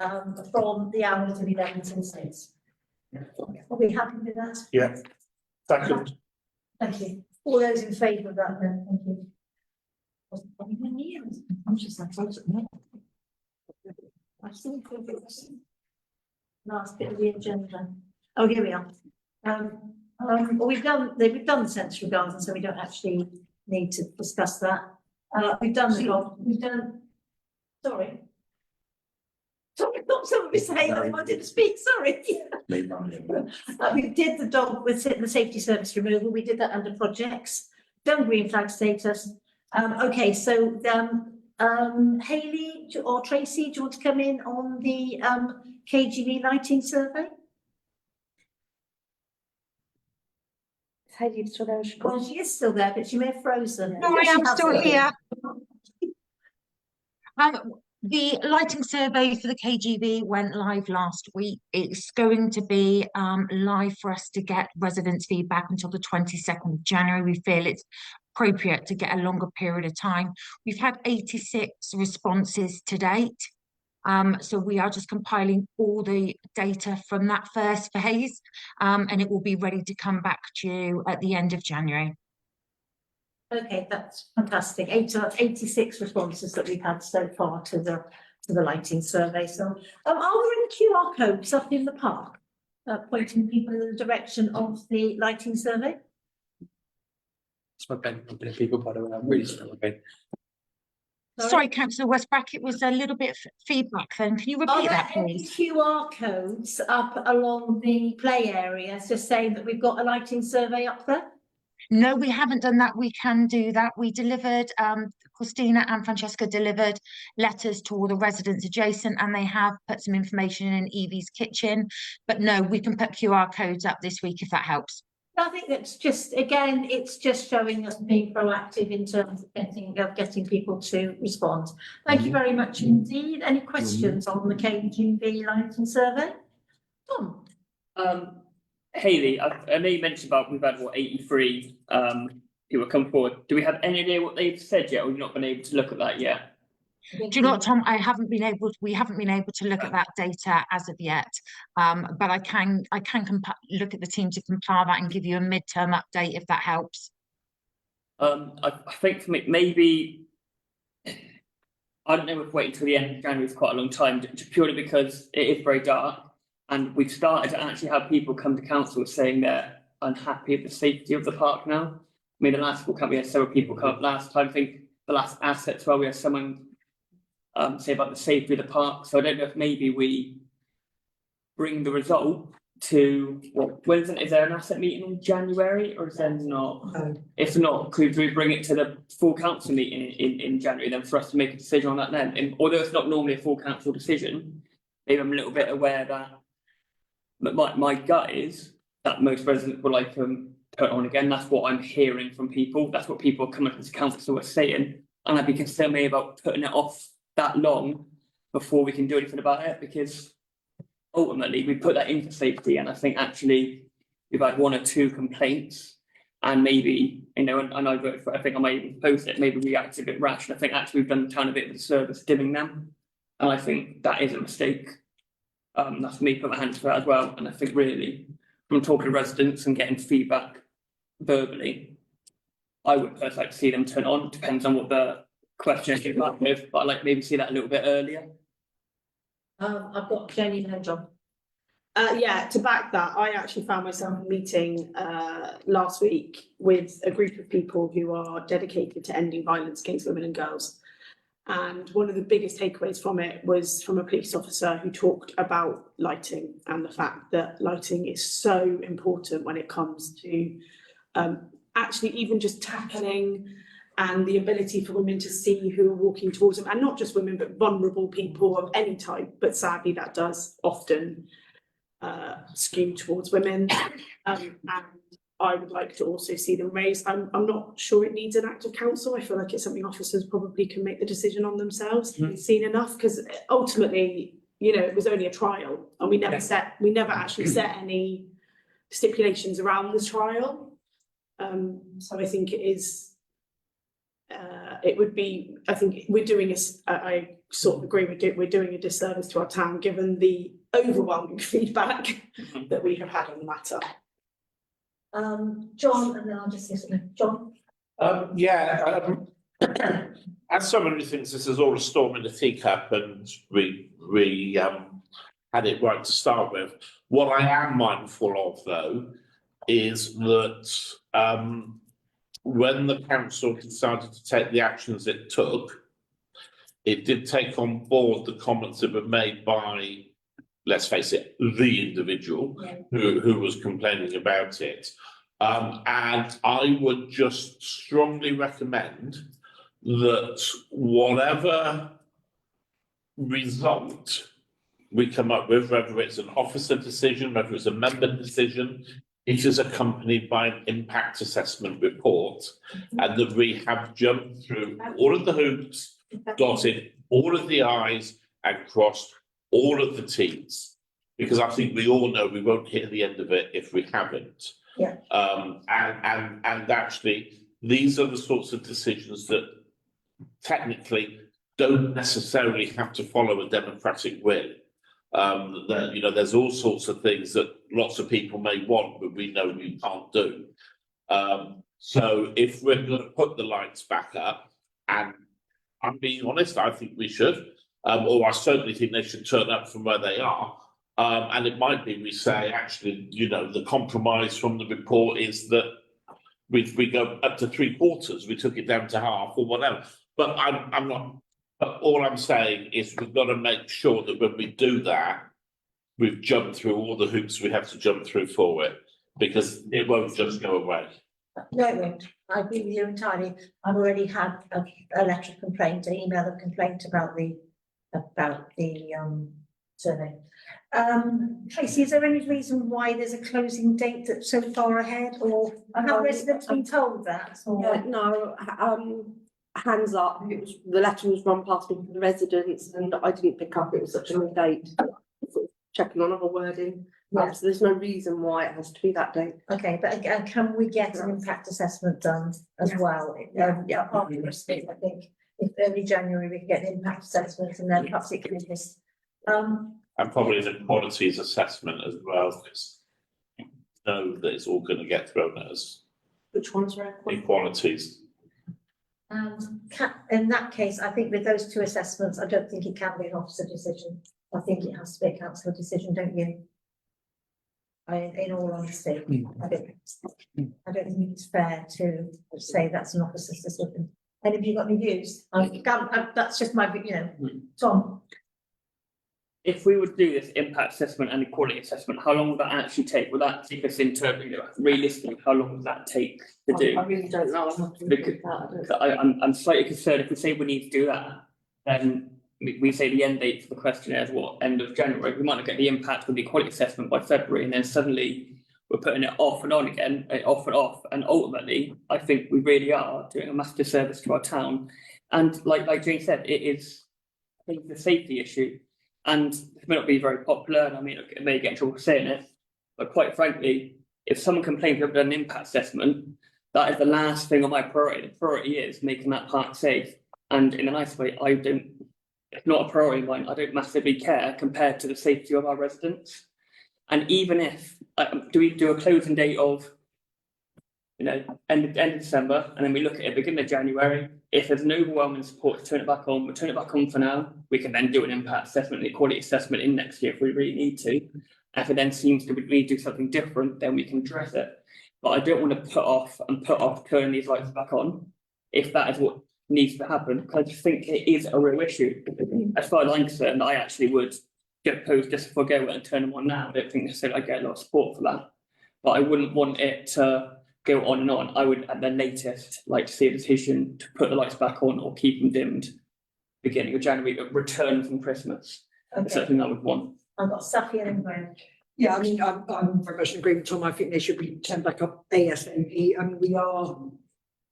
From the hours of 11 till 6. Are we happy with that? Yeah. Second. Thank you. All those in favour of that then, thank you. I'm just like, I still feel it's last bit of the agenda. Oh, here we are. Well, we've done the sensory garden, so we don't actually need to discuss that. We've done the dog, sorry. Sorry, not someone be saying I wanted to speak, sorry. We did the dog with the safety service removal, we did that under projects, done green flag status. Okay, so Hayley or Tracy, do you want to come in on the KGV lighting survey? Hayley still there? Well, she is still there, but she may have frozen. Sorry, Yes, she I'm has still frozen. here. The lighting survey for the KGB went live last week. It's going to be live for us to get residents' feedback until the 22nd of January. We feel it's appropriate to get a longer period of time. We've had 86 responses to date. So we are just compiling all the data from that first phase, and it will be ready to come back to you at the end of January. Okay, that's fantastic. 86 responses that we've had so far to the lighting survey. So, are there any QR codes up in the park, pointing people in the direction of the lighting survey? It's my pen, not been people, by the way. I'm really sorry, my pen. Sorry, Councillor Westbrack, it was a little bit of feedback then. Can you repeat that, Are there any please? QR codes up along the play area, just saying that we've got a lighting survey up there? No, we haven't done that. We can do that. We delivered, Christina and Francesca delivered letters to all the residents adjacent, and they have put some information in Evie's kitchen. But no, we can put QR codes up this week if that helps. I think that's just, again, it's just showing us being proactive in terms of getting people to respond. Thank you very much indeed. Any questions on the KGV lighting survey? Tom? Hayley, I know you mentioned about we've had 83 people come forward. Do we have any idea what they've said yet, or we've not been able to look at that yet? Do you know what, Tom? we haven't been able to look at that data as of yet. But I can look at the team to compile that and give you a midterm update if that helps. I think for me, maybe I don't know if waiting until the end of January is quite a long time, purely because it is very dark. And we've started to actually have people come to council saying they're unhappy with the safety of the park now. mean, the last school camp, we had several people come up last time. I think the last assets where we had someone say about the safety of the park. So I don't know if maybe we bring the result to, is there an asset meeting in January or is there not? No. If not, could we bring it to the full council meeting in January then for us to make a decision on that then? And although it's not normally a full council decision, maybe I'm a little bit aware that, but my gut is that most residents would like to put on again. That's what I'm hearing from people. That's what people coming to council are saying. And I'd be concerned maybe about putting it off that long before we can do anything about it, because ultimately we put that in for safety. And I think actually we've had 1 or 2 complaints, and maybe, you know, and I voted for it, I think I might even post it, maybe we acted a bit rash. And I think actually we've done the town a bit of a service dimming them. And I think that is a mistake. That's me put my hands for that as well. And I think really from talking to residents and getting feedback verbally, I would personally like to see them turn on. Depends on what the question is back with, but I'd like maybe see that a little bit earlier. I've got Jenny and then John. Yeah, to back that, I actually found myself meeting last week with a group of people who are dedicated to ending violence against women and girls. And one of the biggest takeaways from it was from a police officer who talked about lighting and the fact that lighting is so important when it comes to actually even just tackling and the ability for women to see who are walking towards them, and not just women, but vulnerable people of any type. But sadly, that does often skew towards women. And I would like to also see them raised. I'm not sure it needs an act of council. I feel like it's something officers probably can make the decision on themselves. We've seen enough, because ultimately, you know, it was only a trial, and we never actually set any stipulations around this trial. So I think it is, it would be, I think we're doing I sort of agree with it, we're doing a disservice to our town, given the overwhelming feedback that we have had on the matter. John, and then I'll just listen. John? As someone who thinks this is all a storm in a teacup and we had it right to start with, what I am mindful of though is that when the council decided to take the actions it took, it did take on board the comments that were made by, let's face it, the individual who was complaining about it. And I would just strongly recommend that whatever result we come up with, whether it's an officer decision, whether it's a member decision, it is accompanied by an impact assessment report, and that we have jumped through all of the hoops, dotted all of the I's and crossed all of the T's, because I think we all know we won't hit the end of it if we haven't. Yeah. And actually, these are the sorts of decisions that technically don't necessarily have to follow a democratic will. That, you know, there's all sorts of things that lots of people may want, but we know we can't do. So if we're going to put the lights back up, and I'm being honest, I think we should, or I certainly think they should turn up from where they are. And it might be we say, actually, you know, the compromise from the report is that we go up to 3/4, we took it down to half or whatever. But I'm not, but all I'm saying is we've got to make sure that when we do that, we've jumped through all the hoops we have to jump through for it, because it won't just go away. No, it won't. I agree with you entirely. I've already had a letter of complaint, an email of complaint about the survey. Tracy, is there any reason why there's a closing date that's so far ahead, or have residents been told that? Yeah, no, hands up, the letter was run past me from the residents and I didn't pick up, it was such a long date. Sort of checking on other wording, so there's no reason why it has to be that date. Okay, but again, can we get an impact assessment done as well? Yeah, after Christmas, I think, if early January we can get an impact assessment, and then perhaps it can just And probably the qualities assessment as well, because you know that it's all going to get thrown at us. Which ones were Equalities. And in that case, I think with those 2 assessments, I don't think it can be an officer decision. I think it has to be a council decision, don't you? in all honesty. I don't think it's fair to say that's an officer's decision. And have you got any views? That's just my, Tom. If we would do this impact assessment and equality assessment, how long would that actually take? Would that take us into, realistically, how long would that take to do? I really don't know. I'm not Because I'm slightly concerned if we say we need to do that, then we say the end date for the questionnaire is what, end of January. We might not get the impact of the equality assessment by February, and then suddenly we're putting it off and on again, off and off. And ultimately, I think we really are doing a massive disservice to our town. And like Jane said, it is, I think, the safety issue. And it may not be very popular, and I mean, it may get in trouble for saying it, but quite frankly, if someone complains we've done an impact assessment, that is the last thing on my priority. The priority is making that park safe. And in a nice way, it's not a priority of mine. I don't massively care compared to the safety of our residents. And even if, do we do a closing date of, end of December, and then we look at it beginning of January? If there's no overwhelming support to turn it back on, we'll turn it back on for now. We can then do an impact assessment, an equality assessment in next year if we really need to. If it then seems to we need to do something different, then we can address it. But I don't want to put off turning these lights back on if that is what needs to happen, because I just think it is a real issue. As far as I'm concerned, I actually would get opposed just before I go and turn them on now. I don't think necessarily I get a lot of support for that. But I wouldn't want it to go on and on. I would at the latest like to see a decision to put the lights back on or keep them dimmed beginning of January, return from Christmas. That's something I would want. I've got Safi and Graham. Yeah, I mean, I'm very much in agreement, Tom. I think they should be turned back up ASAP. And we are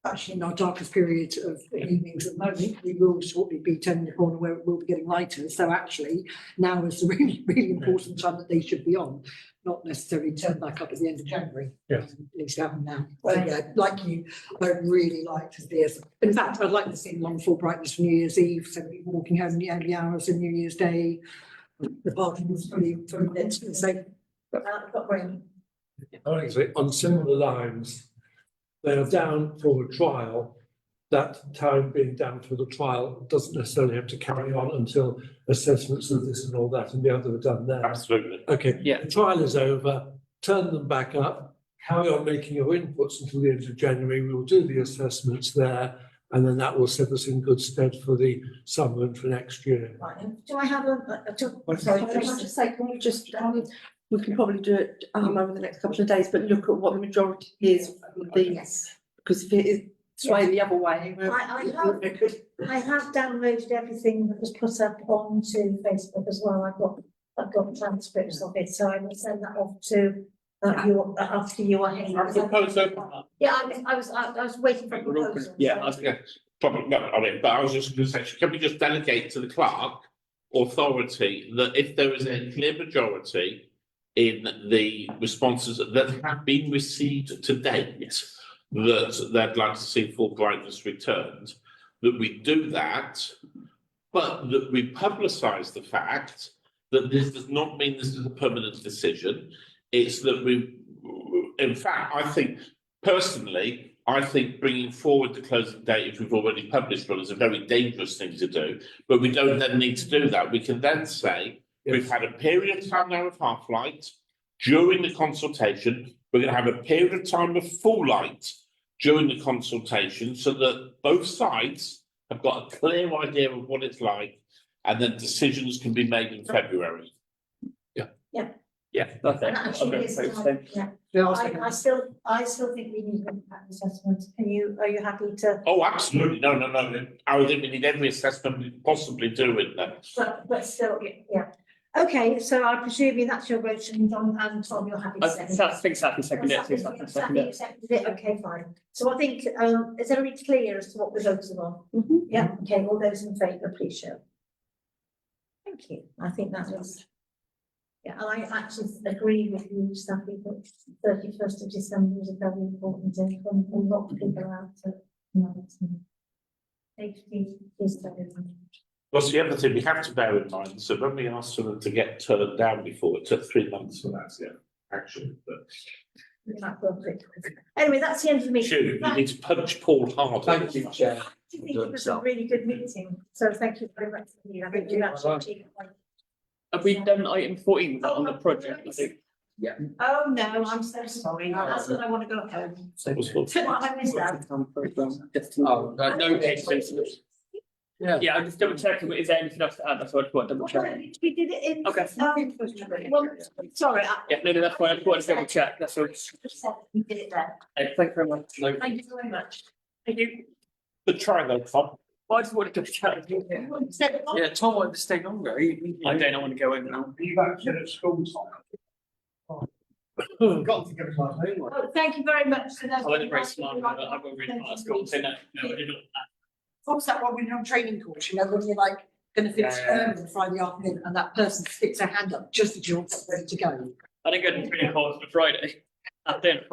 actually in our darkest period of evenings at the moment. We will shortly be turning the corner where it will be getting lighter. So actually, now is the really, really important time that they should be on, not necessarily turn back up at the end of January. Yeah. At least have them now. But yeah, like you, I would really like to see us. In fact, I'd like to see them on full brightness for New Year's Eve, so people walking home in the early hours of New Year's Day. The parking was fully lit. So I've got Graham. Actually, on similar lines, they are down for a trial. That time being down for the trial doesn't necessarily have to carry on until assessments of this and all that and the other are done there. Absolutely. Okay, Yeah. the trial is over, turn them back up, carry on making your inputs until the end of January. We will do the assessments there, and then that will set us in good stead for the summer and for next year. Right. Do I have Sorry, can I just say, can we just, we can probably do it over the next couple of days, but look at what the majority is of the, yes. because if it is swaying the other way. I have downloaded everything that was put up onto Facebook as well. I've got transcripts of it, so I will send that off to you after you are here. Yeah, I was waiting for a proposal. Yeah, probably not on it, but I was just going to say, can we just delegate to the clerk authority that if there is a clear majority in the responses that have been received to date, that they'd like to see full brightness returned, that we do that, but that we publicise the fact that this does not mean this is a permanent decision. It's that in fact, I think personally, bringing forward the closing date, if we've already published one, is a very dangerous thing to do. But we don't then need to do that. We can then say, we've had a period of time now of half light during the consultation. We're going to have a period of time of full light during the consultation so that both sides have got a clear idea of what it's like, and then decisions can be made in February. Yeah, that's it. And actually, it's I still think we need an impact assessment. Are you happy to? Oh, absolutely. No. I think we need every assessment we possibly do in that. But still, yeah. Okay, so I presume that's your motion, John, and Tom, you're happy to second it? I think Safi seconded it. Safi seconded it, okay, fine. So I think, is everybody clear as to what we're voting on? Yeah, okay, all those in favour, please show. Thank you, I think that was. Yeah, I actually agree with you, Safi, that 31st of December is a very important day for a lot of people out to. Safety is very important. What's the other thing we have to bear in mind? So when we asked for them to get turned down before, it took 3 months for that, action. But anyway, that's the end of the meeting. you need to punch Paul hard. Thank you, Chair. I think it was a really good meeting, so thank you very much. I think you actually. Have we done item 14 on the project? I think Oh, no, I'm so sorry. That's when I want to go home. I missed that. Oh, no cases. Yeah. Yeah, I'm just double checking, is there anything else to add? That's what I just want to double check. We did it in. Okay. Well, sorry, Yeah, no, that's fine, I just wanted to double check, that's all. we did it there. Thank you very much. Thank you very much. Thank you. But try though, Tom. Well, I just wanted to check. Yeah, Tom wanted to stay longer. I don't want to go in now. You've actually at school time. Got to give us our homework. Oh, thank you very much. So that's- I wasn't very smart, but I got really part of school, so no, I didn't. What's that one when you're on training course, you know, when you're like gonna finish early on Friday afternoon and that person sticks their hand up just as you're ready to go. I didn't go to training course on Friday. I didn't.